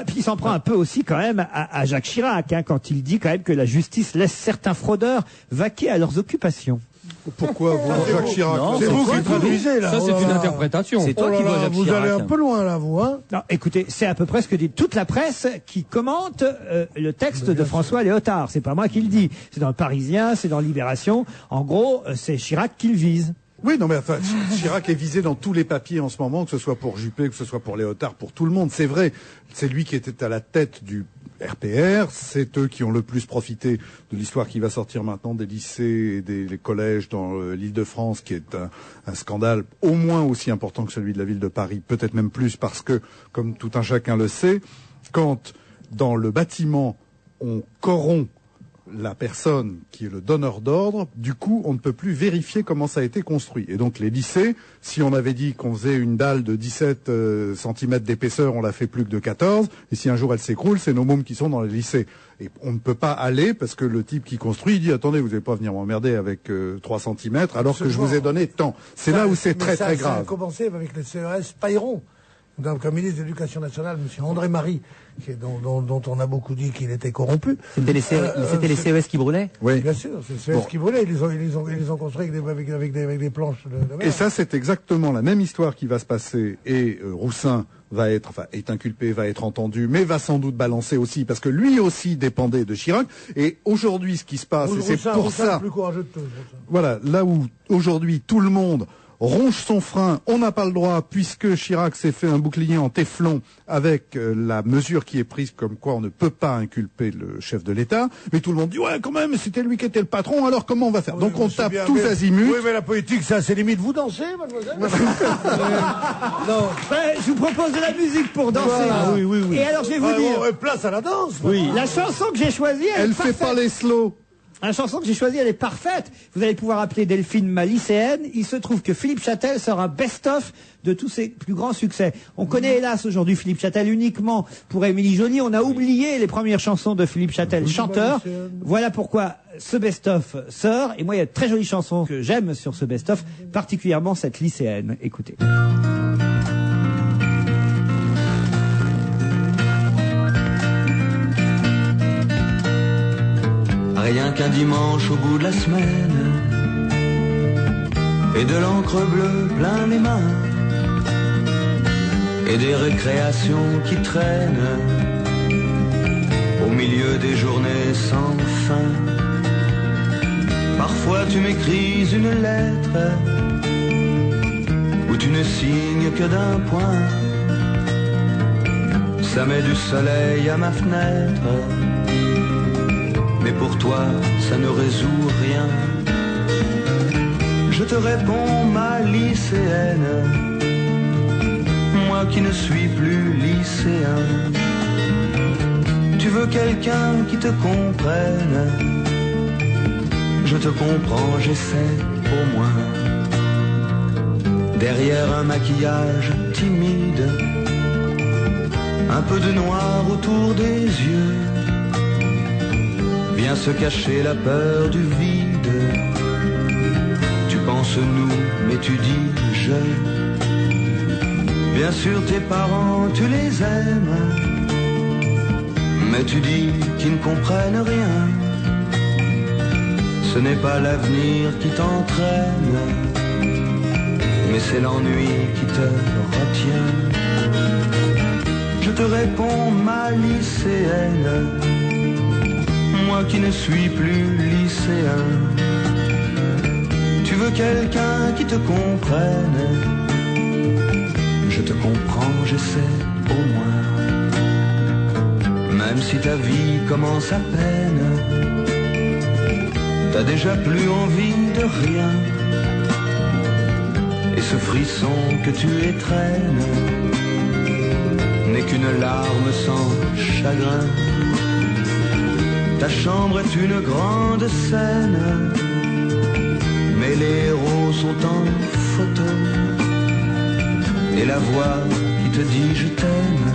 Puis il s'en prend un peu aussi quand même à Jacques Chirac, quand il dit quand même que la justice laisse certains fraudeurs vaquer à leurs occupations. Pourquoi vous, Jacques Chirac? C'est vous qui traduisez, là. Ça, c'est une interprétation. C'est toi qui vois Jacques Vous Chirac. allez un peu loin, là, vous, hein? Non, écoutez, c'est à peu près ce que dit toute la presse qui commente le texte de François Léotard. C'est pas moi qui le dis. C'est dans le Parisien, c'est dans Libération. En gros, c'est Chirac qui le vise. Oui, non, mais enfin, Chirac est visé dans tous les papiers en ce moment, que ce soit pour Juppé, que ce soit pour Léotard, pour tout le monde. C'est vrai, c'est lui qui était à la tête du RPR, c'est eux qui ont le plus profité de l'histoire qui va sortir maintenant des lycées et des collèges dans l'Île-de-France, qui est un scandale au moins aussi important que celui de la ville de Paris, peut-être même plus, parce que, comme tout un chacun le sait, quand dans le bâtiment on corrompt la personne qui est le donneur d'ordre, du coup, on ne peut plus vérifier comment ça a été construit. Et donc, les lycées, si on avait dit qu'on faisait une dalle de 17 cm d'épaisseur, on la fait plus que de 14. Et si un jour elle s'écroule, c'est nos mômes qui sont dans les lycées. Et on ne peut pas aller parce que le type qui construit, il dit, attendez, vous n'allez pas venir m'emmerder avec 3 cm alors que je vous ai donné tant. C'est là où c'est très très grave. Ça a commencé avec le CES Pailleron. Donc, un ministre de l'Éducation nationale, M. André Marie, dont on a beaucoup dit qu'il était corrompu. C'était les CES qui brûlaient? Oui. Bien sûr, c'est les CES qui brûlaient. Ils les ont construits avec des planches de mer. Et ça, c'est exactement la même histoire qui va se passer. Et Roussin est inculpé, va être entendu, mais va sans doute balancer aussi, parce que lui aussi dépendait de Chirac. Et aujourd'hui, ce qui se passe, et c'est pour ça. Plus courageux de tous. Voilà, là où aujourd'hui tout le monde ronge son frein, on n'a pas le droit, puisque Chirac s'est fait un bouclier en téflon avec la mesure qui est prise comme quoi on ne peut pas inculper le chef de l'État, mais tout le monde dit ouais quand même c'était lui qui était le patron, alors comment on va faire? Oui, donc on tape bien, tous azimuts. Oui mais la politique ça c'est limite, vous dansez mademoiselle? Non. Je vous propose de la musique pour danser. Voilà. Oui. Et alors je vais vous dire. Place à la danse. Oui. La chanson que j'ai choisie, elle fait pas les slows. La chanson que j'ai choisie, elle est parfaite. Vous allez pouvoir appeler Delphine ma lycéenne. Il se trouve que Philippe Châtel sort un best-of de tous ses plus grands succès. On connaît hélas aujourd'hui Philippe Châtel uniquement pour Émilie Joly. On a oublié les premières chansons de Philippe Châtel, chanteur. Voilà pourquoi ce best-of sort. Et moi, il y a de très jolies chansons que j'aime sur ce best-of, particulièrement cette lycéenne. Écoutez. Rien qu'un dimanche au bout de la semaine et de l'encre bleue plein les mains et des récréations qui traînent au milieu des journées sans fin. Parfois Parfois tu m'écris une lettre où tu ne signes que d'un point. Ça met du soleil à ma fenêtre, mais pour toi ça ne résout rien. Je te réponds, ma lycéenne, moi qui ne suis plus lycéen. Tu veux quelqu'un qui te comprenne. Je te comprends, j'essaie au moins. Derrière un maquillage timide, un peu de noir autour des yeux, vient se cacher la peur du vide. Tu penses nous, mais tu dis je. Bien sûr tes parents, tu les aimes, mais tu dis qu'ils ne comprennent rien. Ce n'est pas l'avenir qui t'entraîne, mais c'est l'ennui qui te retient. Je te réponds, ma lycéenne, moi qui ne suis plus lycéen. Tu veux quelqu'un qui te comprenne. Je te comprends, j'essaie au moins. Même si ta vie commence à peine, t'as déjà plus envie de rien. Et ce frisson que tu étrennes n'est qu'une larme sans chagrin. Ta chambre est une grande scène, mais les héros sont en photo. Et la voix qui te dit je t'aime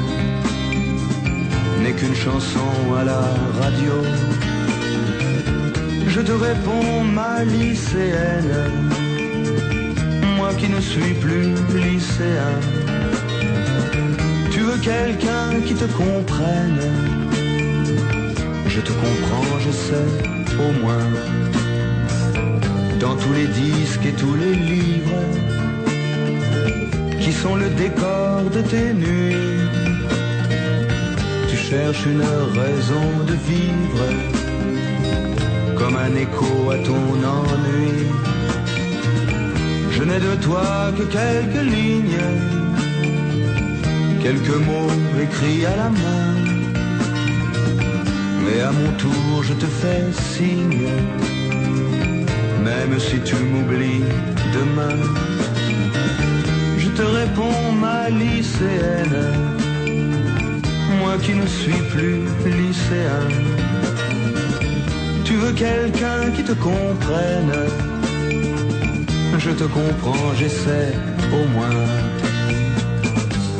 n'est qu'une chanson à la radio. Je te réponds, ma lycéenne, moi qui ne suis plus lycéen. Tu veux quelqu'un qui te comprenne. Je te comprends, je sais au moins. Dans tous les disques et tous les livres qui sont le décor de tes nuits, tu cherches une raison de vivre, comme un écho à ton ennui. Je n'ai de toi que quelques lignes, quelques mots écrits à la main, mais à mon tour je te fais signe, même si tu m'oublies demain. Je te réponds, ma lycéenne, moi qui ne suis plus lycéen. Tu veux quelqu'un qui te comprenne. Je te comprends, j'essaie au moins.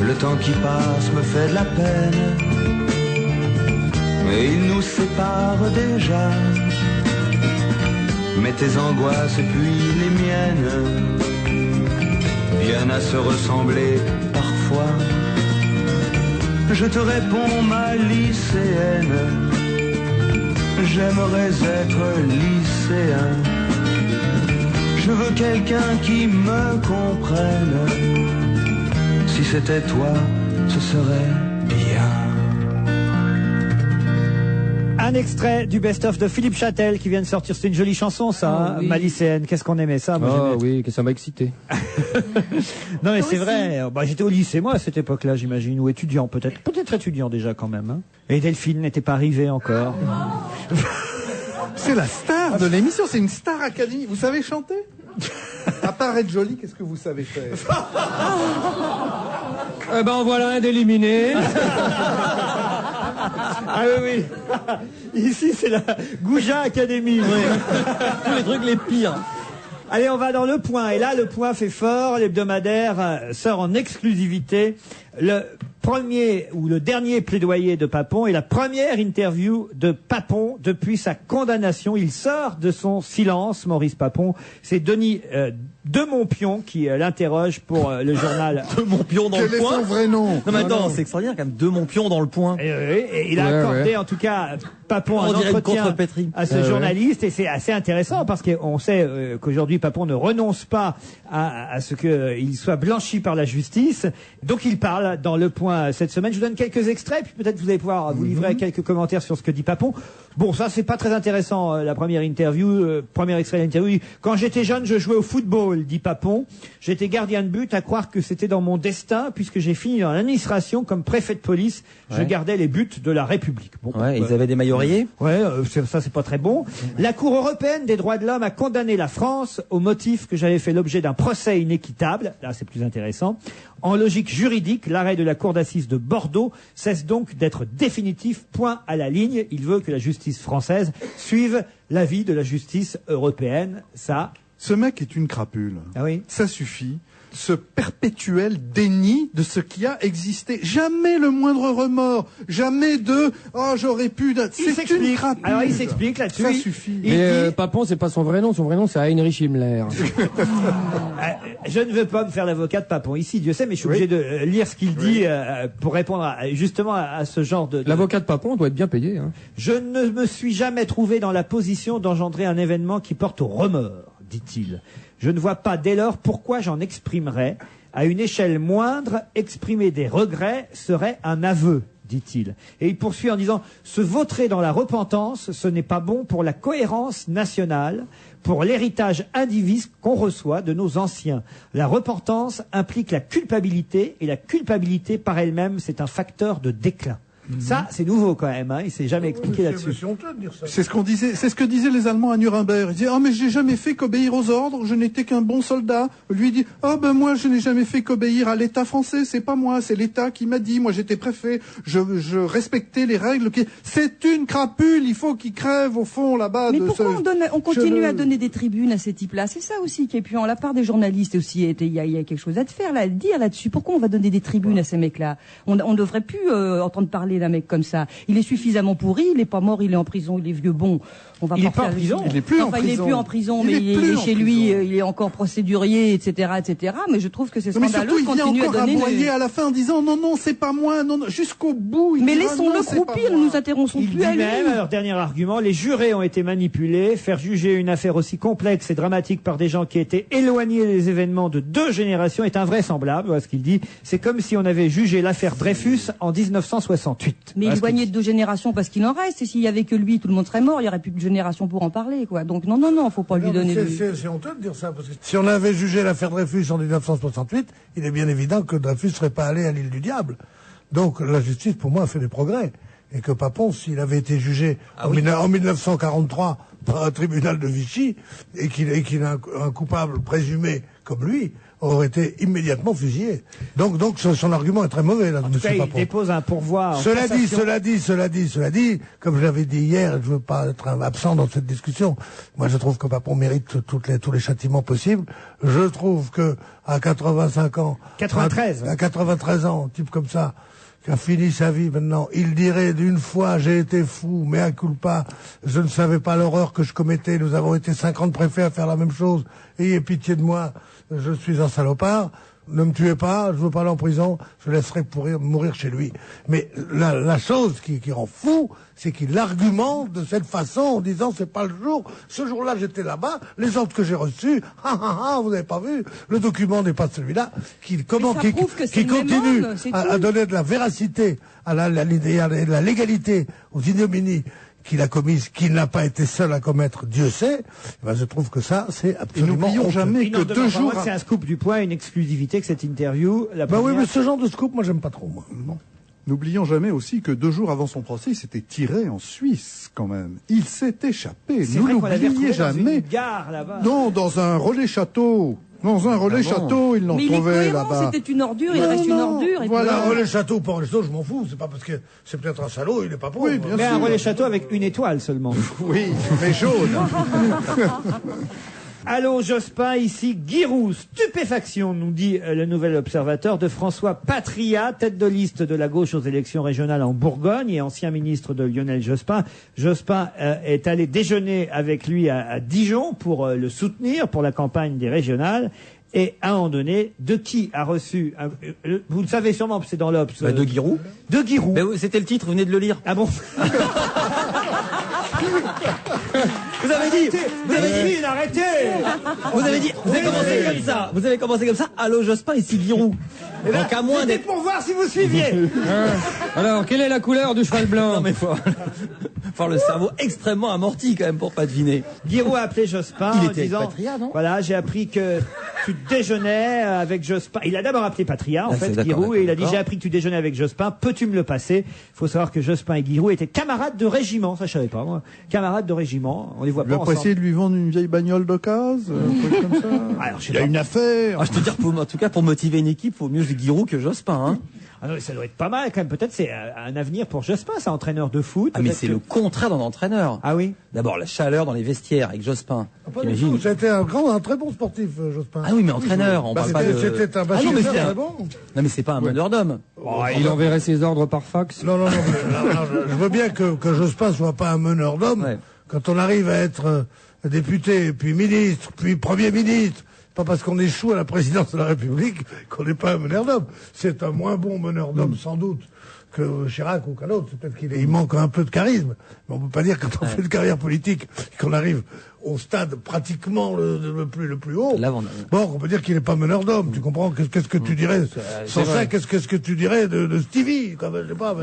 Le temps qui passe me fait de la peine, mais il nous sépare déjà. Mais tes angoisses et puis les miennes viennent à se ressembler parfois. Je te réponds, ma lycéenne, j'aimerais être lycéen. Je veux quelqu'un qui me comprenne. Si c'était toi, ce serait bien. Un extrait du best-of de Philippe Châtel qui vient de sortir. C'est une jolie chanson, ça, hein, oui. ma lycéenne. Qu'est-ce qu'on aimait ça, moi, Ah oui, que ça m'a excité. Non, mais c'est vrai. Bah, j'étais au lycée, moi, à cette époque-là, j'imagine, ou étudiant, peut-être. Peut-être étudiant déjà, quand même. Hein. Et Delphine n'était pas arrivée encore. C'est la star de l'émission, c'est une star académie. Vous savez chanter? À part être jolie, qu'est-ce que vous savez faire? Eh ben, voilà un d'éliminé. Ah oui, oui. Ici, c'est la Gouja Academy. Tous les trucs les pires. Allez, on va dans Le Point. Et là, Le Point fait fort. L'hebdomadaire sort en exclusivité le premier ou le dernier plaidoyer de Papon et la première interview de Papon depuis sa condamnation. Il sort de son silence, Maurice Papon. C'est Denis de Montpion qui l'interroge pour le journal. De Montpion dans Quel le est point. son vrai nom? Non mais attends, c'est extraordinaire quand même. De Montpion dans le point. Et il a accordé en tout cas Papon un entretien à ce journaliste et c'est assez intéressant parce qu'on sait qu'aujourd'hui Papon ne renonce pas à ce qu'il soit blanchi par la justice. Donc il parle parle dans Le Point cette semaine. Je vous donne quelques extraits, puis peut-être vous allez pouvoir vous livrer quelques commentaires sur ce que dit Papon. Bon, ça, c'est pas très intéressant, la première interview. Premier extrait de l'interview. Quand j'étais jeune, je jouais au football, dit Papon. J'étais gardien de but, à croire que c'était dans mon destin, puisque j'ai fini dans l'administration comme préfet de police. Je gardais les buts de la République. Bon, Ils avaient des maillots rayés. Ça, c'est pas très bon. La Cour européenne des droits de l'homme a condamné la France au motif que j'avais fait l'objet d'un procès inéquitable. Là, c'est plus intéressant. En logique juridique, l'arrêt de la Cour d'assises de Bordeaux cesse donc d'être définitif, point à la ligne. Il veut que la justice française suive l'avis de la justice européenne. Ça. Ce mec est une crapule. Ah oui. Ça suffit. Ce perpétuel déni de ce qui a existé. Jamais le moindre remords. Jamais de « Oh, j'aurais pu... » C'est une crapule. Alors, il s'explique là-dessus. Ça suffit. Mais Papon, c'est pas son vrai nom. Son vrai nom, c'est Heinrich Himmler. Je ne veux pas me faire l'avocat de Papon ici, Dieu sait, mais je suis obligé de lire ce qu'il dit pour répondre justement à ce genre de... L'avocat de Papon doit être bien payé. Hein. Je ne me suis jamais trouvé dans la position d'engendrer un événement qui porte au remords, dit-il. Je ne vois pas dès lors pourquoi j'en exprimerais. À une échelle moindre, exprimer des regrets serait un aveu, dit-il. Et il poursuit en disant « Se vautrer dans la repentance, ce n'est pas bon pour la cohérence nationale, pour l'héritage indivisible qu'on reçoit de nos anciens. La repentance implique la culpabilité, et la culpabilité par elle-même, c'est un facteur de déclin. » Ça, c'est nouveau quand même, hein. Il s'est jamais expliqué là-dessus. C'est ce qu'on disait, c'est ce que disaient les Allemands à Nuremberg. Ils disaient, ah, mais j'ai jamais fait qu'obéir aux ordres, je n'étais qu'un bon soldat. Lui dit, ah, ben, moi, je n'ai jamais fait qu'obéir à l'État français, c'est pas moi, c'est l'État qui m'a dit, moi, j'étais préfet, je respectais les règles. C'est une crapule, il faut qu'il crève au fond, là-bas. Mais pourquoi on continue à donner des tribunes à ces types-là? C'est ça aussi qui est puis en la part des journalistes aussi, il y a quelque chose à te faire, là, à dire là-dessus. Pourquoi on va donner des tribunes à ces mecs-là? On ne devrait plus entendre parler d'un mec comme ça. Il est suffisamment pourri, il est pas mort, il est en prison, il est vieux, bon. On va il n'est pas en prison. Il n'est plus en prison. Il est plus en prison, mais il est chez lui, il est encore procédurier, etc., etc. Mais je trouve que c'est scandaleux de continuer à donner. Aboyer à la fin en disant non, non, c'est pas moi, non, non, jusqu'au bout. Mais laissons-le croupir, nous nous intéressons plus à lui. Même, alors dernier argument, les jurés ont été manipulés. Faire juger une affaire aussi complexe et dramatique par des gens qui étaient éloignés des événements de 2 générations est invraisemblable. Voilà ce qu'il dit. C'est comme si on avait jugé l'affaire Dreyfus en 1968. Mais éloigné de 2 générations parce qu'il en reste. Et s'il y avait que lui, tout le monde serait mort. Il y aurait plus de génération pour en parler, quoi. Donc non, faut pas lui donner. C'est honteux de dire ça parce que si on avait jugé l'affaire Dreyfus en 1968, il est bien évident que Dreyfus serait pas allé à l'île du diable. Donc la justice, pour moi, a fait des progrès. Et que Papon, s'il avait été jugé en 1943 par un tribunal de Vichy et qu'il a un coupable présumé comme lui, aurait été immédiatement fusillé. Donc son argument est très mauvais là. En tout cas, il dépose un pourvoi. Cela dit, comme je l'avais dit hier, je veux pas être absent dans cette discussion. Moi, je trouve que Papon mérite tous les châtiments possibles. Je trouve que à 85 ans, 93, à 93 ans, un type comme ça, qui a fini sa vie maintenant, il dirait d'une fois j'ai été fou, mea culpa, je ne savais pas l'horreur que je commettais, nous avons été 50 préfets à faire la même chose, ayez pitié de moi, je suis un salopard, ne me tuez pas, je veux pas aller en prison, je laisserai mourir chez lui. Mais la chose qui rend fou, c'est qu'il argumente de cette façon en disant c'est pas le jour, ce jour-là j'étais là-bas, les ordres que j'ai reçus, vous n'avez pas vu, le document n'est pas celui-là, qui continue à donner de la véracité à la légalité aux ignominies qu'il a commise, qu'il n'a pas été seul à commettre, Dieu sait, ben je trouve que ça, c'est absolument n'oublions jamais que 2 jours... C'est un scoop du Point, une exclusivité que cette interview... oui, mais ce genre de scoop, moi, j'aime pas trop, moi. Non. N'oublions jamais aussi que 2 jours avant son procès, il s'était tiré en Suisse, quand même. Il s'est échappé. C'est vrai qu'on l'avait retrouvé dans une gare, là-bas. Non, dans un relais château. Dans un relais château, ils l'ont trouvé là-bas. C'était une ordure, il reste une ordure. Voilà, un relais château, pas un relais château, je m'en fous. C'est pas parce que c'est peut-être un salaud, il est pas pauvre. Oui, bien mais sûr. Un relais château avec une étoile seulement. Oui, mais jaune. Allô Jospin, ici Giroud. Stupéfaction, nous dit le Nouvel Observateur, de François Patria, tête de liste de la gauche aux élections régionales en Bourgogne et ancien ministre de Lionel Jospin. Jospin est allé déjeuner avec lui à Dijon pour le soutenir pour la campagne des régionales. Et à un moment donné, de qui a reçu... vous le savez sûrement, c'est dans l'Obs. De Giroud. De Giroud. C'était le titre, vous venez de le lire. Ah bon? Vous avez dit, arrêtez. Vous avez commencé comme ça. Allô Jospin, ici Giroud. Donc à moins d'être pour voir si vous suiviez. Alors, quelle est la couleur du cheval blanc? Non mais faut avoir le cerveau extrêmement amorti quand même pour pas deviner. Giroud a appelé Jospin Il en était disant, Patria, non? voilà, j'ai appris que tu déjeunais avec Jospin. Il a d'abord appelé Patria, en Ah, fait, c'est d'accord, Giroud, et il a dit, d'accord. j'ai appris que tu déjeunais avec Jospin, peux-tu me le passer? Il faut savoir que Jospin et Giroud étaient camarades de régiment, ça je savais pas, moi. Camarades de régiment, on les voit Il pas a pas essayé ensemble. de lui vendre une vieille bagnole d'occasion, un truc comme ça. Alors, je sais Il y a pas. une affaire. Ah, je te dire, en tout cas, pour motiver une équipe, faut mieux Giroud que Jospin, hein. Ah non, mais ça doit être pas mal quand même. Peut-être c'est un avenir pour Jospin, c'est entraîneur de foot. Ah mais Peut-être c'est que- le contraire d'un entraîneur. Ah oui. D'abord la chaleur dans les vestiaires avec Jospin. T'imagines? C'était un très bon sportif, Jospin. Ah oui, mais entraîneur, on parle pas de... C'était un Ah non, mais basketteur c'est très bon. Non mais c'est pas un meneur d'homme. Il enverrait ses ordres par fax. Non, je veux bien que Jospin soit pas un meneur d'hommes. Ouais. Quand on arrive à être député, puis ministre, puis Premier ministre, pas parce qu'on échoue à la présidence de la République qu'on n'est pas un meneur d'hommes. C'est un moins bon meneur d'hommes, sans doute, que Chirac ou qu'un autre. C'est peut-être qu'il manque un peu de charisme. Mais on peut pas dire quand on fait une carrière politique et qu'on arrive au stade pratiquement le plus haut. Là, Bon, on peut dire qu'il n'est pas meneur d'hommes. Tu comprends? Qu'est-ce que tu dirais sans ça? Qu'est-ce que tu dirais de Stevie? Comme, je sais pas.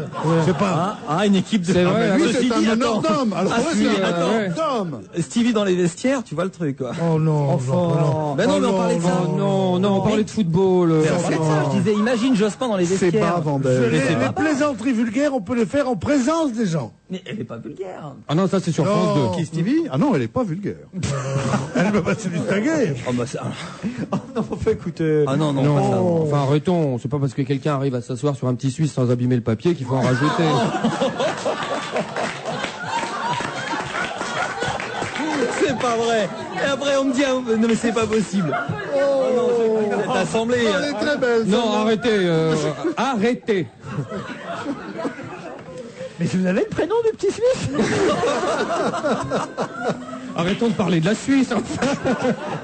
C'est pas. Une équipe de... C'est vrai, Lui, c'est un meneur d'homme. Alors, Ah, ouais, si, c'est un attends. meneur d'homme. Stevie dans les vestiaires, tu vois le truc, quoi. Oh non, non. Mais non, mais on parlait de ça. Non, on parlait de football. Mais on parlait de ça, je disais, imagine Jospin dans les C'est vestiaires. bas, Vandel. Les plaisanteries vulgaires, on peut les faire en présence des gens. Mais elle est pas vulgaire. Ah non, ça c'est sur France 2. Qui, Stevie? Ah non, elle est pas vulgaire. Elle peut pas se distinguer. Oh bah ça... Non, enfin, écoute, Ah non, non, Non, pas ça. enfin arrêtons, c'est pas parce que quelqu'un arrive à s'asseoir sur un petit Suisse sans abîmer le papier qu'il faut en rajouter. C'est pas vrai. Et après on me dit, non mais c'est pas possible. Oh non, cette assemblée. Elle est très belle. Non, arrêtez, arrêtez. mais vous avez le prénom du petit Suisse? Arrêtons de parler de la Suisse.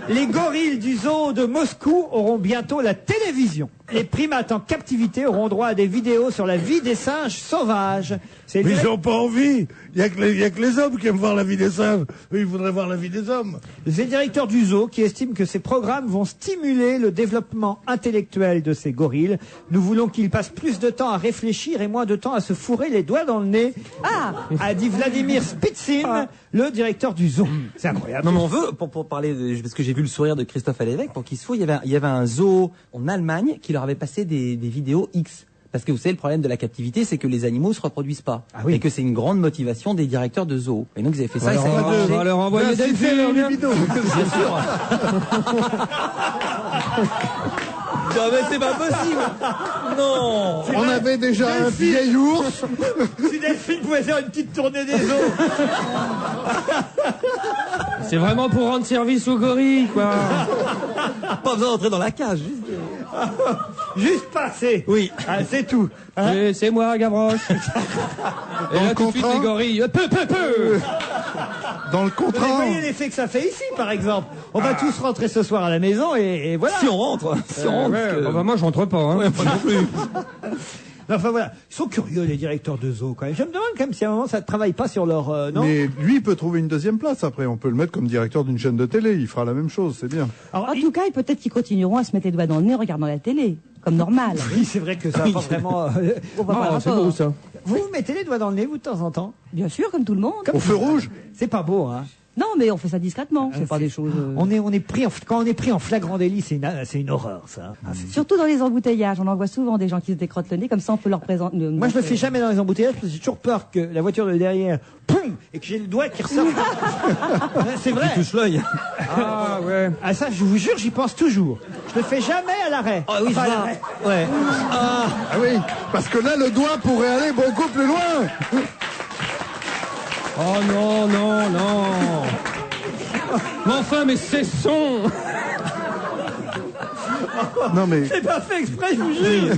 Les gorilles du zoo de Moscou auront bientôt la télévision. Les primates en captivité auront droit à des vidéos sur la vie des singes sauvages. C'est Mais ils n'ont pas envie. Il y a que les hommes qui aiment voir la vie des singes. Eux, ils voudraient voir la vie des hommes. C'est le directeur du zoo qui estime que ces programmes vont stimuler le développement intellectuel de ces gorilles. Nous voulons qu'ils passent plus de temps à réfléchir et moins de temps à se fourrer les doigts dans le nez. A dit Vladimir Spitsin, le directeur du zoo. C'est incroyable. Non mais on veut, pour parler, parce que j'ai vu le sourire de Christophe Alévêque, pour qu'il se fout, il y avait un zoo en Allemagne qui leur avait passé des vidéos X. Parce que vous savez, le problème de la captivité, c'est que les animaux se reproduisent pas. Et que c'est une grande motivation des directeurs de zoo. Et donc ils avaient fait ça, et ça a marché. On va leur envoyer des films. Bien sûr. Non mais c'est pas possible. Non. On avait déjà un vieil ours. Si Delphine pouvait faire une petite tournée des zoos. C'est vraiment pour rendre service aux gorilles, quoi. Pas besoin d'entrer dans la cage. Juste passer. Oui. Ah, c'est tout. Hein? C'est moi, Gavroche. Et là, tout de suite, les gorilles. Peu. Dans le Vous contrat. voyez l'effet que ça fait ici, par exemple. On va tous rentrer ce soir à la maison et voilà. Si on rentre. Si on rentre. Ouais, parce que- bah, moi, je rentre pas. Hein. Ouais, moi non plus. Enfin voilà, ils sont curieux les directeurs de zoo quand même. Je me demande quand même si à un moment ça ne travaille pas sur leur non. Mais lui, il peut trouver une deuxième place après. On peut le mettre comme directeur d'une chaîne de télé. Il fera la même chose, c'est bien. Alors, En tout cas, peut-être qu'ils continueront à se mettre les doigts dans le nez en regardant la télé, comme normal. oui, c'est vrai que ça va pas vraiment. On va pas Ah, c'est rapport. beau, ça. Vous mettez les doigts dans le nez vous de temps en temps. Bien sûr, comme tout le monde. Au feu rouge. C'est pas beau, hein. Non, mais on fait ça discrètement. C'est pas des choses. On est pris quand on est pris en flagrant délit, c'est une horreur ça. Ah, Surtout dans les embouteillages, on en voit souvent des gens qui se décrottent le nez, comme ça on peut leur présenter. Moi, je le fais jamais dans les embouteillages parce que j'ai toujours peur que la voiture de derrière, poum, et que j'ai le doigt qui ressort. C'est vrai. Touche l'œil. Ah, ouais. Ah ça, je vous jure, j'y pense toujours. Je le fais jamais à l'arrêt. Ah oui, Enfin, à ça. l'arrêt. Ouais. Ah oui, parce que là, le doigt pourrait aller beaucoup plus loin. Oh non. Mais enfin, mais cessons. Non mais. C'est pas fait exprès, je vous jure.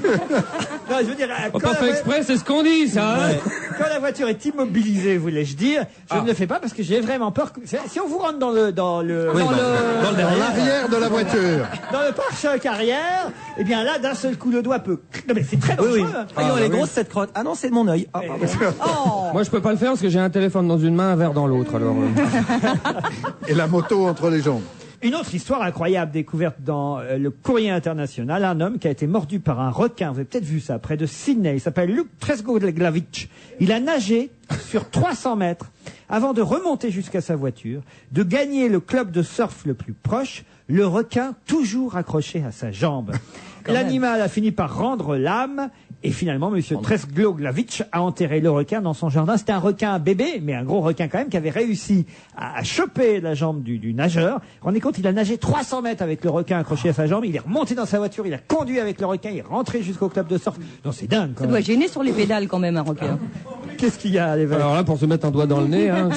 Non, je veux dire, Pas fait exprès, c'est ce qu'on dit, ça. Hein. quand la voiture est immobilisée, voulais-je dire, je ne le fais pas parce que j'ai vraiment peur que si on vous rentre dans le Oui, dans le derrière. L'arrière de la la voiture. Dans le pare-choc arrière, eh bien là, d'un seul coup, le doigt peut... Non mais c'est très dangereux. hein. Ah non, elle est grosse cette crotte. Ah non, c'est de mon œil. Ah, pardon. Moi, je peux pas le faire parce que j'ai un téléphone dans une main, un verre dans l'autre. Alors. Et la moto entre les jambes. Une autre histoire incroyable découverte dans le Courrier International. Un homme qui a été mordu par un requin. Vous avez peut-être vu ça, près de Sydney. Il s'appelle Luke Tresgoglavic. Il a nagé sur 300 mètres avant de remonter jusqu'à sa voiture, de gagner le club de surf le plus proche, le requin toujours accroché à sa jambe. L'animal a fini par rendre l'âme. Et finalement, monsieur Tresgoglavic a enterré le requin dans son jardin. C'était un requin bébé, mais un gros requin quand même, qui avait réussi à choper la jambe du nageur. Rendez compte, il a nagé 300 mètres avec le requin accroché à sa jambe. Il est remonté dans sa voiture, il a conduit avec le requin, il est rentré jusqu'au club de surf. Non, c'est dingue quand Ça même. doit gêner sur les pédales quand même, un requin. Qu'est-ce qu'il y a, les vaches? Alors là, pour se mettre un doigt dans le nez, hein, Non,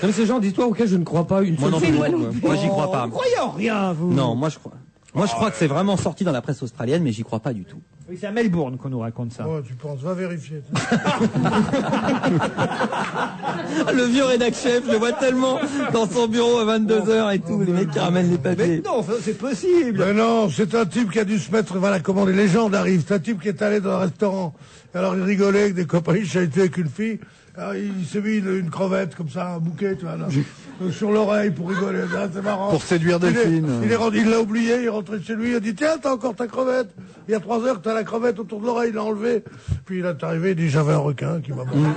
mais c'est le genre d'histoire auquel je ne crois pas une Moi non seule plus. seconde. Moi, j'y crois pas. Vous croyez en rien, vous? Non, moi je crois. Moi, je crois que c'est vraiment sorti dans la presse australienne, mais j'y crois pas du tout. Oui, c'est à Melbourne qu'on nous raconte ça. Oh, tu penses, va vérifier. Le vieux rédac chef, je le vois tellement dans son bureau à 22h et tout, les mecs qui ramènent les Mais papiers. non, c'est possible. Mais non, c'est un type qui a dû se mettre, voilà comment les légendes arrivent. C'est un type qui est allé dans un restaurant. Alors il rigolait avec des copains, il chahutait avec une fille. Alors, il s'est mis une crevette comme ça, un bouquet, tu vois, là, sur l'oreille pour rigoler. Ah, c'est marrant. Pour séduire Delphine. Il l'a oublié, il est rentré chez lui, il a dit tiens, t'as encore ta crevette. Il y a 3 heures que t'as la crevette autour de l'oreille, il l'a enlevé. Puis il est arrivé, il dit j'avais un requin qui m'a mangé.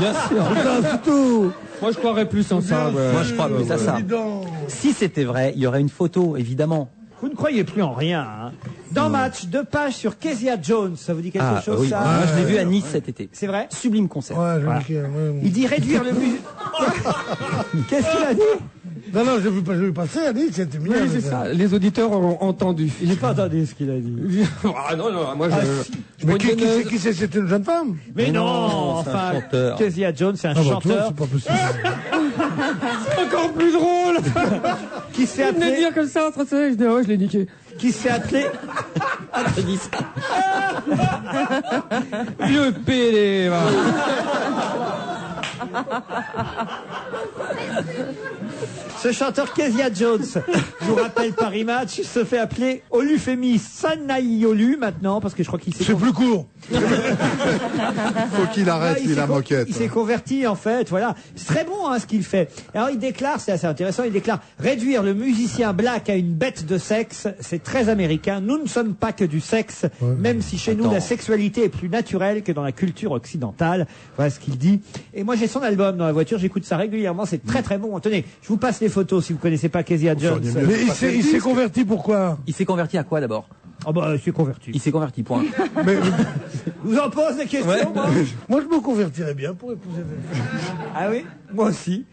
Bien sûr. Putain, c'est tout. Moi, je croirais plus en ça. Ouais. Moi, je crois plus à ça. Évident. Si c'était vrai, il y aurait une photo, évidemment. Vous ne croyez plus en rien. Hein. Dans Match, 2 pages sur Kezia Jones. Ça vous dit quelque chose, oui. ça? Moi, je l'ai vu à Nice cet été. C'est vrai? Sublime concert. Ouais, Voilà. ouais. Il dit réduire le musée. Qu'est-ce qu'il a dit? Non, non, j'ai vu passer, elle dit, c'était bien. Oui, c'est ça. Les auditeurs auront entendu. J'ai pas entendu ce qu'il a dit. Ah non, non, moi je. Mais qui c'est? C'est une jeune femme? Mais non, c'est un enfin, chanteur. Kezia Jones, c'est un Ah bah, toi, chanteur c'est pas possible. C'est encore plus drôle. qui s'est Il venait de appelé, dire comme ça entre ça, je dis ouais, je l'ai niqué. qui s'est appelé, Ah, je dis ça. Vieux pédé. va. ce chanteur Kezia Jones, je vous rappelle Paris Match, se fait appeler Olufemi Sanaïolu maintenant, parce que je crois qu'il s'est C'est plus court. Faut qu'il arrête, il lui, s'est la moquette. Il s'est converti, en fait, voilà. C'est très bon, hein, ce qu'il fait. Alors, il déclare, c'est assez intéressant, il déclare « Réduire le musicien black à une bête de sexe, c'est très américain. Nous ne sommes pas que du sexe, même si chez nous, la sexualité est plus naturelle que dans la culture occidentale. » Voilà ce qu'il dit. Et moi, j'ai son album dans la voiture, j'écoute ça régulièrement, c'est très très bon. Tenez, je vous passe les photos si vous connaissez pas Kezia Jones. Mais il s'est converti pourquoi? Il s'est converti à quoi d'abord? Ah bah, il s'est converti. Il s'est converti, point. Mais, Je vous en pose des questions, Ouais. moi. moi, je me convertirais bien pour épouser des... Ah oui? Moi aussi.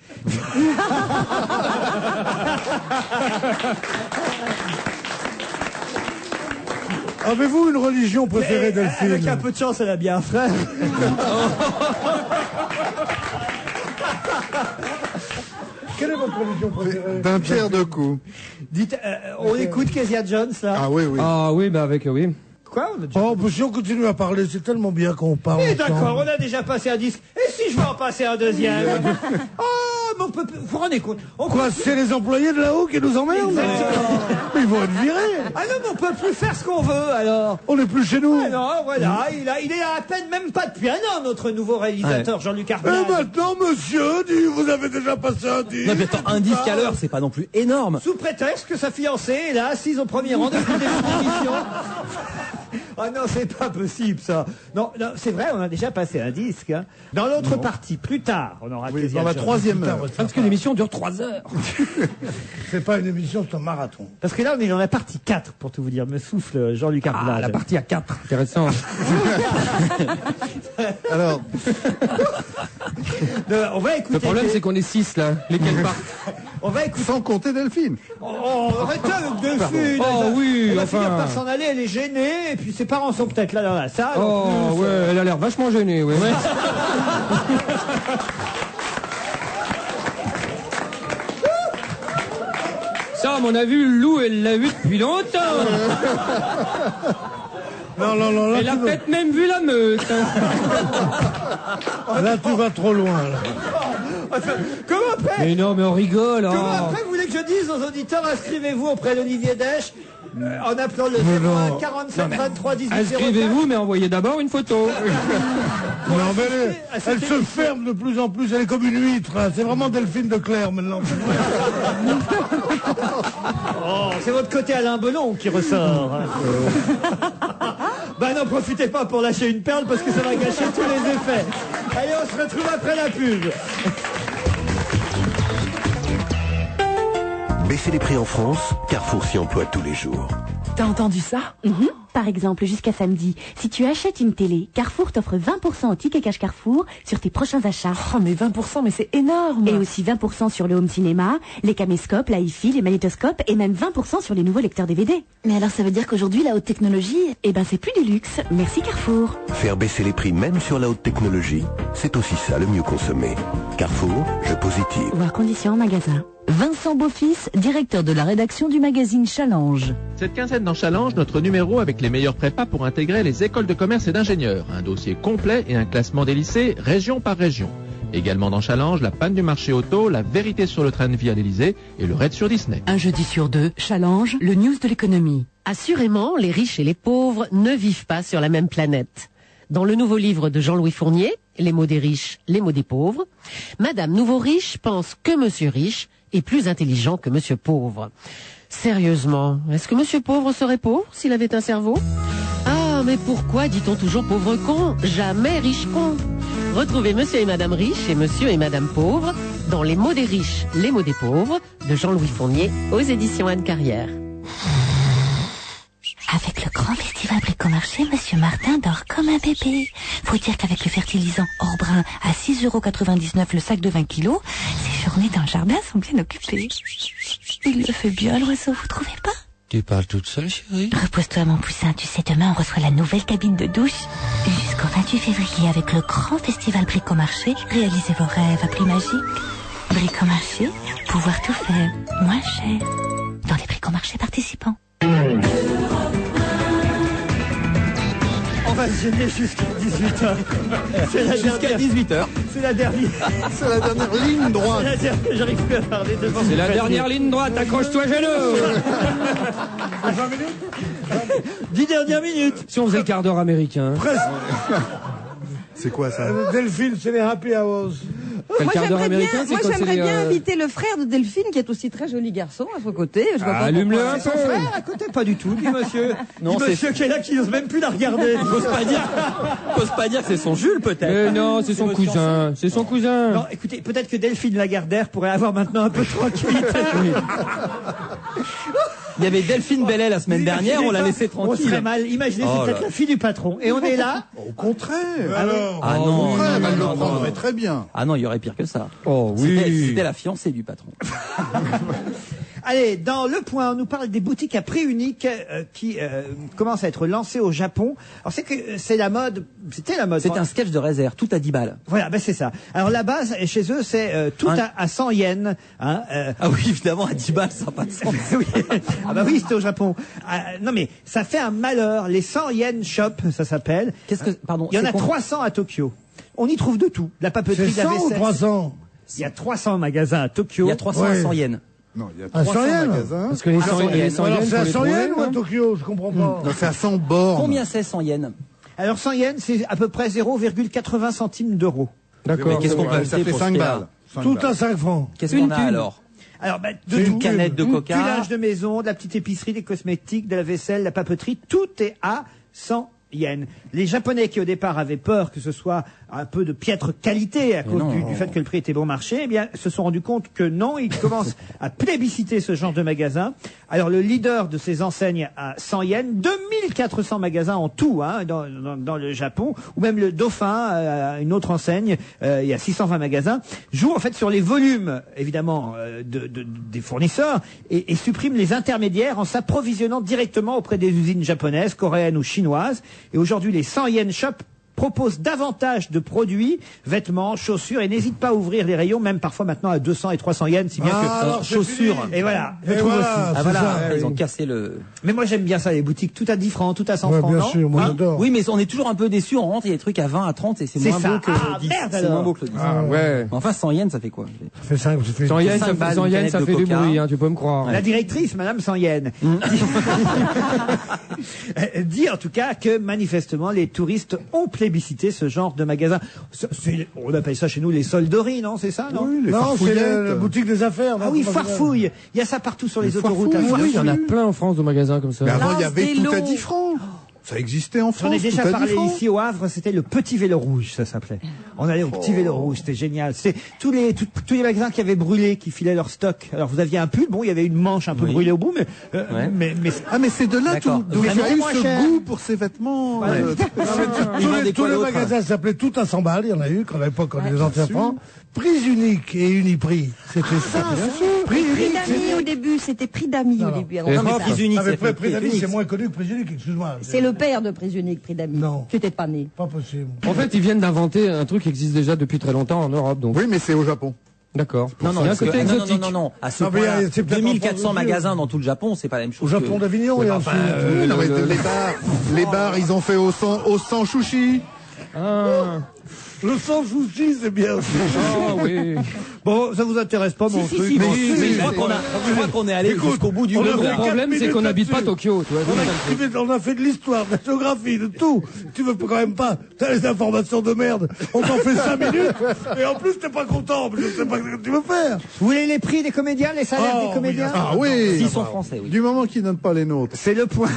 Avez-vous une religion préférée, Delphine? Avec un peu de chance, elle a bien un frère. Quelle est votre religion préférée? D'un pierre deux coups. Dites, on écoute Kezia Jones, là. Ah oui, oui. Ah oui, bah avec oui. Quoi? On a déjà... Oh, bah, si on continue à parler, c'est tellement bien qu'on parle. Eh, ensemble. d'accord, on a déjà passé un disque. Et si je veux en passer un deuxième? Oh, mais on peut... Vous vous rendez compte? On Quoi, c'est les employés de là-haut qui nous emmerdent? Exactement. Mais ils vont être virés. Ah non, mais on peut plus faire ce qu'on veut, alors. On n'est plus chez nous. Ah non, voilà, il est à peine même pas depuis un an, notre nouveau réalisateur, Jean-Luc Et Arnaz. maintenant, monsieur, vous avez déjà passé un disque. Non, mais attends, un disque à l'heure, c'est pas non plus énorme. Sous prétexte que sa fiancée est là, assise au premier rang depuis le début de l'émission. Ah non, c'est pas possible, ça. Non, non, c'est vrai, on a déjà passé un disque. Hein. Dans l'autre partie, plus tard, on aura Kezia dans la Jones. troisième heure. Parce que l'émission dure 3 heures. C'est pas une émission, c'est un marathon. Parce que là, on est dans la partie 4, pour tout vous dire, me souffle Jean-Luc Arnaz. Ah, la partie à 4. Intéressant. Alors, On va écouter... Le problème, c'est qu'on est 6 là. Lesquels partent? On va écouter... sans compter Delphine. Oh, arrêtez avec Delphine. Oh oui, elle va enfin. finir par s'en aller, elle est gênée, et puis ses parents sont peut-être là dans la salle. en Oh plus. ouais, elle a l'air vachement gênée, ouais. Ça, à mon avis, Lou, elle l'a vu depuis longtemps. Non, non, non, là, Elle a tu vas... peut-être même vu la meute. là, tu vas trop loin. Là. Comment après Mais non, mais on rigole. Comment Oh. après vous voulez que je dise aux auditeurs, inscrivez-vous auprès d'Olivier Dèche en appelant le 01 47 23 18 04. Inscrivez-vous, mais envoyez d'abord une photo. Non, mais elle se ferme de plus en plus, elle est comme une huître. Hein. C'est vraiment Delphine de Clerc maintenant. Oh, c'est votre côté Alain Belon qui ressort. Bah n'en profitez pas pour lâcher une perle parce que ça va gâcher tous les effets. Allez, on se retrouve après la pub. Baisser les prix en France, Carrefour s'y emploie tous les jours. T'as entendu ça? Par exemple, jusqu'à samedi, si tu achètes une télé, Carrefour t'offre 20% au ticket cash Carrefour sur tes prochains achats. Oh mais 20%, mais c'est énorme. Et aussi 20% sur le home cinéma, les caméscopes, la hi-fi, les magnétoscopes et même 20% sur les nouveaux lecteurs DVD. Mais alors ça veut dire qu'aujourd'hui la haute technologie, eh ben c'est plus du luxe. Merci Carrefour. Faire baisser les prix même sur la haute technologie, c'est aussi ça le mieux consommer. Carrefour, je positive. Voir conditions en magasin. Vincent Beaufils, directeur de la rédaction du magazine Challenge. Cette quinzaine dans Challenge, notre numéro avec les meilleurs prépas pour intégrer les écoles de commerce et d'ingénieurs. Un dossier complet et un classement des lycées, région par région. Également dans Challenge, la panne du marché auto, la vérité sur le train de vie à l'Elysée et le raid sur Disney. Un jeudi sur deux, Challenge, le news de l'économie. Assurément, les riches et les pauvres ne vivent pas sur la même planète. Dans le nouveau livre de Jean-Louis Fournier, Les mots des riches, les mots des pauvres, Madame Nouveau Riche pense que Monsieur Riche est plus intelligent que Monsieur Pauvre. Sérieusement, est-ce que Monsieur Pauvre serait pauvre s'il avait un cerveau? Ah, mais pourquoi dit-on toujours pauvre con? Jamais riche con. Retrouvez Monsieur et Madame Riche et Monsieur et Madame Pauvre dans Les mots des riches, les mots des pauvres de Jean-Louis Fournier aux éditions Anne Carrière. Avec le grand festival Bricomarché, Monsieur Martin dort comme un bébé. Faut dire qu'avec le fertilisant Orbrun à 6,99 € le sac de 20 kilos, ses journées dans le jardin sont bien occupées. Il le fait bien l'oiseau, vous trouvez pas? Tu parles toute seule, chérie? Repose-toi mon poussin, tu sais, demain on reçoit la nouvelle cabine de douche. Jusqu'au 28 février avec le grand festival Bricomarché, réalisez vos rêves à prix magique. Bricomarché, pouvoir tout faire, moins cher. Dans les Bricomarchés participants. On va se gêner jusqu'à 18h. Jusqu'à 18h. C'est la dernière. C'est la dernière ligne droite. C'est la dernière. J'arrive plus à parler devant. C'est la dernière ligne droite, accroche-toi genou. 20 minutes 10 dernières minutes. Si on faisait le quart d'heure américain. Presque. C'est quoi ça? Delphine, c'est les happy hours. Le quart d'heure américain, c'est moi quand j'aimerais c'est bien inviter le frère de Delphine, qui est aussi très joli garçon, à son côté. Je vois pas allume-le pourquoi. un Son peu. frère à côté, pas du tout, dit monsieur. Non, Dit c'est- monsieur qui est là, qui n'ose même plus la regarder. J'ose pas dire que c'est son Jules, peut-être. Mais non, c'est son cousin. C'est son cousin. Non, écoutez, peut-être que Delphine Lagardère pourrait avoir maintenant un peu de tranquillité. Il y avait Delphine Bellet la semaine dernière, on l'a laissé On serait tranquille. mal. Imaginez, Oh c'est peut-être là. la fille du patron. Et on est là. Au contraire. Alors, Ah non, Au contraire, non, elle non, le non, prendrait non. très bien. Ah non, il y aurait pire que ça. Oh C'était la fiancée du patron. Allez, dans Le Point, on nous parle des boutiques à prix unique qui commencent à être lancées au Japon. Alors c'est que c'est la mode, c'était la mode. C'est un sketch de réserve, tout à 10 balles. Voilà, ben c'est ça. Alors la base, chez eux, c'est tout à 100 yens. Hein, Ah oui, évidemment, à 10 balles, ça n'a pas de sens. oui. Ah bah oui, c'était au Japon. Non mais ça fait un malheur. Les 100 yens shop, ça s'appelle. Qu'est-ce que, pardon, Il y en c'est a quoi 300 à Tokyo. On y trouve de tout. De la papeterie, c'est de la 100 ou vaisselle. 300? Il y a 300 magasins à Tokyo. Il y a 300 à 100 yens. Non, il y a À 100 300 yens. magasins. Parce que les 100 yens. 100 Alors yens, c'est à faut les 100 trouver, yens ou à non Tokyo? Je comprends pas. Non, c'est à 100 bornes. Combien c'est 100 yens? Alors 100 yens, c'est à peu près 0,80 centimes d'euros. D'accord. Qu'est-ce qu'on peut Ça acheter fait pour 5 ce prix-là balles. 5 Tout balles. à 5 francs. Qu'est-ce qu'on a thune. alors? Alors, de Une tout. canette de Du coca. linge de maison, de la petite épicerie, des cosmétiques, de la vaisselle, de la papeterie, tout est à 100 yens. Les Japonais qui au départ avaient peur que ce soit un peu de piètre qualité à cause du fait que le prix était bon marché, eh bien, se sont rendus compte que non, ils commencent à plébisciter ce genre de magasin. Alors, le leader de ces enseignes à 100 yens, 2400 magasins en tout, hein, dans le Japon, ou même le Dauphin, une autre enseigne, il y a 620 magasins, joue en fait sur les volumes, évidemment, des fournisseurs et supprime les intermédiaires en s'approvisionnant directement auprès des usines japonaises, coréennes ou chinoises. Et aujourd'hui, les 100 yens shop propose davantage de produits, vêtements, chaussures, et n'hésite pas à ouvrir les rayons, même parfois maintenant à 200 et 300 yens, si bien que chaussures. Et voilà, je Et trouve voilà, aussi. Ah voilà, ça, ils ont oui. cassé le. Mais moi j'aime bien ça, les boutiques, tout à 10 francs, tout à 100 francs, Bien non sûr, moi j'adore. Oui, mais on est toujours un peu déçus. On rentre, il y a des trucs à 20, à 30, et c'est C'est moins ça. beau que Ah, 10. merde, C'est alors. moins beau que le 10. Ah ouais. Enfin, 100 yens, ça fait quoi? Ça fait 5, ça fait 100 yens, 5 ça balles, fait, 100 une yens, canette ça de fait du Coca. bruit, hein, tu peux me croire. La directrice, Madame 100 yens, dit en tout cas que manifestement les touristes ont plébiscité ce genre de magasin. On appelle ça chez nous les solderies, non? C'est ça, non? Oui, les Non, c'est farfouillettes. la boutique des affaires. Ah non, oui, comment ça farfouille. Il y a ça partout sur les Les autoroutes. farfouilles, à Oui, il y en a Farfouille. plein en France de magasins comme ça. Mais avant, il y Lance avait des tout à lots. 10 francs. Ça existait en France. J'en ai déjà tout à 10 parlé francs. ici au Havre, c'était le Petit Vélo Rouge, ça s'appelait. On allait au Petit Vélo Rouge, c'était génial. C'était tous les magasins qui avaient brûlé, qui filaient leur stock. Alors vous aviez un pull, bon, il y avait une manche un peu Oui. brûlée au bout, mais, Ouais. mais Ah, mais c'est de là D'accord. d'où Vraiment j'ai eu moins ce cher. goût pour ces vêtements. Voilà. Tous les magasins s'appelaient tout à 100 balles, il y en a eu, quand à l'époque, on les anciens francs. Prix unique et Uniprix. C'était ça. Prix d'amis au début, c'était prix d'amis au début. avant Et de mais ça. prix unique, Avec ça fait prix d'amis, c'est moins connu que prix unique, excuse-moi. C'est le père de prix unique, prix d'amis. Non. Tu n'étais pas né. Pas possible. En fait, ils viennent d'inventer un truc qui existe déjà depuis très longtemps en Europe, donc. Oui, mais c'est au Japon. D'accord. Non, non, il y a un parce que- côté non, non, exotique. non, non, à ce Non, mais point-là, c'est peut-être en 2400 France aussi, magasins dans tout le Japon, c'est pas la même chose. Au Japon que- d'Avignon, et en dessous. Non, mais les bars, ils ont fait au sang chouchi. Ah, Le sans souci, c'est bien aussi. ah oui. bon, ça vous intéresse pas mon truc. Mais bon. je crois qu'on est allé jusqu'au bout du on a Le monde. fait gros problème, c'est qu'on n'habite pas Tokyo, tu vois. On a fait de l'histoire, de la géographie, de tout. Tu veux quand même pas. T'as les informations de merde. On t'en fait 5 minutes. Et en plus, t'es pas content. Je sais pas ce que tu veux faire. Vous voulez les prix des comédiens, les salaires Oh, des comédiens? Ah oui. S'ils sont français, oui. Du moment qu'ils donnent pas les nôtres. C'est le point.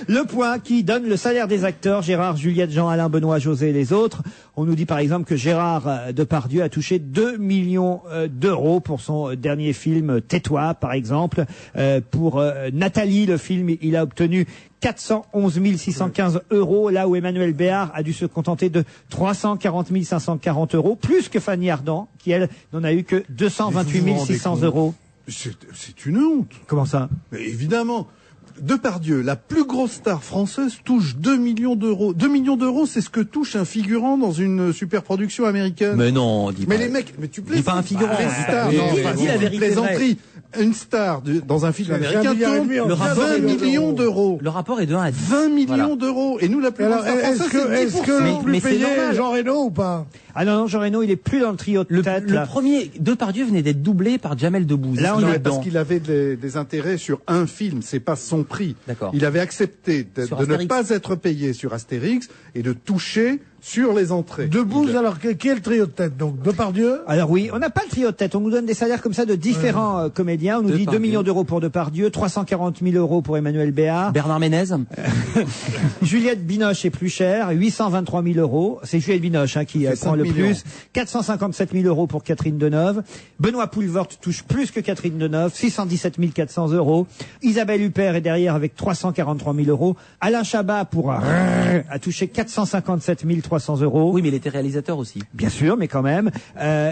Le point qui donne le salaire des acteurs, Gérard, Juliette, Jean, Alain, Benoît, José et les autres. On nous dit par exemple que Gérard Depardieu a touché 2 millions d'euros pour son dernier film Tais-toi, par exemple. Pour Nathalie, le film, il a obtenu 411 615 euros, là où Emmanuel Béard a dû se contenter de 340 540 euros, plus que Fanny Ardant, qui elle n'en a eu que 228 600 euros. C'est une honte. Comment ça? Mais évidemment. Depardieu, la plus grosse star française, touche 2 millions d'euros. 2 millions d'euros, c'est ce que touche un figurant dans une superproduction américaine. Mais non, dis Mais pas. les mecs, mais tu Dis plaisantes. pas un figurant. Les stars, Dis- non, dis- enfin, dis la vérité plaisanterie. Une star dans un film américain tourne Le rapport 20 est de- millions d'euros. Le rapport est de 1 à 10. 20 millions Voilà. d'euros. Et nous, la plus Alors, grosse star française, c'est 10%. est-ce que le plus Mais c'est payé normal. est Jean Reno ou pas? Ah non, Jean Reno, il est plus dans le trio de tête. Le là. premier, Depardieu venait d'être doublé par Jamel Debbouze. Là, on Il Non, est mais parce dedans. qu'il avait des intérêts sur un film, c'est pas son prix. D'accord. Il avait accepté de Sur ne Astérix. pas être payé sur Astérix et de toucher sur les entrées. Debouze, alors, qui est le trio de tête? Donc, Depardieu? Alors oui, on n'a pas le trio de tête. On nous donne des salaires comme ça de différents comédiens. On nous dit 2 Depardieu. millions d'euros pour Depardieu, 340 000 euros pour Emmanuel Béard. Bernard Ménez. Juliette Binoche est plus chère, 823 000 euros. C'est Juliette Binoche qui fait prend 5 le millions. plus. 457 000 euros pour Catherine Deneuve. Benoît Poulvord touche plus que Catherine Deneuve, 617 400 euros. Isabelle Huppert est derrière avec 343 000 euros. Alain Chabat a touché 457 300 euros. Oui, mais il était réalisateur aussi. Bien sûr, mais quand même.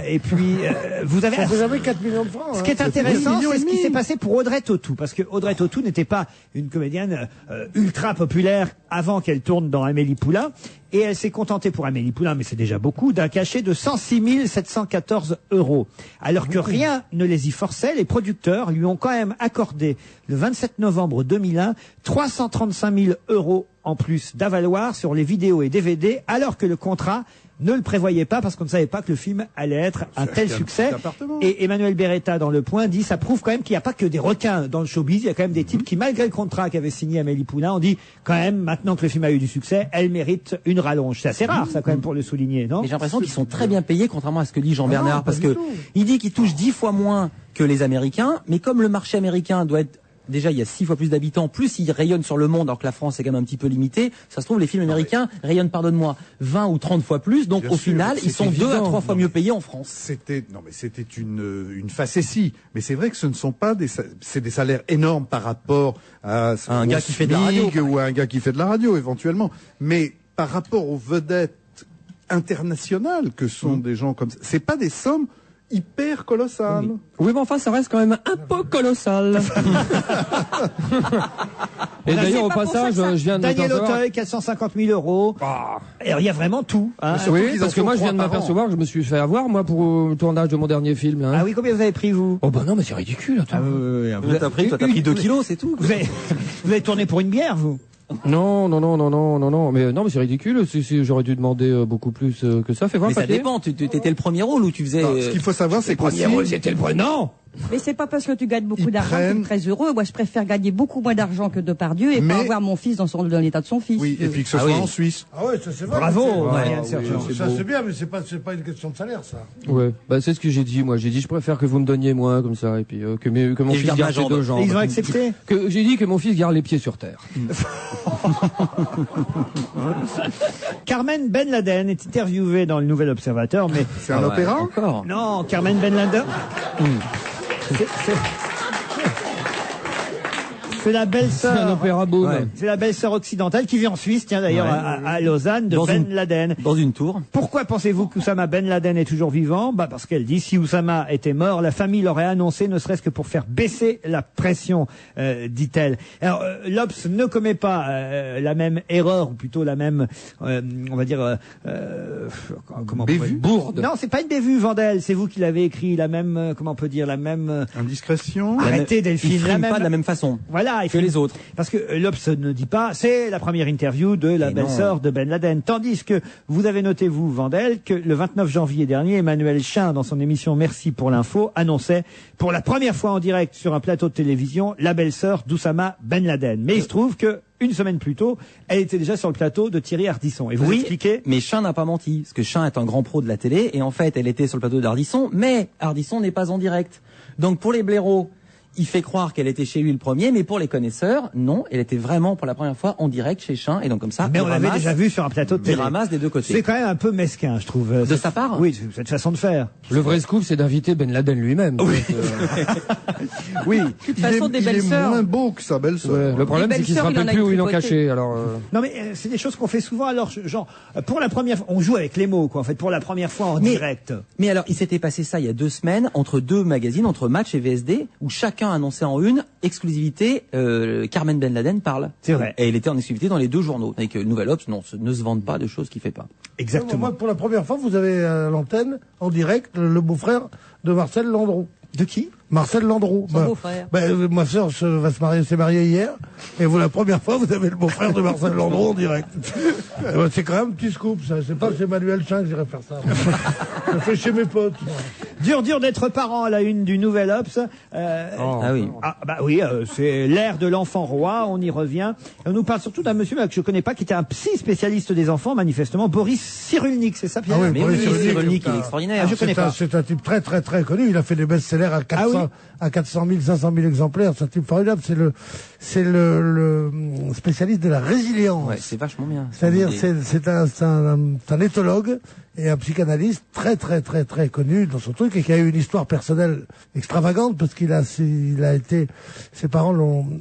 Et puis, vous avez... Ça fait jamais 4 millions de francs. Ce qui est hein. intéressant, 2,5 millions c'est ce qui et demi. s'est passé pour Audrey Tautou, parce que Audrey Tautou n'était pas une comédienne ultra populaire avant qu'elle tourne dans Amélie Poulain, et elle s'est contentée pour Amélie Poulain, mais c'est déjà beaucoup, d'un cachet de 106 714 euros. Alors que rien ne les y forçait, les producteurs lui ont quand même accordé, le 27 novembre 2001, 335 000 euros en plus d'avaloir sur les vidéos et DVD, alors que le contrat ne le prévoyait pas parce qu'on ne savait pas que le film allait être un tel succès. Et Emmanuel Beretta, dans Le Point, dit ça prouve quand même qu'il n'y a pas que des requins dans le showbiz. Il y a quand même des types qui, malgré le contrat qu'avait signé Amélie Poulain, ont dit quand même, maintenant que le film a eu du succès, elle mérite une rallonge. C'est assez rare, ça, quand même, pour le souligner, non? Mais j'ai l'impression qu'ils sont très bien payés, contrairement à ce que dit Jean Ah Bernard, non, parce pas du que tout. il dit qu'il touche 10 fois moins que les Américains, mais comme le marché américain doit être déjà, il y a 6 fois plus d'habitants, plus ils rayonnent sur le monde, alors que la France est quand même un petit peu limitée. Ça se trouve, les films américains rayonnent, pardonne-moi, 20 ou 30 fois plus. Donc, Bien au sûr, final, ils c'est sont 2 à 3 fois Non, mieux payés en France. C'était une facétie, mais c'est vrai que ce ne sont pas c'est des salaires énormes par rapport à Un au gars qui fait de la radio, SMIC ou à un gars qui fait de la radio éventuellement, mais par rapport aux vedettes internationales que sont des gens comme ça, c'est pas des sommes hyper colossales. Oui, mais enfin, ça reste quand même un peu colossal. Et On a- d'ailleurs, c'est au pas pour passage, ça que je viens de Daniel m'apercevoir- Auteuil, 450 000 euros. Alors, il y a vraiment tout. Hein. Oui, parce que moi, je viens de m'apercevoir que je me suis fait avoir, moi, pour le tournage de mon dernier film. Hein. Ah oui, combien vous avez pris, vous? Oh, bah non, mais c'est ridicule, attends. T'as pris 2 kilos, c'est tout. Vous avez tourné pour une bière, vous? Non, mais c'est ridicule. J'aurais dû demander beaucoup plus que ça. Fais voir Mais le ça papier. dépend, tu étais le premier rôle ou tu faisais... Non, ce qu'il faut savoir, c'est qu'aussi... C'était le prénom. Mais c'est pas parce que tu gagnes beaucoup d'argent que prennent- tu es très heureux. Moi, je préfère gagner beaucoup moins d'argent que Depardieu et pas avoir mon fils dans l'état de son fils. Oui, et puis que ce soit en Suisse. Ah ouais, ça c'est vrai. Bravo, c'est- Marianne oui, Sergent. ça beau. c'est bien, mais c'est pas une question de salaire, ça. Ouais, bah c'est ce que j'ai dit. Moi, j'ai dit, je préfère que vous me donniez moins comme ça, et puis que mon Et je fils garde garde ma ses jambe. 2 jambes. Et ils ont accepté? J'ai dit que mon fils garde les pieds sur terre. Carmen Ben Laden est interviewée dans le Nouvel Observateur, mais... C'est un opéra Encore. Non, Carmen Ben Laden... C'est la C'est un belle-sœur. opéra boom. Ouais. C'est la belle-sœur occidentale qui vit en Suisse, tiens d'ailleurs Ouais. à Lausanne, de Dans Ben une- Laden. Dans une tour. Pourquoi pensez-vous qu'Oussama Ben Laden est toujours vivant? Bah parce qu'elle dit si Oussama était mort, la famille l'aurait annoncé, ne serait-ce que pour faire baisser la pression, dit-elle. Alors l'Obs ne commet pas la même erreur, ou plutôt la même, on va dire, comment on pourrait- Bourde. Non, c'est pas une bévue, Vandel. C'est vous qui l'avez écrit, la même, comment on peut dire, la même. Indiscrétion. Arrêtez, Il Delphine. frime pas de la même façon. Voilà, il que faut- les autres. Parce que l'Obs ne dit pas, c'est la première interview de la Et belle-sœur de Ben Laden. Tandis que vous avez noté, vous, Vandel, que le 29 janvier dernier, Emmanuel Chin, dans son émission Merci pour l'info, annonçait pour la première fois en direct sur un plateau de télévision la belle-sœur d'Oussama Ben Laden. Mais il se trouve que une semaine plus tôt, elle était déjà sur le plateau de Thierry Ardisson. Et vous expliquez? Mais Chin n'a pas menti, parce que Chin est un grand pro de la télé, et en fait, elle était sur le plateau d'Ardisson, mais Ardisson n'est pas en direct. Donc pour les blaireaux, il fait croire qu'elle était chez lui le premier, mais pour les connaisseurs, non, elle était vraiment pour la première fois en direct chez Chin, et donc comme ça, Mais il on l'avait ramasse- déjà vu sur un plateau de il télé. ramasse des deux côtés. C'est quand même un peu mesquin, je trouve. De sa part? Oui, cette façon de faire. Le vrai scoop, c'est d'inviter Ben Laden lui-même. Oui. Oui, toute façon, des il est belles-sœurs. moins beau que sa belle-sœur. Le problème, Les c'est qu'il se belles-sœurs, il en rappelle a plus une où ils l'ont tripotée. caché. Alors, Non mais c'est des choses qu'on fait souvent. Alors genre pour la première fois, on joue avec les mots quoi. En fait, pour la première fois en Mais- direct. Mais alors, il s'était passé ça il y a 2 semaines, entre 2 magazines, entre Match et VSD, où chacun annonçait en une exclusivité, Carmen Ben Laden parle. C'est vrai. Et il était en exclusivité dans les 2 journaux. Avec Nouvel Obs, non, ne se vendent pas de choses qu'il fait pas. Exactement. Moi, pour la première fois, vous avez à l'antenne, en direct, le beau-frère de Marcel Landreau. De qui? Marcel Landreau. Son beau-frère. Ma sœur s'est mariée hier, et vous, la première fois, vous avez le beau-frère de Marcel Landreau en direct. C'est quand même un petit scoop, ça. C'est pas chez Manuel Chin que j'irai faire ça. Je le fais chez mes potes. moi. Dur d'être parent à la une du Nouvel Obs. Ah oui. Ah bah oui, c'est l'ère de l'enfant roi. On y revient. Et on nous parle surtout d'un monsieur que je connais pas, qui était un psy spécialiste des enfants, manifestement, Boris Cyrulnik, c'est ça, Pierre? Ah oui, Mais Boris oui, Cyrulnik, Cyrulnik, il c'est est un- extraordinaire. Ah, je connais pas. C'est un type très très très connu. Il a fait des best-sellers à 400, à 400 000, 500 000 exemplaires. C'est un type formidable. C'est le spécialiste de la résilience. Ouais, c'est vachement bien. C'est-à-dire, Et- c'est un éthologue et un psychanalyste très très très très connu dans son truc et qui a eu une histoire personnelle extravagante parce qu'il a été, ses parents l'ont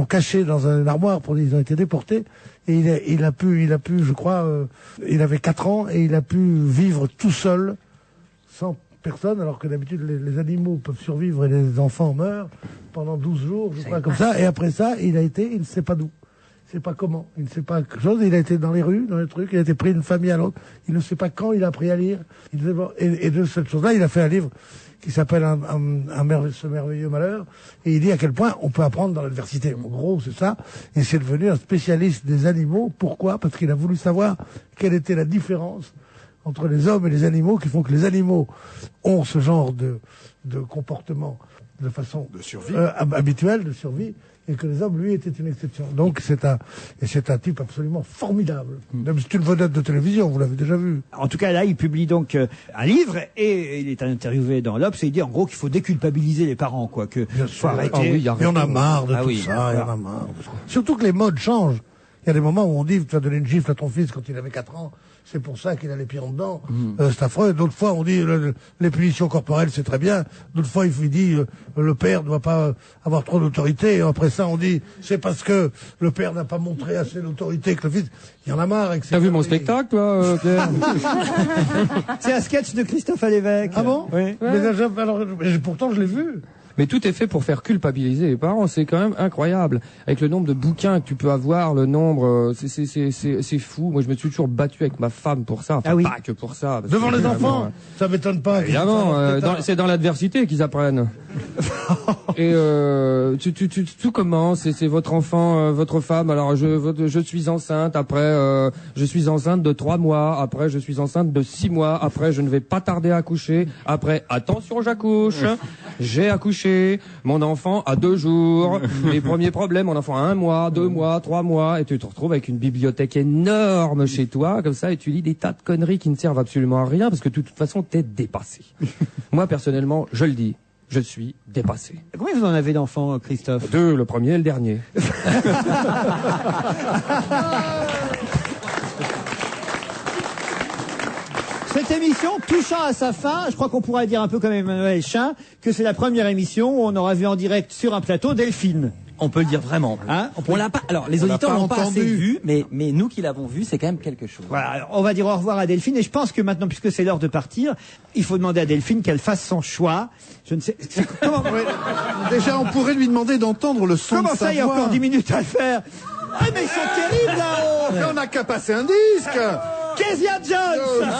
caché dans une armoire ils ont été déportés et il a pu, je crois, il avait 4 ans et il a pu vivre tout seul sans personne, alors que d'habitude les animaux peuvent survivre et les enfants meurent pendant 12 jours, je crois, comme ça. Et après ça, il ne sait pas d'où. Il ne sait pas comment, il ne sait pas quelque chose, il a été dans les rues, dans les trucs, il a été pris d'une famille à l'autre, il ne sait pas quand il a appris à lire. Et de cette chose-là, il a fait un livre qui s'appelle Ce merveilleux malheur, et il dit à quel point on peut apprendre dans l'adversité. En gros, c'est ça. Et c'est devenu un spécialiste des animaux. Pourquoi? Parce qu'il a voulu savoir quelle était la différence entre les hommes et les animaux qui font que les animaux ont ce genre de comportement de façon De survie. habituelle, de survie, et que les hommes, lui, étaient une exception. Donc c'est un type absolument formidable. Même c'est une vedette de télévision, vous l'avez déjà vu. En tout cas, là, il publie donc un livre et il est interviewé dans l'Obs et il dit en gros qu'il faut déculpabiliser les parents, quoi, que faut arrêter. Ah oui, Il y en a marre de Ah tout oui, ça, il y en a marre. Surtout que les modes changent. Il y a des moments où on dit, tu as donné une gifle à ton fils quand il avait 4 ans, c'est pour ça qu'il a les pieds en dedans. C'est affreux. D'autres fois, on dit, les punitions corporelles, c'est très bien. D'autres fois, il dit, le père ne doit pas avoir trop d'autorité. Et après ça, on dit, c'est parce que le père n'a pas montré assez d'autorité que le fils... Il y en a marre. t'as vu mon spectacle, toi, Pierre? C'est un sketch de Christophe Alévêque. Ah bon? Oui. Mais pourtant, je l'ai vu. Mais tout est fait pour faire culpabiliser les parents. C'est quand même incroyable. Avec le nombre de bouquins que tu peux avoir, le nombre, c'est fou. Moi, je me suis toujours battu avec ma femme pour ça. Enfin, pas que pour ça. Devant les enfants, ça m'étonne pas. Évidemment, c'est dans l'adversité qu'ils apprennent. Et tout commence. C'est votre enfant, votre femme. Alors, je suis enceinte. Après, je suis enceinte de 3 mois. Après, je suis enceinte de 6 mois. Après, je ne vais pas tarder à accoucher. Après, attention, j'accouche. J'ai accouché. Mon enfant a 2 jours. Les premiers problèmes, mon enfant a 1 mois, 2 mois, 3 mois. Et tu te retrouves avec une bibliothèque énorme chez toi, comme ça, et tu lis des tas de conneries qui ne servent absolument à rien, parce que de toute façon, t'es dépassé. Moi, personnellement, je le dis, je suis dépassé. Combien vous en avez d'enfants, Christophe? 2, le premier et le dernier. Cette émission touchant à sa fin, je crois qu'on pourra dire un peu comme Emmanuel Chin que c'est la première émission où on aura vu en direct sur un plateau Delphine. On peut le dire vraiment. Hein, on l'a pas. Alors les auditeurs l'ont pas assez vu, mais nous qui l'avons vu, c'est quand même quelque chose. Voilà, alors, on va dire au revoir à Delphine et je pense que maintenant, puisque c'est l'heure de partir, il faut demander à Delphine qu'elle fasse son choix. Je ne sais comment. Déjà, on pourrait lui demander d'entendre le son. Comment de sa ça, il y a voix. encore 10 minutes à le faire? Ah mais ils sont terribles là-haut. Mais on n'a qu'à passer un disque. Kezia Jones.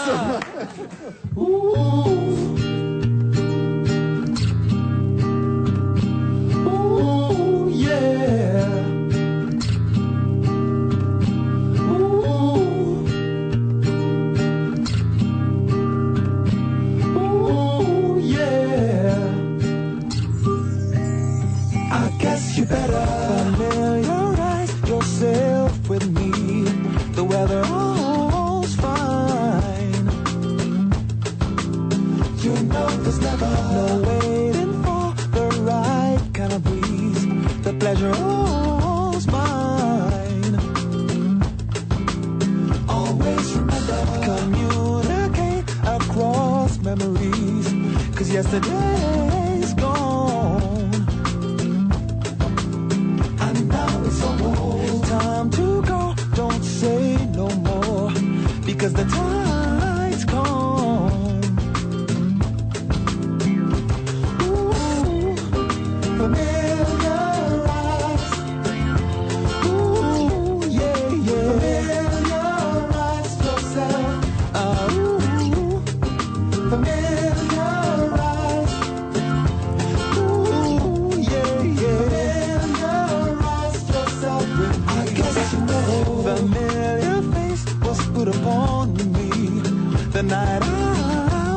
I guess you better familiarize yourself with me. The weather all's fine. You know there's never no waiting for the right kind of breeze. The pleasure all's mine. Always remember, communicate across memories. 'Cause yesterday's gone. Time to go, don't say no more, because the tide's come. Ooh, familiarize. Ooh, yeah, yeah. Familiarize yourself. Ooh, familiarize. Ooh, yeah, yeah. Familiarize yourself with me. I guess you know. Familiar face was put upon me the night I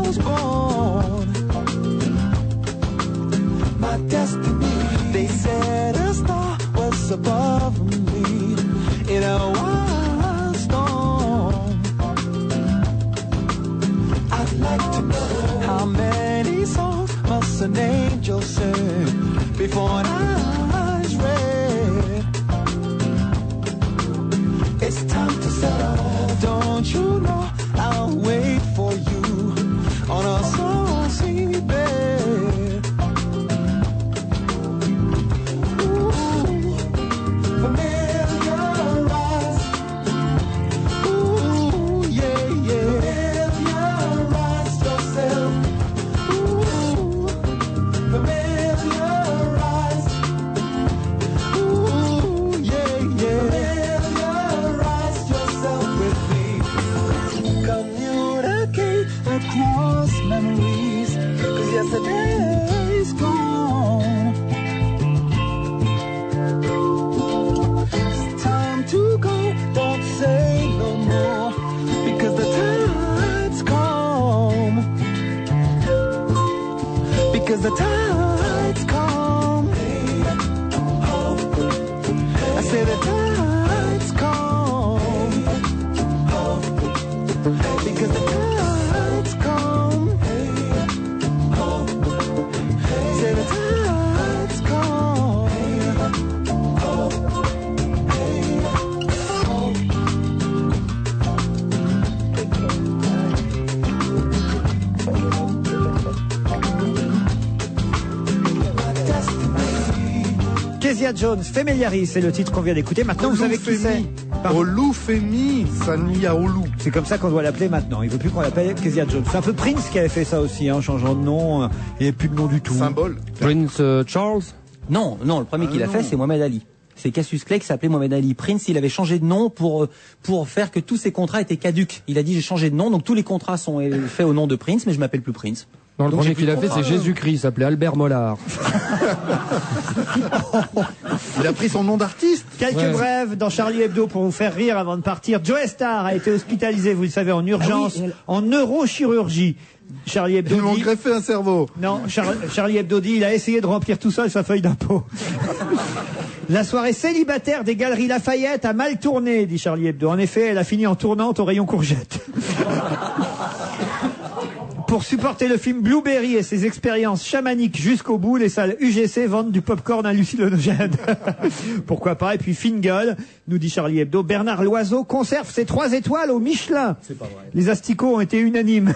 was born. My destiny, they said a star was above me in a wild storm. I'd like to know how many songs must an angel sing before an eye's red. It's time to settle. Don't you know I'll wait for you on a saucy bed. Ooh, familiarize. Ooh, yeah, yeah. Familiarize yourself. Ooh, familiarize. Ooh, yeah, yeah. Familiarize yourself with me. Communicate across memories. 'Cause yesterday's gone. It's time to go. Don't say no more. Because the tide's come. Because the tide's come. I say the tide's come. Because the tide's come. Say the tide's come. Kezia Jones, Familiaris, c'est le titre qu'on vient d'écouter. Maintenant, vous savez qui c'est. Olufemi, Sania Olu. C'est comme ça qu'on doit l'appeler maintenant. Il ne veut plus qu'on l'appelle Kezia Jones. C'est un peu Prince qui avait fait ça aussi, en changeant de nom. Il n'y avait plus de nom du tout. Symbole. Prince Charles? Non, le premier qu'il a fait, c'est Mohamed Ali. C'est Cassius Clay qui s'appelait Mohamed Ali. Prince, il avait changé de nom pour faire que tous ses contrats étaient caducs. Il a dit j'ai changé de nom, donc tous les contrats sont faits au nom de Prince, mais je m'appelle plus Prince. Non, le Donc, premier j'ai plus qu'il a de fait, contrat. c'est Jésus-Christ, il s'appelait Albert Mollard. Il a pris son nom d'artiste. Quelques brèves dans Charlie Hebdo pour vous faire rire avant de partir. Joe Star a été hospitalisé, vous le savez, en urgence, en neurochirurgie. Charlie Hebdo Ils m'ont dit... greffé un cerveau. Non, Charlie Hebdo dit il a essayé de remplir tout seul sa feuille d'impôt. La soirée célibataire des Galeries Lafayette a mal tourné, dit Charlie Hebdo. En effet, elle a fini en tournante au rayon courgette. Pour supporter le film Blueberry et ses expériences chamaniques jusqu'au bout, les salles UGC vendent du popcorn hallucinogène. Pourquoi pas? Et puis fine gueule, nous dit Charlie Hebdo, Bernard Loiseau conserve ses 3 étoiles au Michelin. C'est pas vrai. Les asticots ont été unanimes.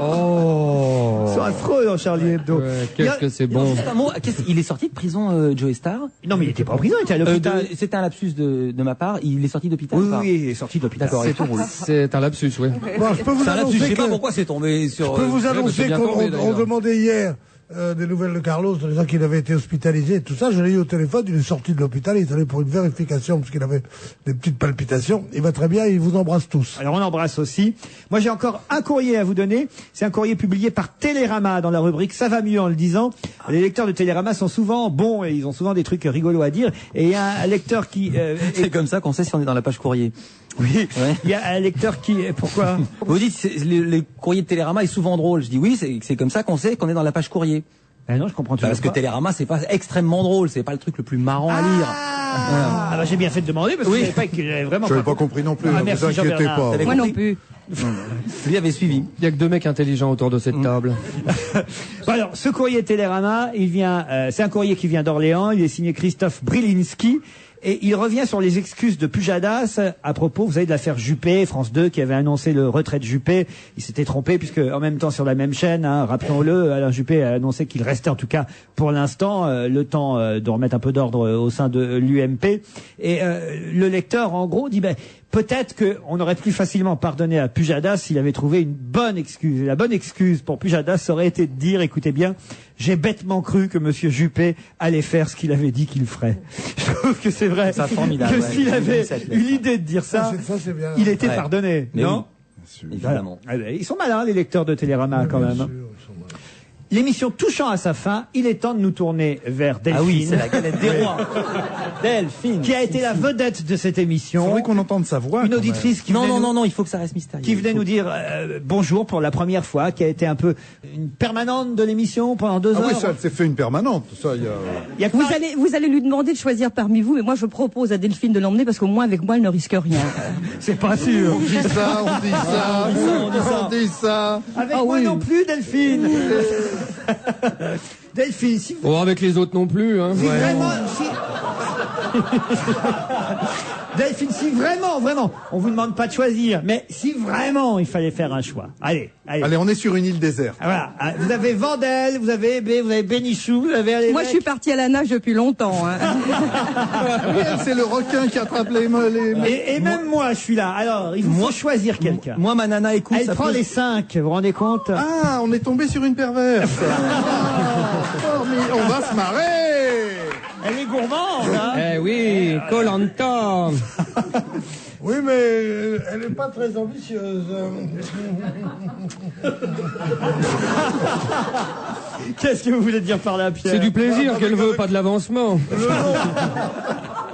Oh. Ils sont affreux dans Charlie Hebdo. Ouais, qu'est-ce que c'est bon. Juste un mot, il est sorti de prison, Joe Star? Non, mais il était pas en prison, il était à l'hôpital. C'était un lapsus de ma part. Il est sorti d'hôpital? Oui, ou pas oui, il est sorti d'hôpital. D'accord, et tout roule. C'est un lapsus, oui. Bon, je peux vous C'est un lapsus, je annoncer sais pas que... pourquoi c'est tombé sur... Je peux vous c'est annoncer bien tombé, qu'on d'ailleurs. demandait hier des nouvelles de Carlos, en disant qu'il avait été hospitalisé et tout ça. Je l'ai eu au téléphone, il est sorti de l'hôpital, il est allé pour une vérification parce qu'il avait des petites palpitations. Il va très bien, il vous embrasse tous. Alors on embrasse aussi. Moi j'ai encore un courrier à vous donner. C'est un courrier publié par Télérama dans la rubrique Ça va mieux en le disant. Les lecteurs de Télérama sont souvent bons et ils ont souvent des trucs rigolos à dire. Et il y a un lecteur qui... C'est comme ça qu'on sait si on est dans la page courrier. Oui, Ouais. il y a un lecteur qui... Pourquoi? Vous dites, les courriers de Télérama est souvent drôle. Je dis oui, c'est comme ça qu'on sait qu'on est dans la page courrier. Non, je comprends toujours Parce que pas. Télérama, c'est pas extrêmement drôle, c'est pas le truc le plus marrant à lire. Ah, bah, j'ai bien fait de demander parce que je savais pas qu'il avait vraiment... Je n'avais pas compris non plus, Ah, ne merci, vous inquiétez Jean-Bernard. pas. T'avais Moi compris non plus. Lui avait suivi. Il y a que 2 mecs intelligents autour de cette table. Bon, alors, ce courrier Télérama, il vient, c'est un courrier qui vient d'Orléans, il est signé Christophe Brilinski. Et il revient sur les excuses de Pujadas à propos, vous savez, de l'affaire Juppé, France 2 qui avait annoncé le retrait de Juppé. Il s'était trompé puisque en même temps sur la même chaîne, rappelons-le, Alain Juppé a annoncé qu'il restait en tout cas pour l'instant le temps de remettre un peu d'ordre au sein de l'UMP. Et le lecteur, en gros, dit peut-être qu'on aurait plus facilement pardonné à Pujadas s'il avait trouvé une bonne excuse. Et la bonne excuse pour Pujadas aurait été de dire, écoutez bien, j'ai bêtement cru que Monsieur Juppé allait faire ce qu'il avait dit qu'il ferait. Je trouve que c'est vrai. Ça, formidable, que ouais. s'il avait Cette lettre. eu l'idée de dire ça, c'est bien. il était Ouais. pardonné, Mais non? Évidemment. Voilà. Ils sont malins, les lecteurs de Télérama, quand même. L'émission touchant à sa fin, il est temps de nous tourner vers Delphine. Ah oui, c'est la galette des rois. Delphine. Qui a été la vedette de cette émission. Il faudrait qu'on entende sa voix. Une quand auditrice qui venait Non, il faut que ça reste mystérieux. qui venait nous dire bonjour pour la première fois, qui a été un peu une permanente de l'émission pendant 2 Ah heures. oui, ça s'est fait une permanente. Ça, il y a... Il y a que Vous allez lui demander de choisir parmi vous, mais moi je propose à Delphine de l'emmener parce qu'au moins avec moi elle ne risque rien. C'est pas sûr. On dit ça, on dit ça, on dit ça. Avec moi non plus, Delphine. Delphine, si vous... Oh, avec les autres non plus, hein. Si vraiment, Delphine, si vraiment, on vous demande pas de choisir, mais si vraiment il fallait faire un choix. Allez. Allez, on est sur une île déserte. Voilà. Vous avez Vandel, vous avez Hébé, vous avez Bénichou, vous avez Alévèque. Moi je suis partie à la nage depuis longtemps. Hein. Oui, c'est le requin qui attrape les Et même moi, je suis là. Alors, il faut choisir quelqu'un. Moi, ma nana écoute. Elle ça prend peut- les 5, vous vous rendez compte? Ah, on est tombé sur une perverse. On va se marrer. Elle est gourmande, hein? Eh oui, Koh-Lanta. Oui, mais elle n'est pas très ambitieuse. Qu'est-ce que vous voulez dire par là, Pierre? C'est du plaisir qu'elle veut, pas de l'avancement.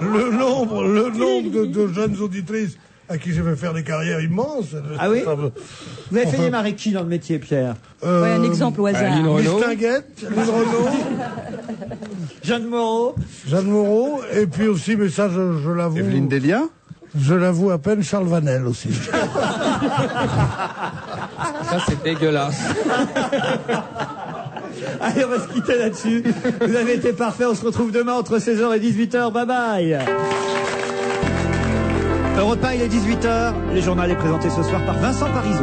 Le nombre de jeunes auditrices à qui je vais faire des carrières immenses. Ah oui? Ça me- Vous avez fait démarrer qui dans le métier, Pierre? Ouais, un exemple au hasard. Lynn Renaud. Distinguette, Lynn Renaud, Jeanne Moreau? Jeanne Moreau, et puis aussi, mais ça, je l'avoue. Evelyne Delia. Je l'avoue à peine, Charles Vanel aussi. Ça, c'est dégueulasse. Allez, on va se quitter là-dessus. Vous avez été parfait. On se retrouve demain entre 16h et 18h. Bye bye. Europe 1, il est 18h. Le journal est présenté ce soir par Vincent Parisot.